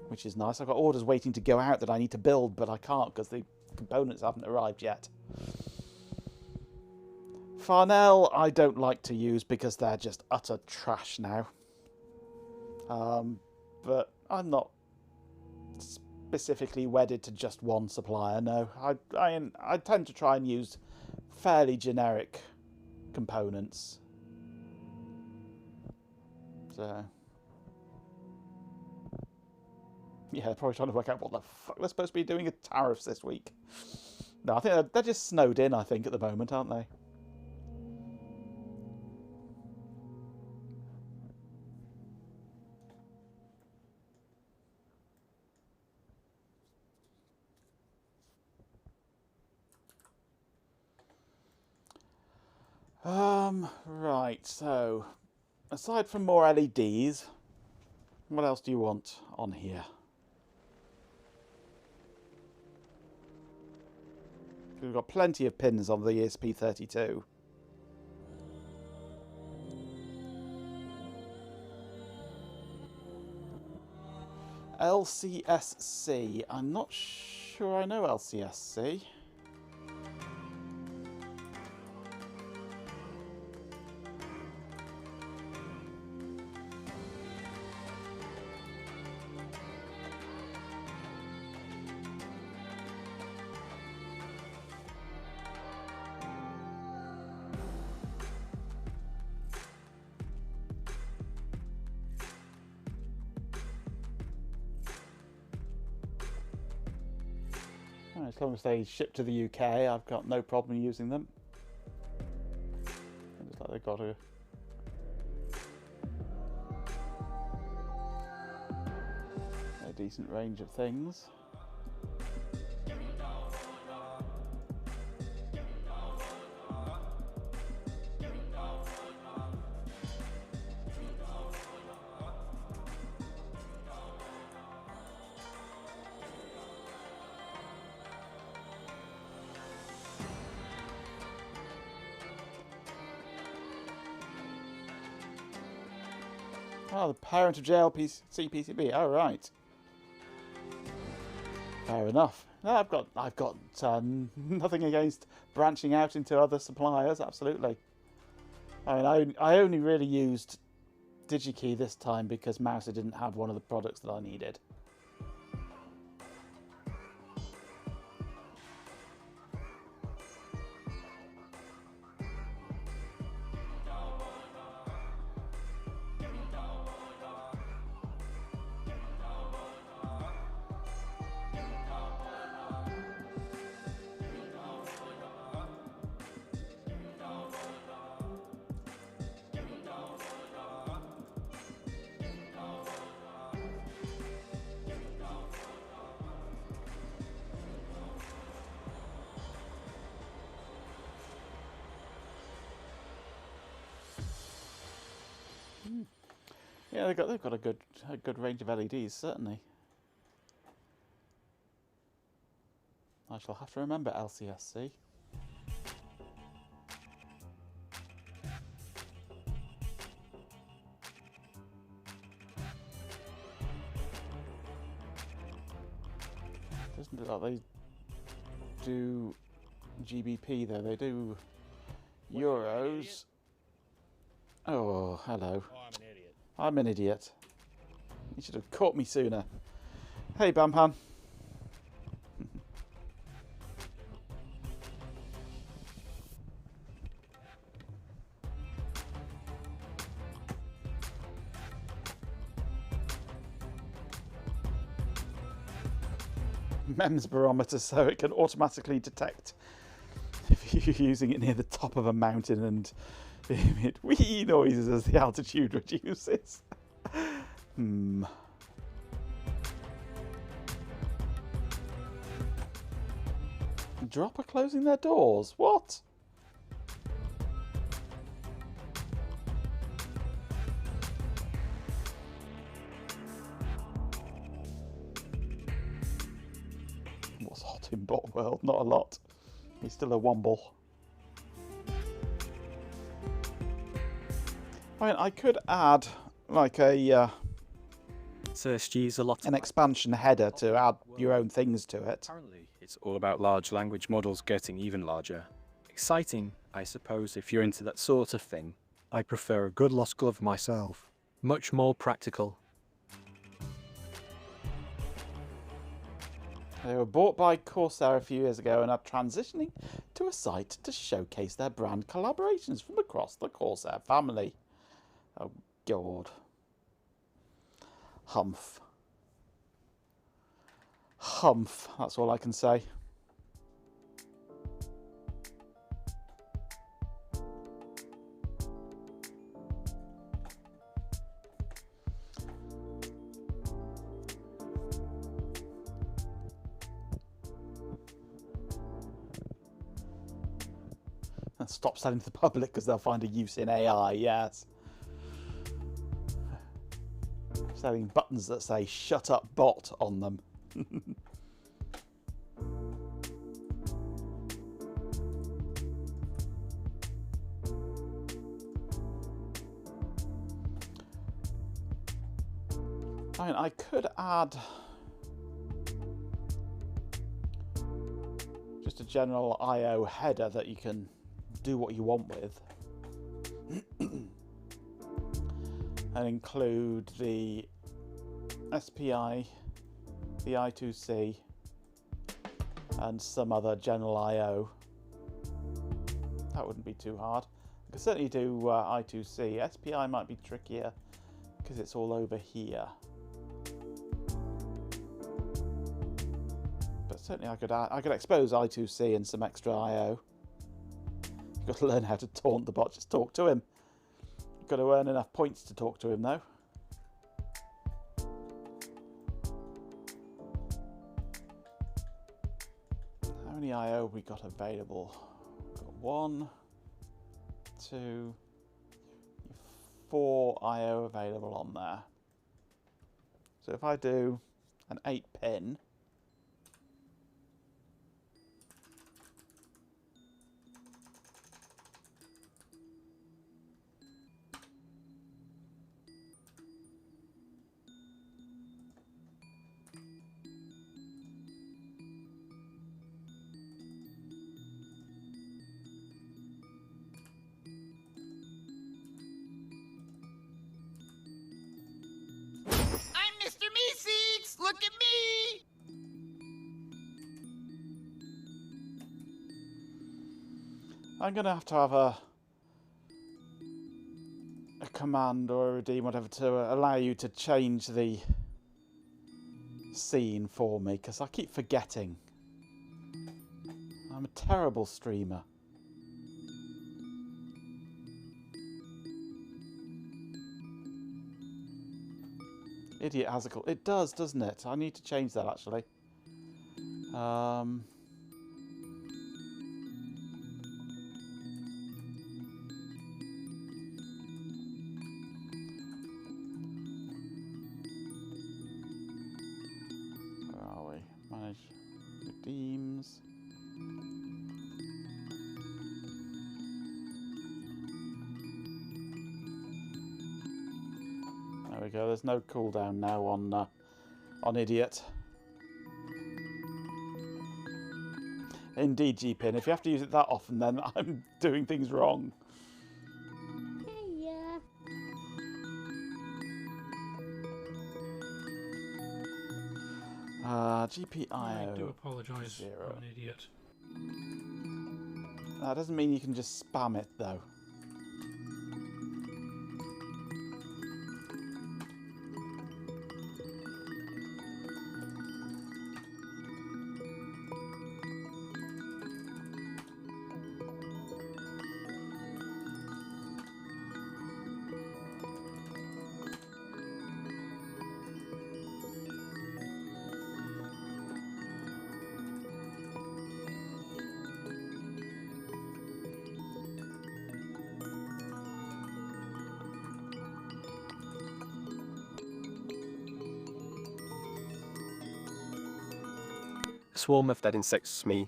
Which is nice. I've got orders waiting to go out that I need to build, but I can't because the components haven't arrived yet. Farnell I don't like to use because they're just utter trash now. But I'm not specifically wedded to just one supplier, no. I tend to try and use fairly generic components. So... yeah, they're probably trying to work out what the fuck they're supposed to be doing with tariffs this week. No, I think they're just snowed in, I think, at the moment, aren't they? Right, so, aside from more LEDs, what else do you want on here? We've got plenty of pins on the ESP32. LCSC. I'm not sure I know LCSC. As long as they ship to the UK, I've got no problem using them. It looks like they've got a... decent range of things. Oh, the parent of JLCPCB. Oh, right. Fair enough. No, I've got nothing against branching out into other suppliers. Absolutely. I mean, I only really used DigiKey this time because Mouser didn't have one of the products that I needed. Yeah, they've got a good range of LEDs, certainly. I shall have to remember LCSC. Doesn't look like they do GBP though. They do euros. Oh, hello. Oh, I'm an idiot. I'm an idiot. You should have caught me sooner. Hey, Bampan. MEMS barometer, so it can automatically detect if you're using it near the top of a mountain and emit wee noises as the altitude reduces. Dropper closing their doors? What? What's hot in Bot World? Not a lot. He's still a womble. I mean, I could add like a an expansion header to add your own things to it. Apparently, it's all about large language models getting even larger. Exciting, I suppose, if you're into that sort of thing. I prefer a good lost glove myself. Much more practical. They were bought by Corsair a few years ago and are transitioning to a site to showcase their brand collaborations from across the Corsair family. Oh, God. Humph. Humph, that's all I can say. And stop selling to the public because they'll find a use in AI, yes. Selling buttons that say "Shut up, bot" on them. I mean, I could add just a general I/O header that you can do what you want with. And include the SPI, the I2C, and some other general I/O. That wouldn't be too hard. I could certainly do I2C. SPI might be trickier because it's all over here. But certainly I could expose I2C and some extra I/O. You've got to learn how to taunt the bot. Just talk to him. Got to earn enough points to talk to him though. many IO have we got available? We've got 1, 2, 4 IO available on there. So if I do an 8 pin, Look at me! I'm going to have a command or a redeem, whatever, to allow you to change the scene for me, because I keep forgetting. I'm a terrible streamer. Idiot has a call. It does, doesn't it? I need to change that, actually. Where are we? Manage redeems. There we go. There's no cooldown now on Idiot. Indeed, G-Pin. If you have to use it that often, then I'm doing things wrong. GPIO. I do apologise. I'm an idiot. That doesn't mean you can just spam it, though. Swarm of dead insects, me.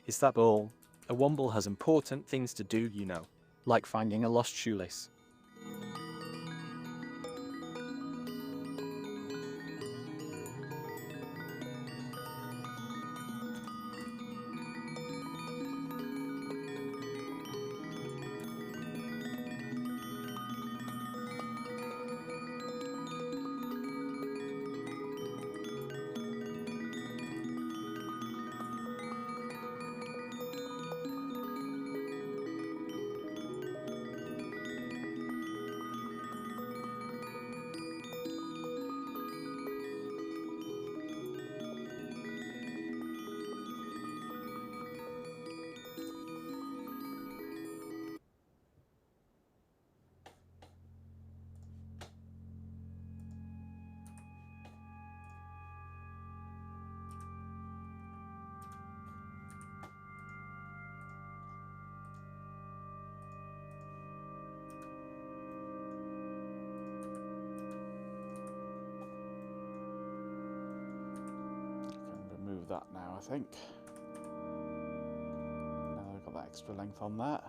Is that all? A Womble has important things to do, you know. Like finding a lost shoelace. Remove that now, I think. Now I've got that extra length on that.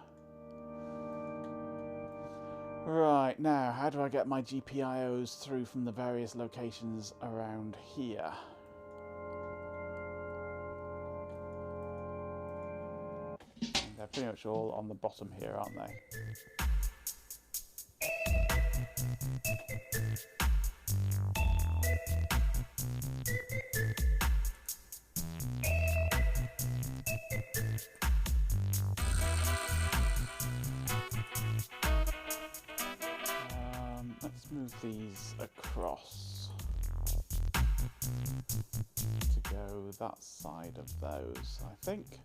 Right, now, how do I get my GPIOs through from the various locations around here? They're pretty much all on the bottom here, aren't they? Let's move these across to go that side of those, I think.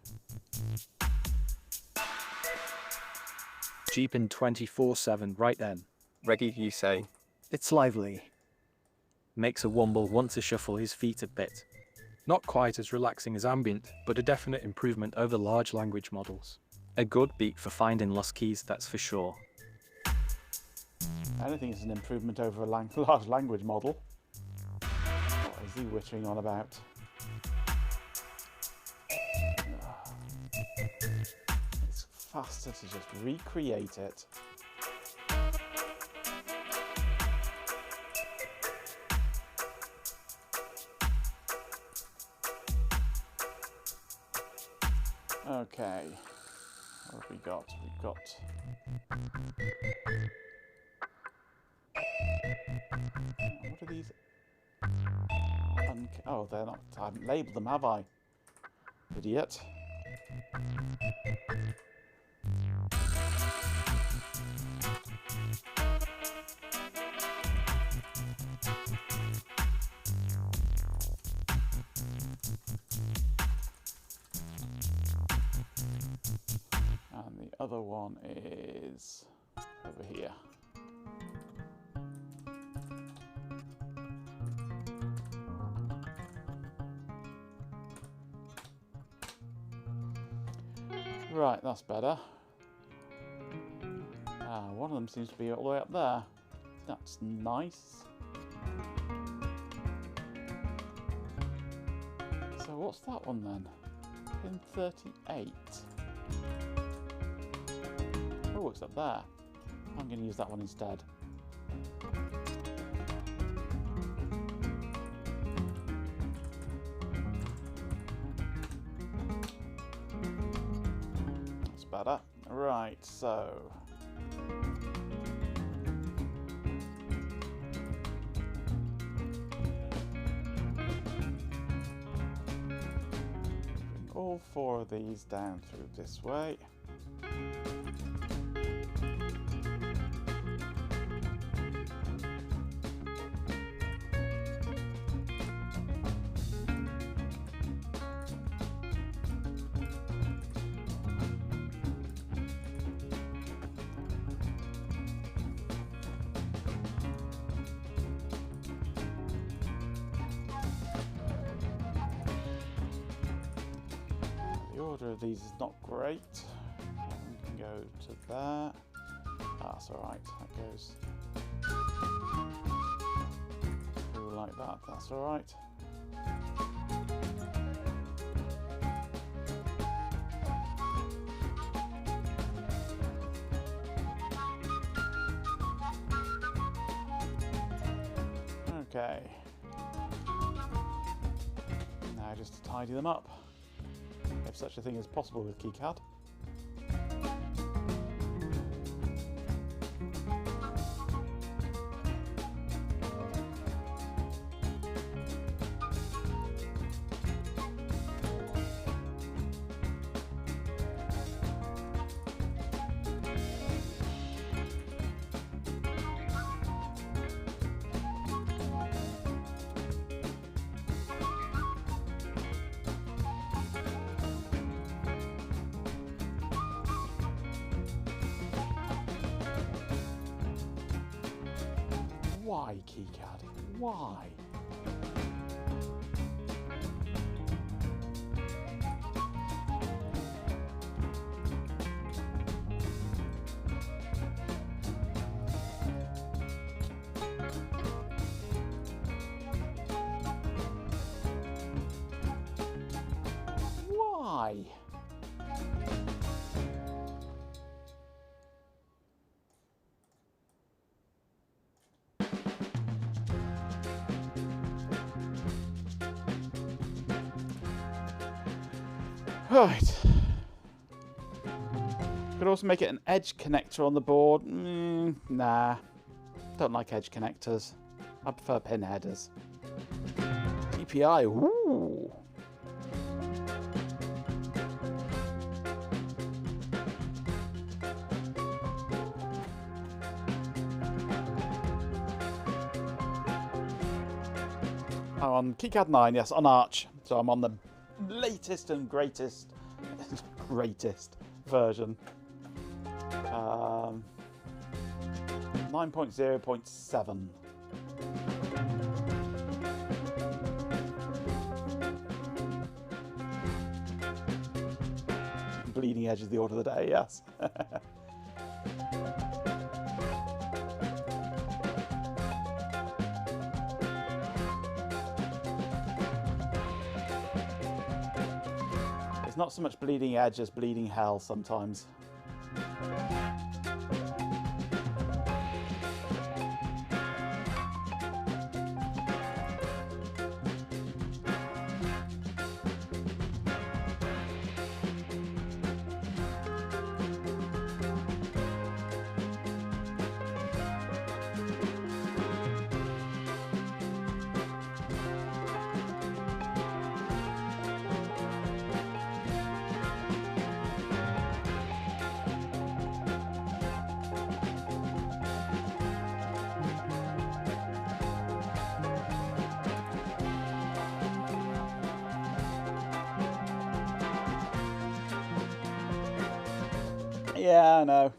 Jeepin 24/7 right then. Reggie, you say? It's lively. Makes a Womble want to shuffle his feet a bit. Not quite as relaxing as Ambient, but a definite improvement over large language models. A good beat for finding lost keys, that's for sure. Anything is an improvement over a large language model. What is he wittering on about? It's faster to just recreate it. Okay, what have we got? We've got... What are these? Oh, they're not... I haven't labelled them, have I? Idiot. And the other one is over here. Right, that's better. One of them seems to be all the way up there. That's nice. So what's that one then? Pin 38. Oh, it's up there. I'm going to use that one instead. That's better. Right, so... bring all 4 of these down through this way. The order of these is not great. We can go to there. That's alright, that goes through like that, that's alright. Okay. Now just to tidy them up. If such a thing is possible with KiCad. Why, KiCad? Why? Why? Right. Could also make it an edge connector on the board. Nah. Don't like edge connectors. I prefer pin headers. DPI. Ooh. I'm on KiCad 9, yes, on Arch. So I'm on the latest and greatest version. 9.0.7. bleeding edge is the order of the day, yes. It's not so much bleeding edge as bleeding hell sometimes. Yeah, I know.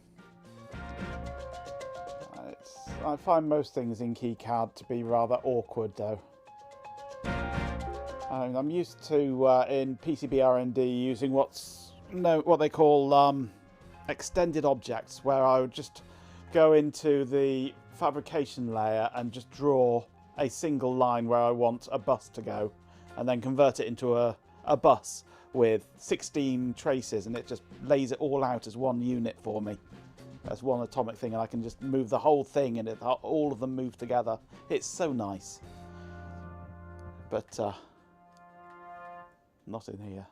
I find most things in KiCad to be rather awkward, though. I'm used to in PCB R&D using what they call extended objects, where I would just go into the fabrication layer and just draw a single line where I want a bus to go, and then convert it into a bus with 16 traces, and it just lays it all out as one unit for me, as one atomic thing, and I can just move the whole thing and all of them move together. It's so nice. But not in here.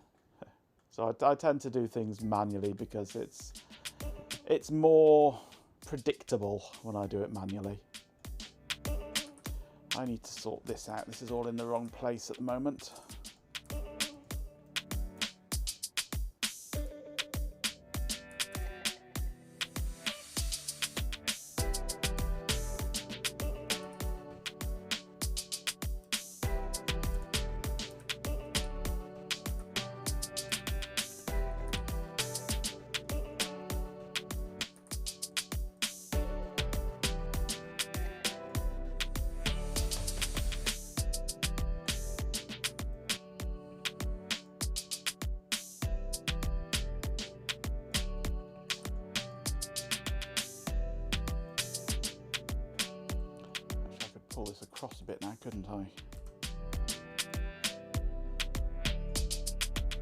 So I tend to do things manually because it's more predictable when I do it manually. I need to sort this out. This is all in the wrong place at the moment. Pull this across a bit now, couldn't I?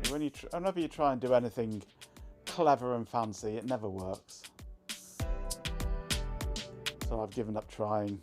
Whenever you try and do anything clever and fancy, it never works. So I've given up trying.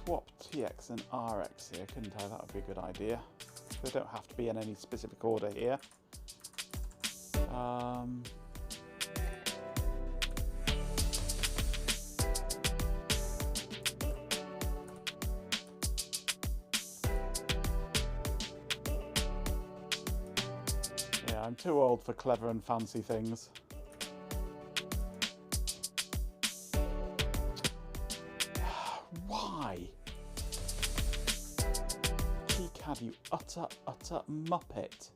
Swap TX and RX here, couldn't I? That would be a good idea. They don't have to be in any specific order here. Yeah, I'm too old for clever and fancy things. Why? KiCad, you utter muppet.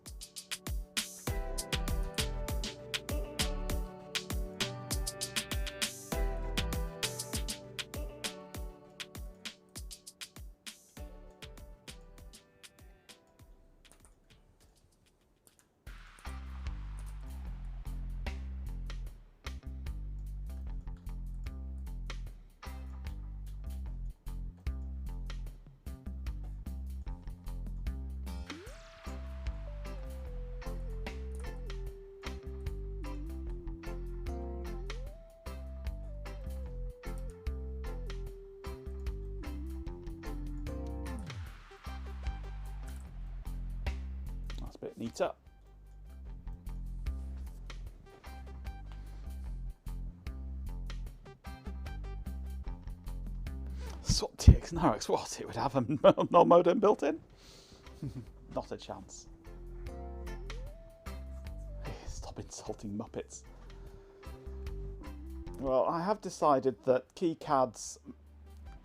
That's a bit neater. SWAT TX Narix, what? It would have a null modem built in? Not a chance. Stop insulting Muppets. Well, I have decided that KiCad's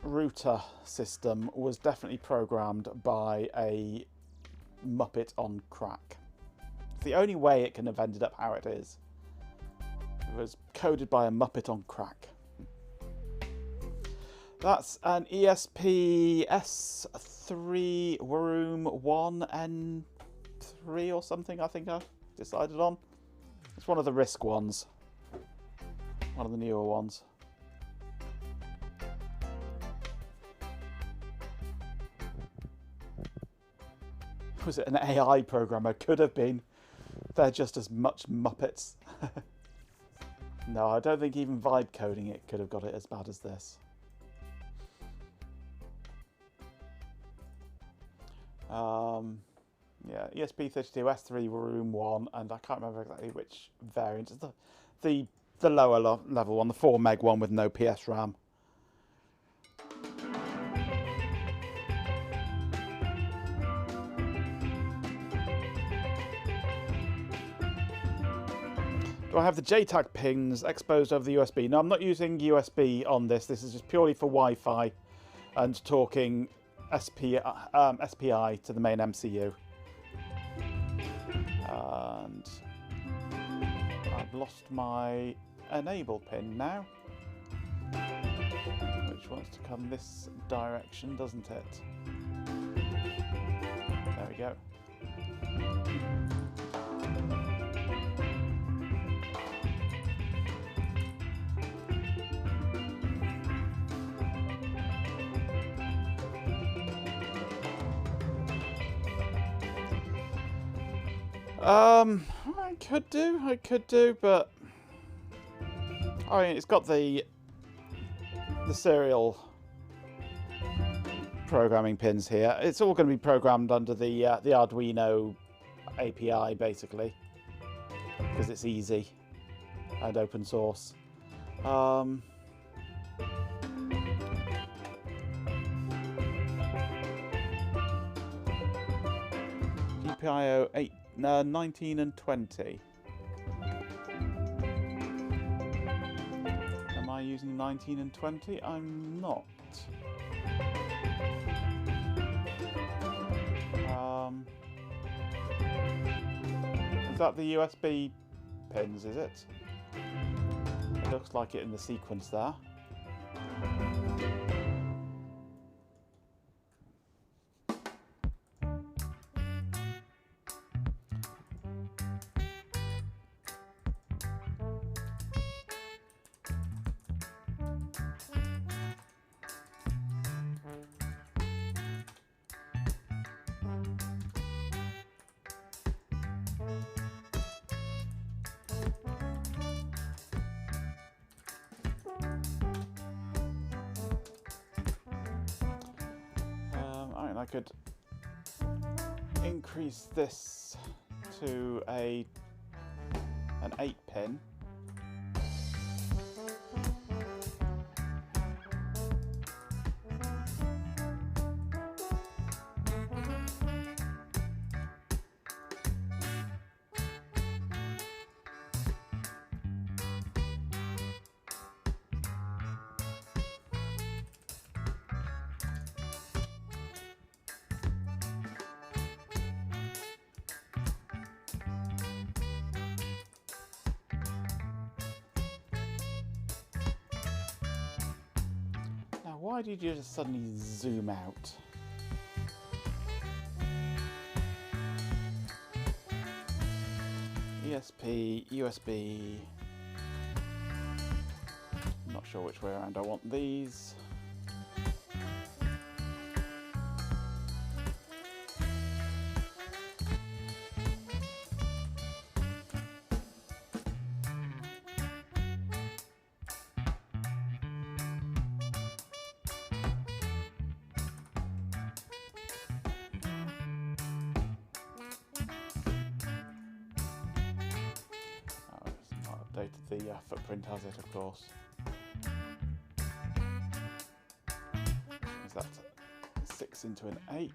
router system was definitely programmed by a Muppet on crack. It's the only way it can have ended up how it is. It was coded by a Muppet on crack. That's an ESP S3 Room 1N3 or something, I think I've decided on. It's one of the RISC ones. One of the newer ones. Was it an AI programmer? Could have been. They're just as much Muppets. No, I don't think even vibe coding it could have got it as bad as this. Yeah, ESP32 S3 Room 1, and I can't remember exactly which variant. It's the lower level one, the 4 meg one with no PS RAM. Do I have the JTAG pins exposed over the USB? No, I'm not using USB on this. This is just purely for Wi-Fi and talking SPI to the main MCU. And I've lost my enable pin now, which wants to come this direction, doesn't it? There we go. I could do, but I mean, it's got the serial programming pins here. It's all going to be programmed under the Arduino API, basically, because it's easy and open source. GPIO 19 and 20. Am I using 19 and 20? I'm not. Is that the USB pins, is it? It looks like it in the sequence there. I could increase this to an 8 pin. Why did you just suddenly zoom out? ESP, USB. I'm not sure which way around I want these. The footprint has it, of course. 6 into an 8.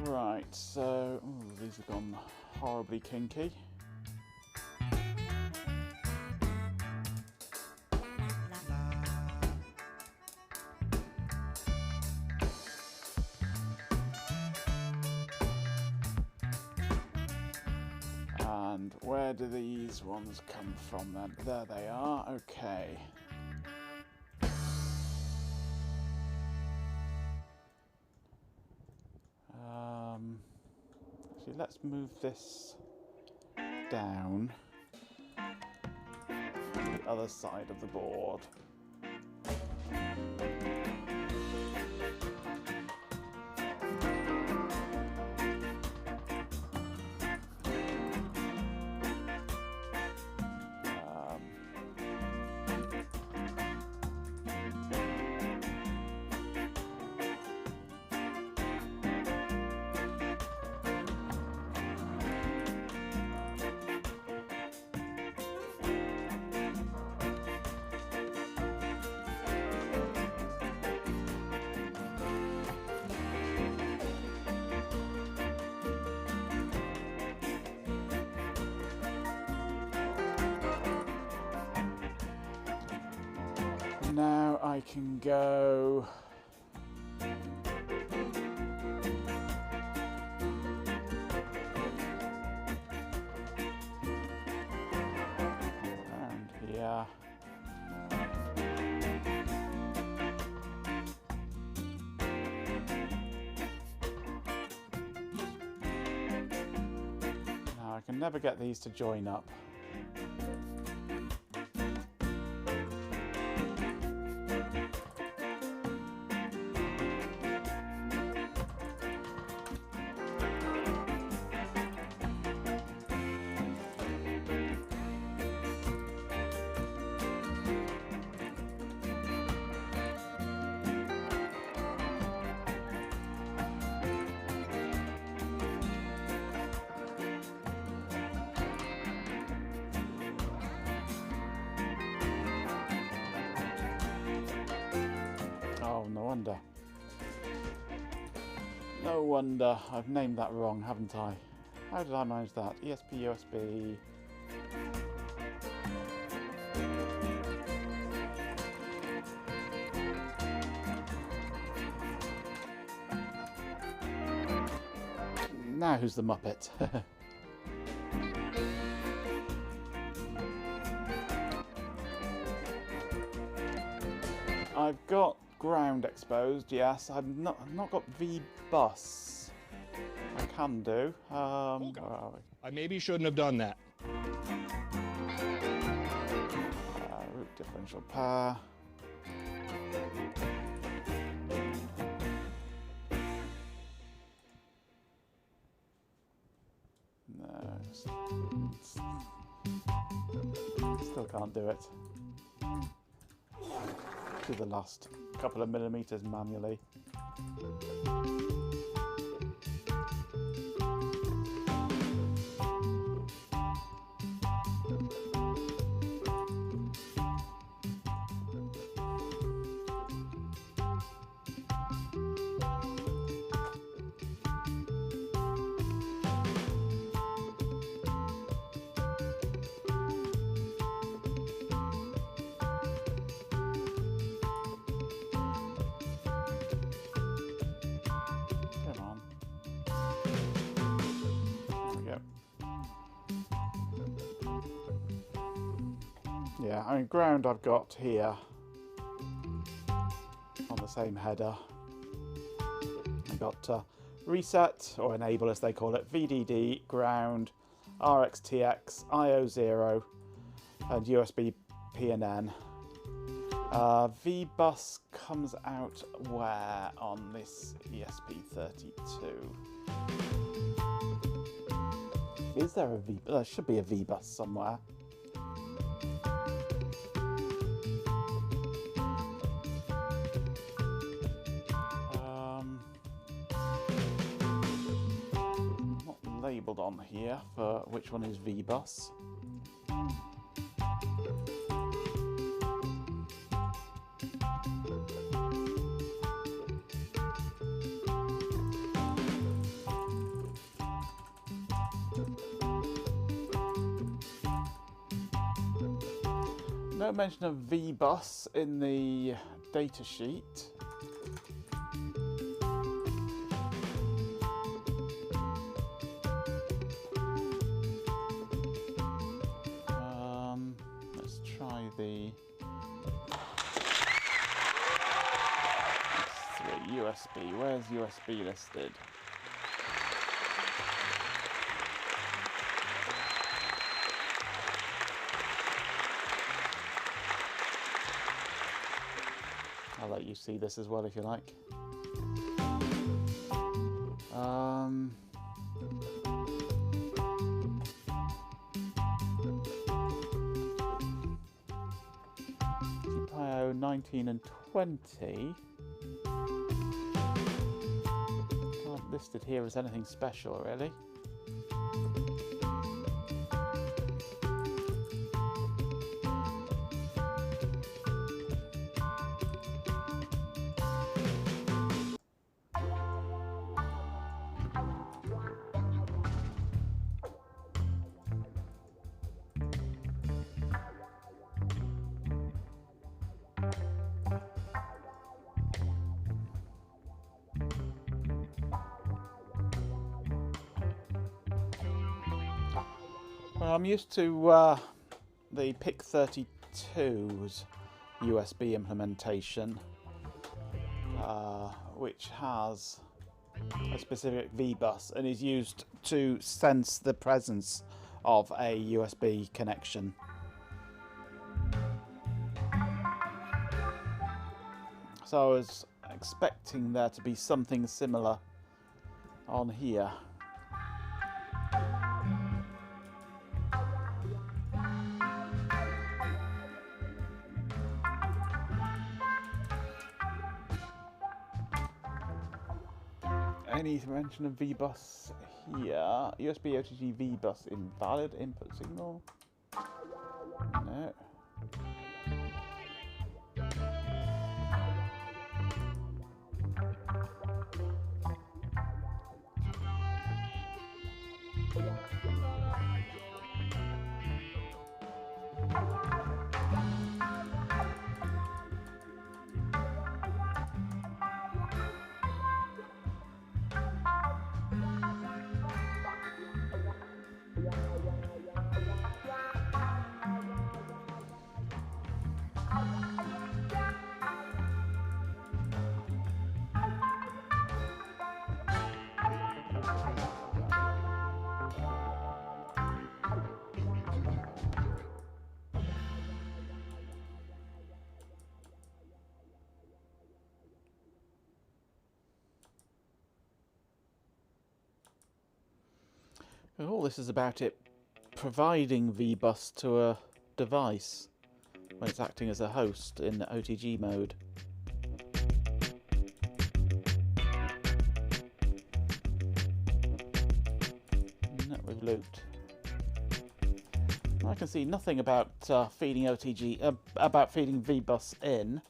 Right, so these have gone horribly kinky. And where do these ones come from then? There they are, okay. Actually, let's move this down to the other side of the board. Now I can go around here. Now I can never get these to join up. Oh, no wonder. No wonder. I've named that wrong, haven't I? How did I manage that? ESP, USB... Now who's the Muppet? I've got ground exposed, yes. I've not got V-bus. I can do. Where are we? I maybe shouldn't have done that. Root differential pair. No. Still can't do it. To the last couple of millimeters manually. Yeah, I mean, ground I've got here on the same header. I've got reset, or enable as they call it, VDD, ground, RxTX, IO0, and USB PNN. V-Bus comes out where on this ESP32? Is there a V? There should be a V-Bus somewhere. Not labelled on here for which one is V-Bus. No mention of V-Bus in the datasheet. Let's try the USB. Where's USB listed? I'll let you see this as well if you like. GPIO 19 and 20 aren't listed here as anything special, really. Well, I'm used to the PIC32's USB implementation, which has a specific V-Bus and is used to sense the presence of a USB connection. So I was expecting there to be something similar on here. Any mention of V-Bus here? USB OTG V-Bus invalid input signal? No. All this is about it providing V-Bus to a device when it's acting as a host in OTG mode. Network looped. I can see nothing about feeding OTG, about feeding V-Bus in.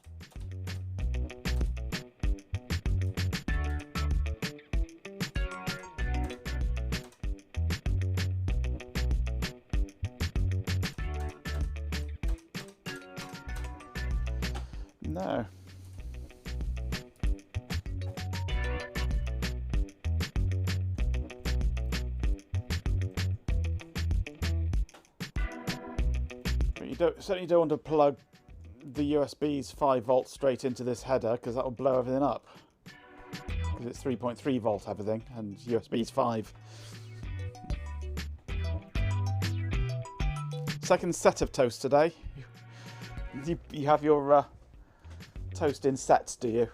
No. But you certainly don't want to plug the USB's 5 volts straight into this header because that will blow everything up. Because it's 3.3 volt everything and USB's 5. Second set of toast today. You have your toast in sets, do you?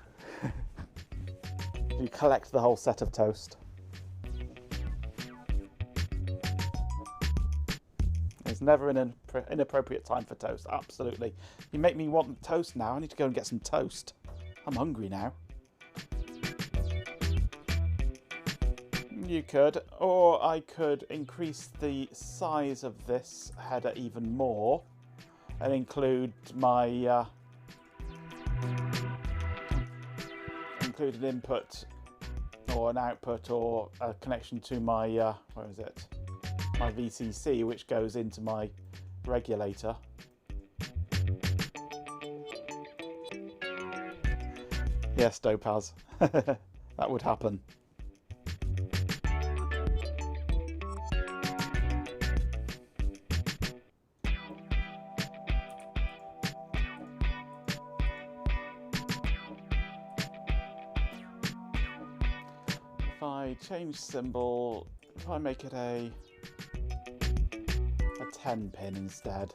You collect the whole set of toast. There's never an inappropriate time for toast, absolutely. You make me want toast now. I need to go and get some toast. I'm hungry now. You could, or I could increase the size of this header even more and include my include an input or an output or a connection to my where is it? My VCC, which goes into my regulator. Yes, Dopaz. That would happen. If I change symbol, if I make it a 10 pin instead.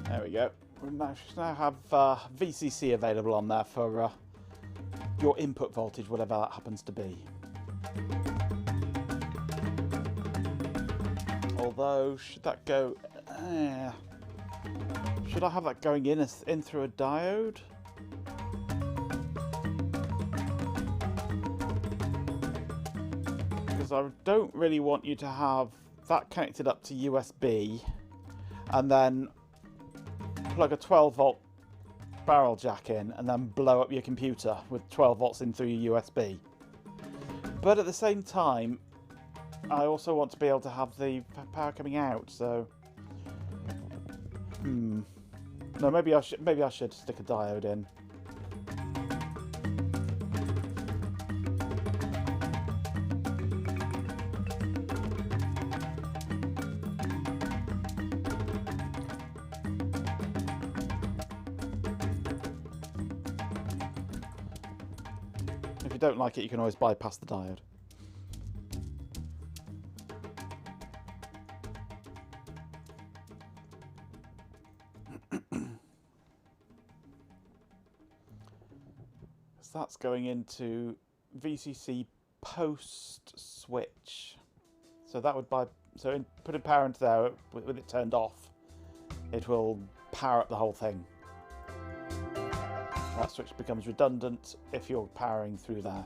There we go. We now have VCC available on there for your input voltage, whatever that happens to be. Although, should that go... should I have that going in through a diode? Because I don't really want you to have that connected up to USB and then plug a 12 volt barrel jack in and then blow up your computer with 12 volts in through your USB. But at the same time, I also want to be able to have the power coming out, so... No, maybe I should stick a diode in. If you don't like it, you can always bypass the diode. So that's going into VCC post switch. So that would putting power into there with it turned off, it will power up the whole thing. That switch becomes redundant if you're powering through there.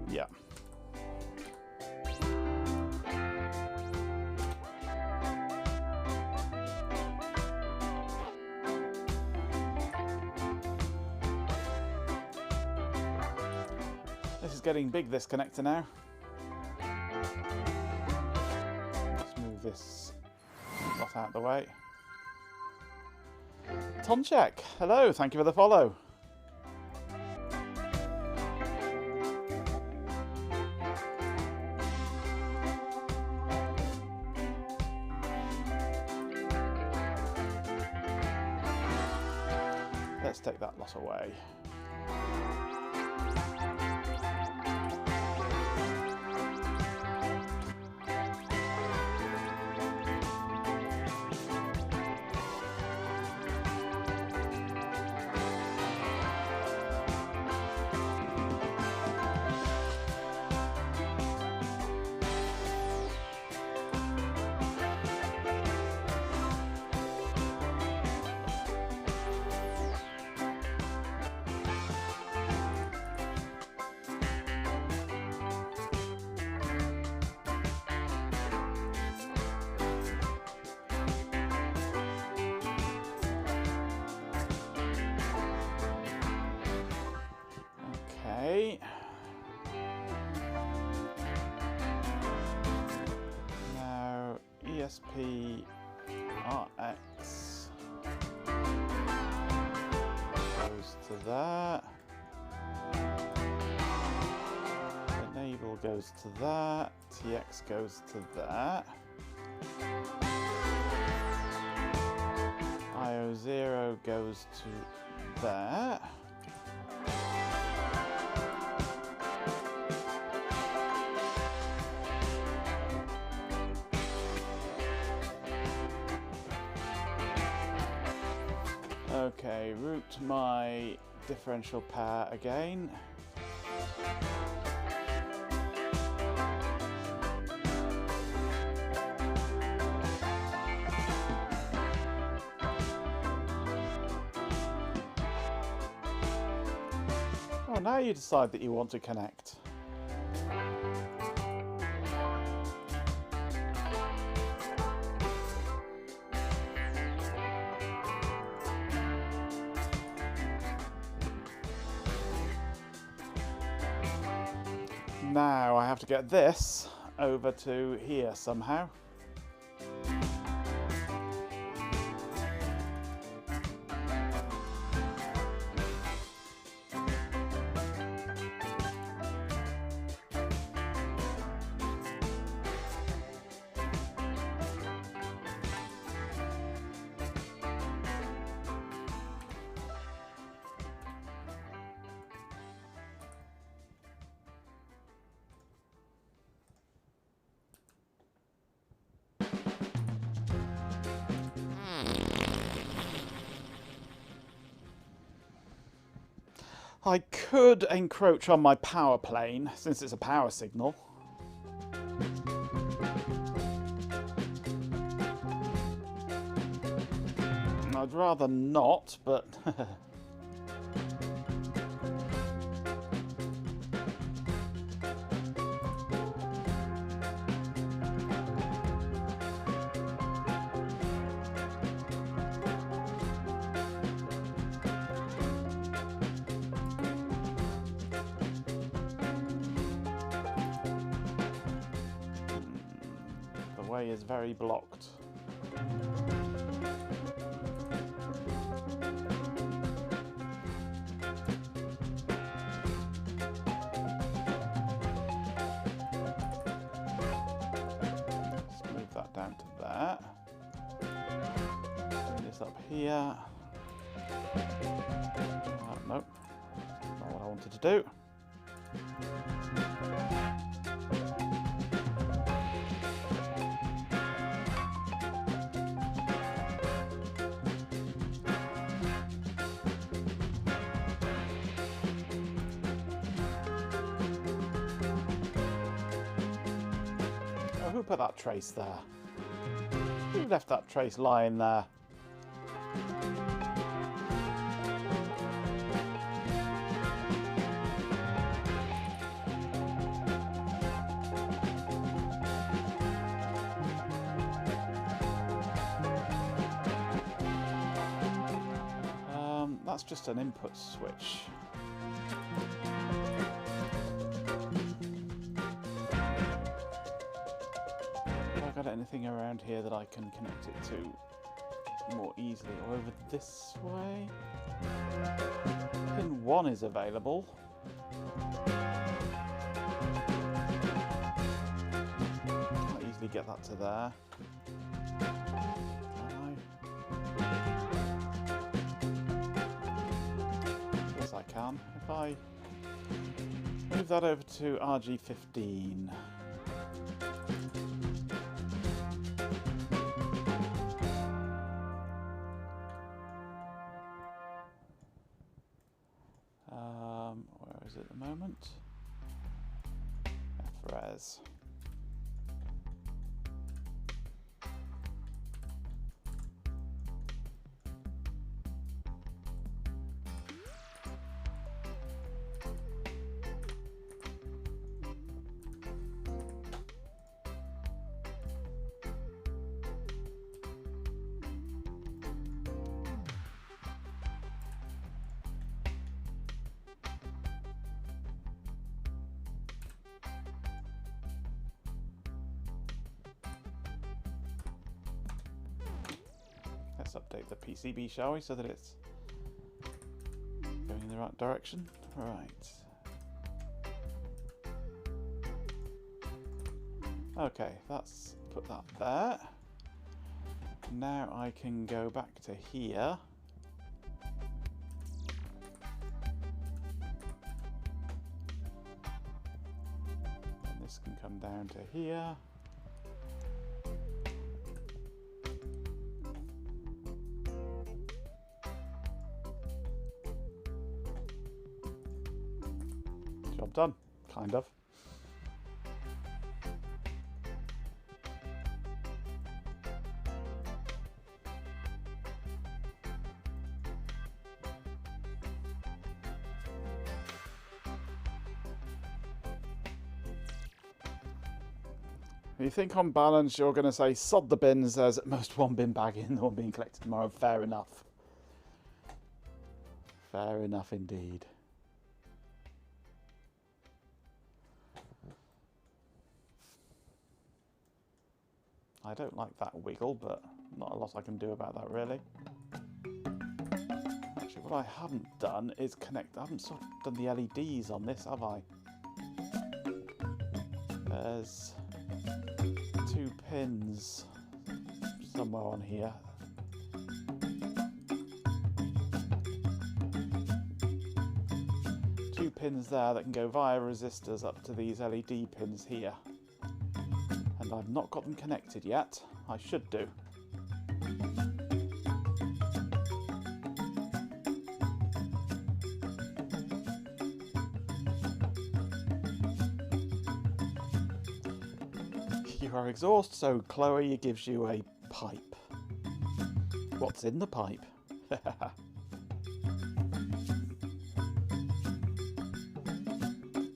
Yeah. This is getting big, this connector now. Let's move this out of the way. Tonchek, hello, thank you for the follow. Let's take that lot away. Okay. Now ESP RX goes to that. Enable goes to that. TX goes to that. IO0 goes to there. Okay, route my differential pair again. Oh, now you decide that you want to connect. Now I have to get this over to here somehow. I could encroach on my power plane, since it's a power signal. I'd rather not, but... the way is very blocked. Let's move that down to there. Bring this up here. Nope, not what I wanted to do. Who put that trace there? Who left that trace lying there? That's just an input switch. Got anything around here that I can connect it to more easily, or over this way? Pin 1 is available. I'll easily get that to there. Can I? Yes, I can. If I move that over to RG15. Where is it at the moment? FRES. update the PCB, shall we, so that it's going in the right direction. Right. Okay, let's put that there. Now I can go back to here. And this can come down to here. Job done, kind of. You think on balance you're going to say sod the bins, there's at most one bin bag in the one being collected tomorrow. Fair enough. Fair enough indeed. I don't like that wiggle, but not a lot I can do about that really. Actually, what I haven't done is connect. I haven't sort of done the LEDs on this, have I? There's 2 pins somewhere on here. Two pins there that can go via resistors up to these LED pins here. And I've not got them connected yet. I should do. Your exhaust, so Chloe gives you a pipe. What's in the pipe?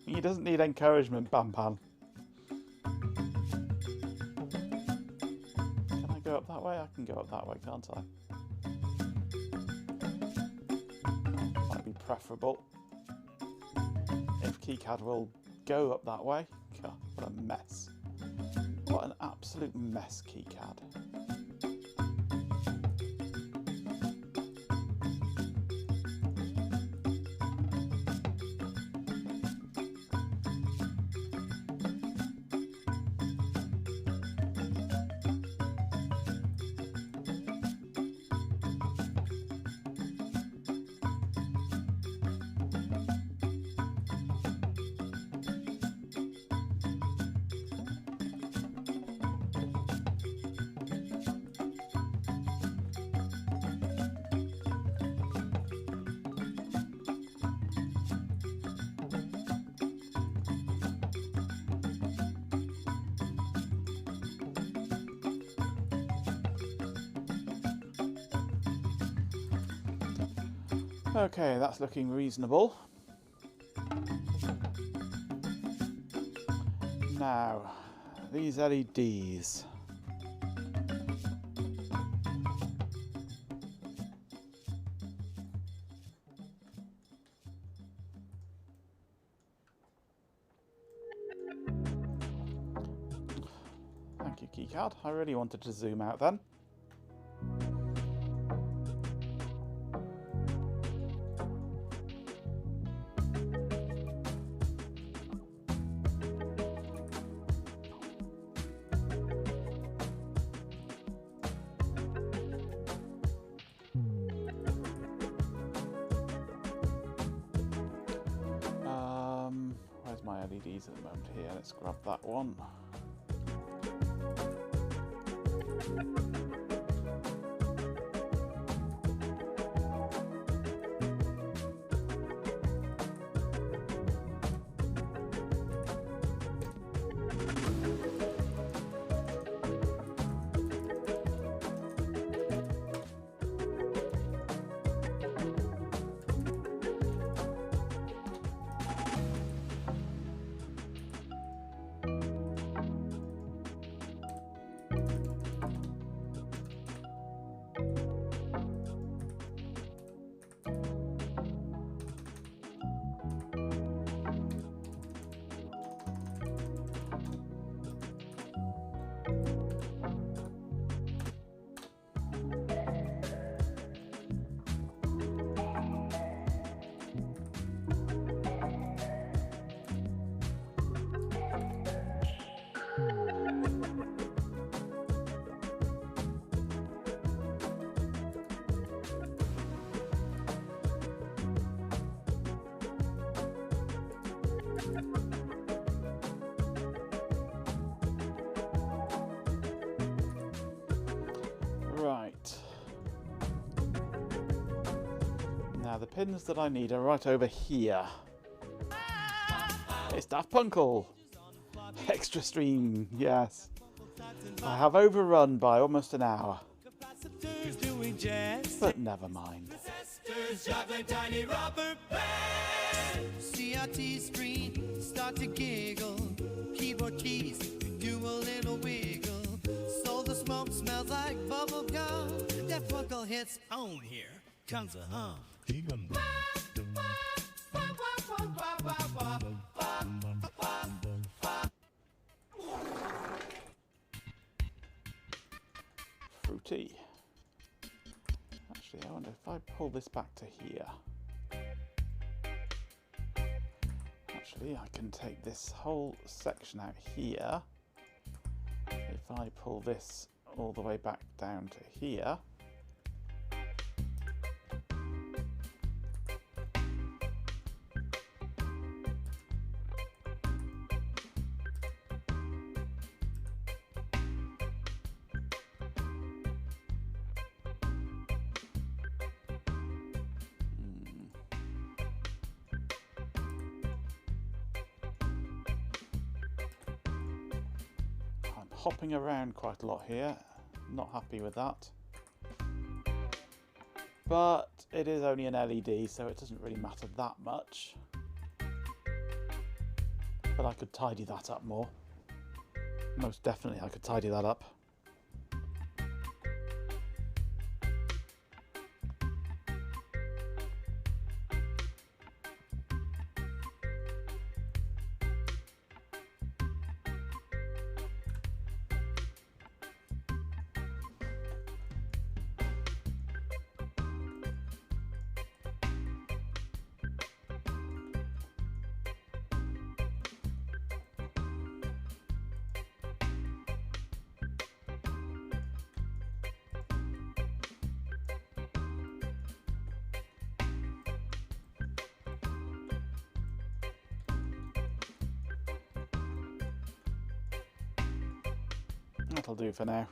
He doesn't need encouragement, Bampan. Can I go up that way? I can go up that way, can't I? Might be preferable if KiCad will go up that way. God, what a mess. What an absolute mess, KiCad. Okay, that's looking reasonable. Now, these LEDs. Thank you, KiCad. I really wanted to zoom out then. Where's my LEDs at the moment here? Let's grab that one. the pins that I need are right over here. It's Daft Punkle. Extra stream, yes. I have overrun by almost an hour. But never mind. CRT screen, start to giggle. Keyboard keys, do a little wiggle. So the smoke smells like bubble gum. That Funkle hits on here. Comes a hum. Fruity. Actually, I wonder if I pull this back to here. Actually, I can take this whole section out here. If I pull this all the way back down to here. Hopping around quite a lot here, not happy with that, but it is only an LED, so it doesn't really matter that much, but I could tidy that up more. Most definitely I could tidy that up. That'll do for now.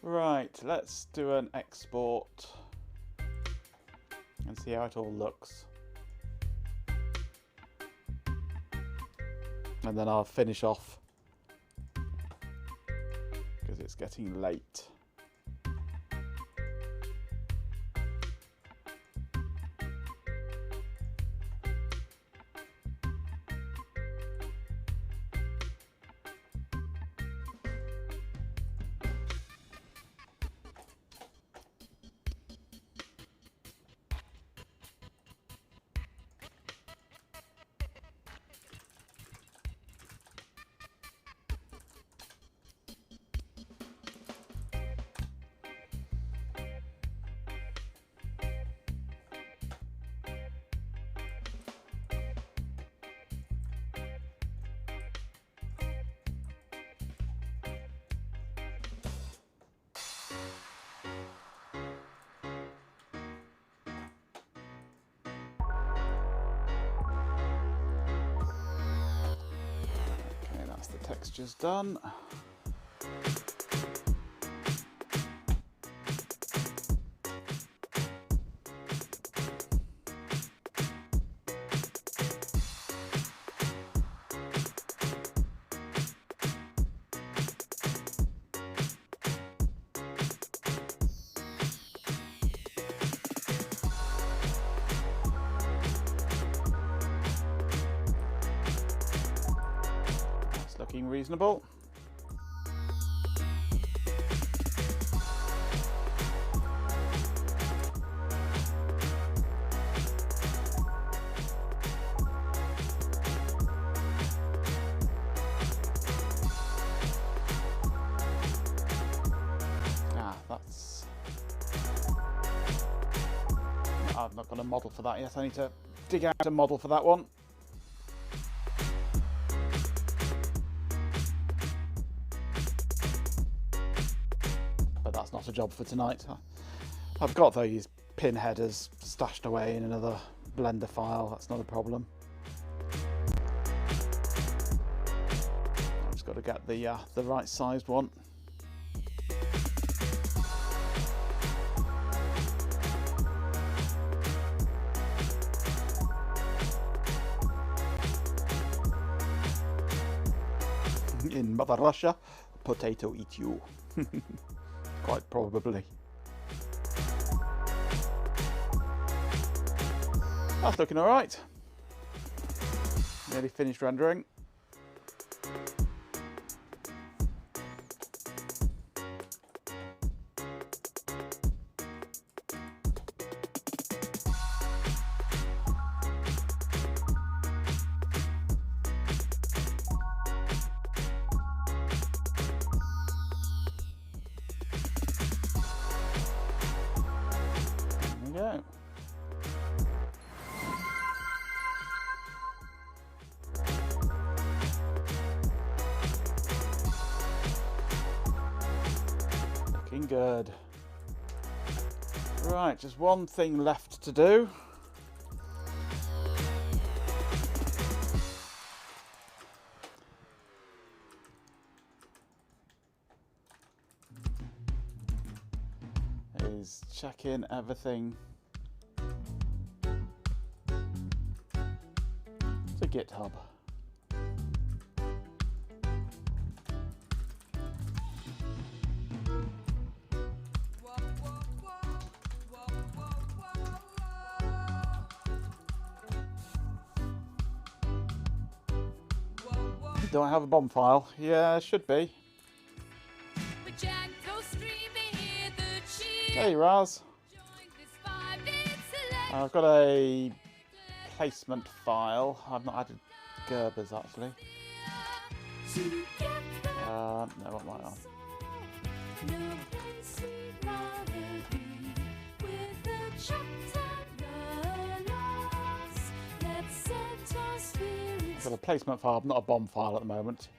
Right, let's do an export and see how it all looks. And then I'll finish off because it's getting late. Texture's done. Looking reasonable. That's... I've not got a model for that yet. I need to dig out a model for that one. Not a job for tonight. I've got those pin headers stashed away in another Blender file. That's not a problem. I've just got to get the right sized one. In Mother Russia, potato eat you. Quite probably. That's looking alright. Nearly finished rendering. There we go. Looking good. Right, just one thing left to do. Is check in everything to GitHub. Do I have a bomb file? Yeah, should be. Hey Raz. I've got a placement file. I've not added Gerbers actually. No, what am I on? I've got a placement file, not a bomb file at the moment.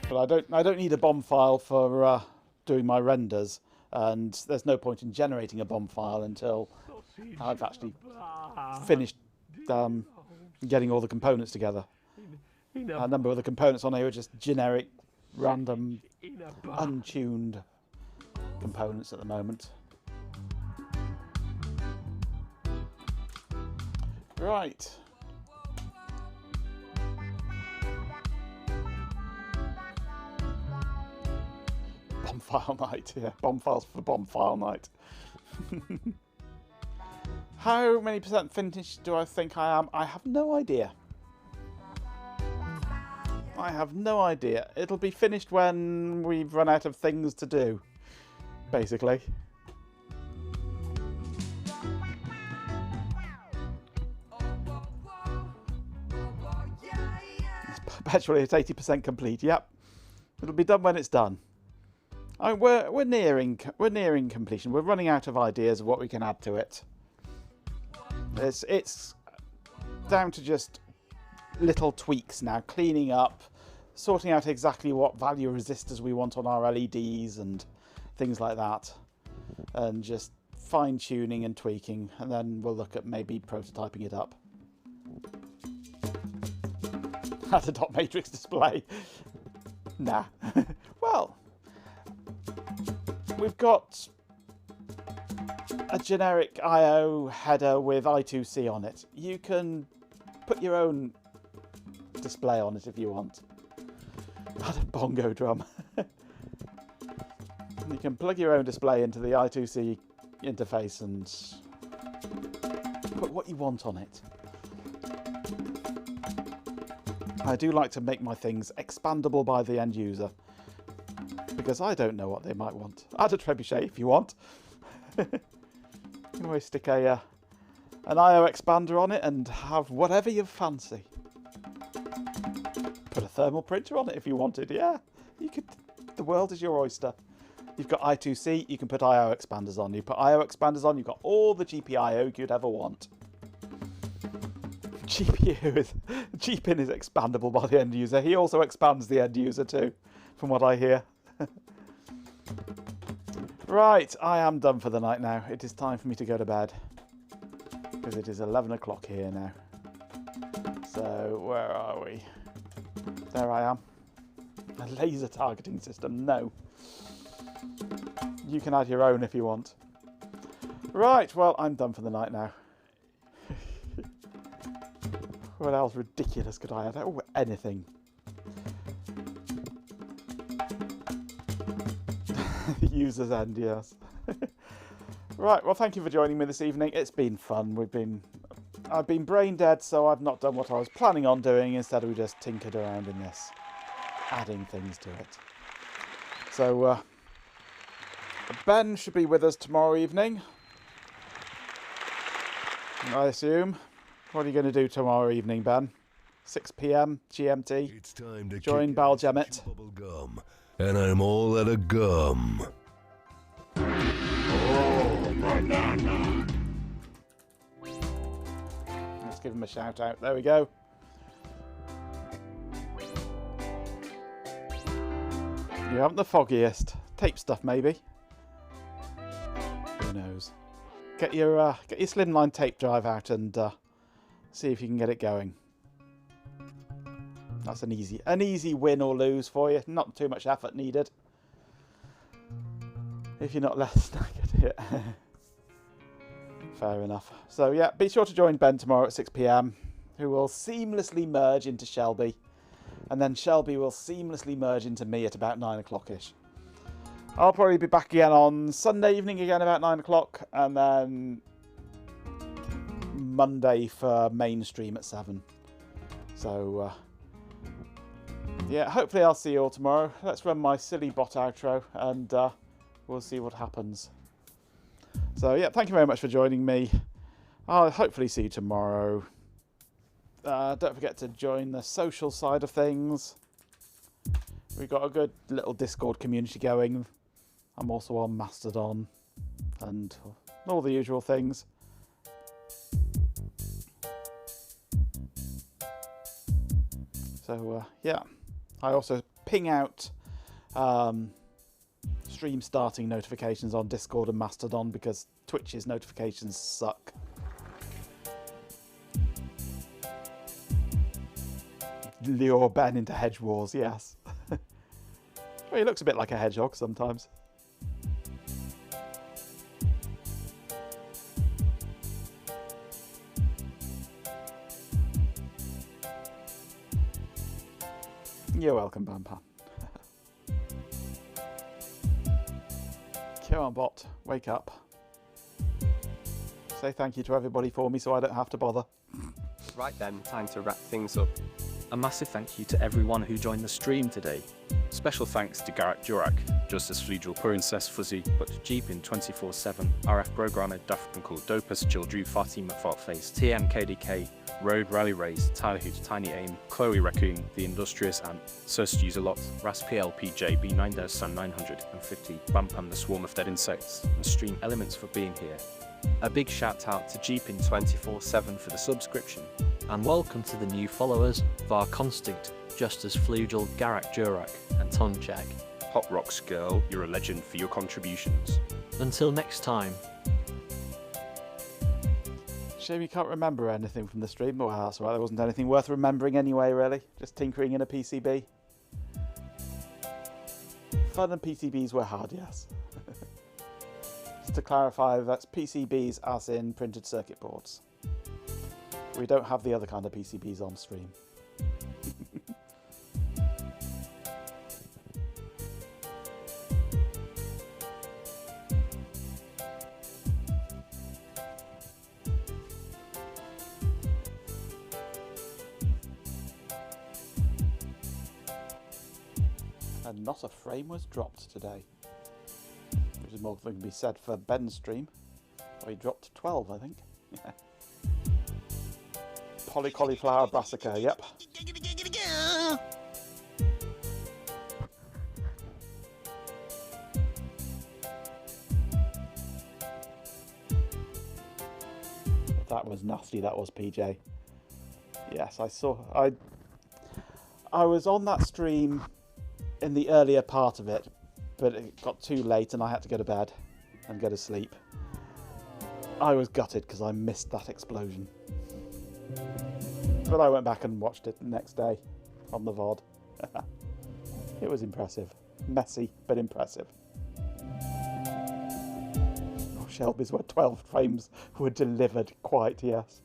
But I don't need a bomb file for doing my renders, and there's no point in generating a bomb file until I've actually finished getting all the components together. A number of the components on here are just generic, random, untuned components at the moment. Right. Bomb file night, yeah. Bomb files for bomb file night. How many percent finished do I think I am? I have no idea. I have no idea. It'll be finished when we've run out of things to do, basically. Perpetually it's 80% complete. Yep, it'll be done when it's done. We're nearing completion. We're running out of ideas of what we can add to it. It's down to just little tweaks now, cleaning up, sorting out exactly what value resistors we want on our LEDs and things like that, and just fine-tuning and tweaking, and then we'll look at maybe prototyping it up. Add a dot matrix display. Nah. Well, we've got a generic I/O header with I2C on it. You can put your own display on it if you want. Add a bongo drum. You can plug your own display into the I2C interface and put what you want on it. I do like to make my things expandable by the end user, because I don't know what they might want. Add a trebuchet if you want. You can always stick an I/O expander on it and have whatever you fancy. Put a thermal printer on it if you wanted. Yeah, you could. The world is your oyster. You've got I2C, you can put I/O expanders on. You put I/O expanders on, you've got all the GPIO you'd ever want. GPIN is expandable by the end user. He also expands the end user too, from what I hear. Right, I am done for the night now. It is time for me to go to bed, because it is 11 o'clock here now. So, where are we? There I am. A laser targeting system, no. You can add your own if you want. Right, well, I'm done for the night now. What else ridiculous could I add? Oh, anything. The user's end, yes. Right, well, thank you for joining me this evening. It's been fun. I've been brain dead, so I've not done what I was planning on doing. Instead, we just tinkered around in this, adding things to it. So, Ben should be with us tomorrow evening, I assume. What are you going to do tomorrow evening, Ben? 6 p.m. GMT. It's time to join Baljamit. Gum, and I'm all out of gum. Oh, banana. Let's give him a shout out. There we go. You haven't the foggiest. Tape stuff, maybe. Who knows? Get your slimline tape drive out and see if you can get it going. That's an easy win or lose for you. Not too much effort needed. If you're not less snag at it. Fair enough. So yeah, be sure to join Ben tomorrow at 6 p.m, who will seamlessly merge into Shelby. And then Shelby will seamlessly merge into me at about 9 o'clock-ish. I'll probably be back again on Sunday evening again about 9 o'clock. And then Monday for mainstream at 7. So, yeah, hopefully I'll see you all tomorrow. Let's run my silly bot outro and we'll see what happens. So, yeah, thank you very much for joining me. I'll hopefully see you tomorrow. Don't forget to join the social side of things. We've got a good little Discord community going. I'm also on Mastodon and all the usual things. So, yeah. I also ping out stream starting notifications on Discord and Mastodon because Twitch's notifications suck. Lure Ben into hedge wars, yes. Well, he looks a bit like a hedgehog sometimes. You're welcome, Bampa. Come on, bot. Wake up. Say thank you to everybody for me so I don't have to bother. Right then, time to wrap things up. A massive thank you to everyone who joined the stream today. Special thanks to Garrett Jurak, Justice Fleedril Princess Fuzzy, but Jeepin 24/7, RF Programmer Dafkankul Dopus Childru Fatima Fartface, TMKDK, Road Rally Race, Tyler Hoot, Tiny Aim, Chloe Raccoon, The Industrious Ant, Surst User Lot, Raspiel PJ B9-950, Bampam the Swarm of Dead Insects, and Stream Elements for being here. A big shout out to Jeepin 24/7 for the subscription. And welcome to the new followers, Var Constinct, Justice Fleudal, Garak Jurak, and Tonchag. Hot Rocks Girl, you're a legend for your contributions. Until next time. Shame you can't remember anything from the stream. Well, that's all right. There wasn't anything worth remembering anyway, really. Just tinkering in a PCB. Fun and PCBs were hard, yes. Just to clarify, that's PCBs as in printed circuit boards. We don't have the other kind of PCBs on stream. And not a frame was dropped today. Which is more than can be said for Ben's stream. Where he dropped 12, I think. Yeah. Polycauliflower brassica, yep. That was nasty, that was, PJ. Yes, I saw. I was on that stream in the earlier part of it, but it got too late and I had to go to bed and go to sleep. I was gutted because I missed that explosion. But I went back and watched it the next day on the VOD. It was impressive. Messy, but impressive. Oh, Shelby's where 12 frames were delivered, quite, yes.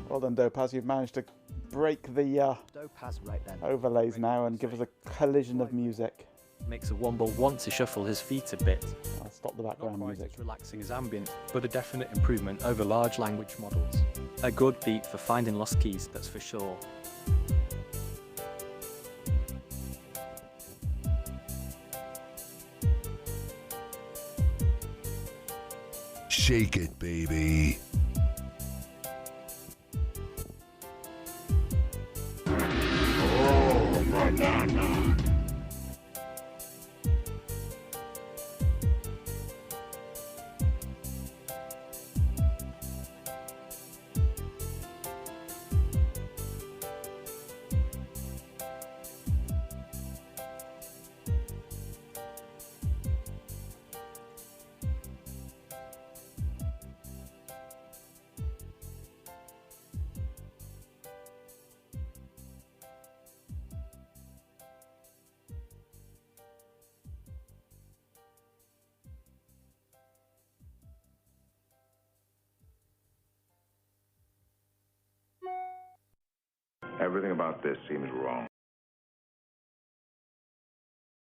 Well done, Dopaz. You've managed to break the Dopaz right then. overlays now and give us a collision of music. Makes a Womble want to shuffle his feet a bit. I'll stop the background music. As relaxing as ambient, but a definite improvement over large language models. A good beat for finding lost keys, that's for sure. Shake it, baby. Oh, banana. Everything about this seems wrong.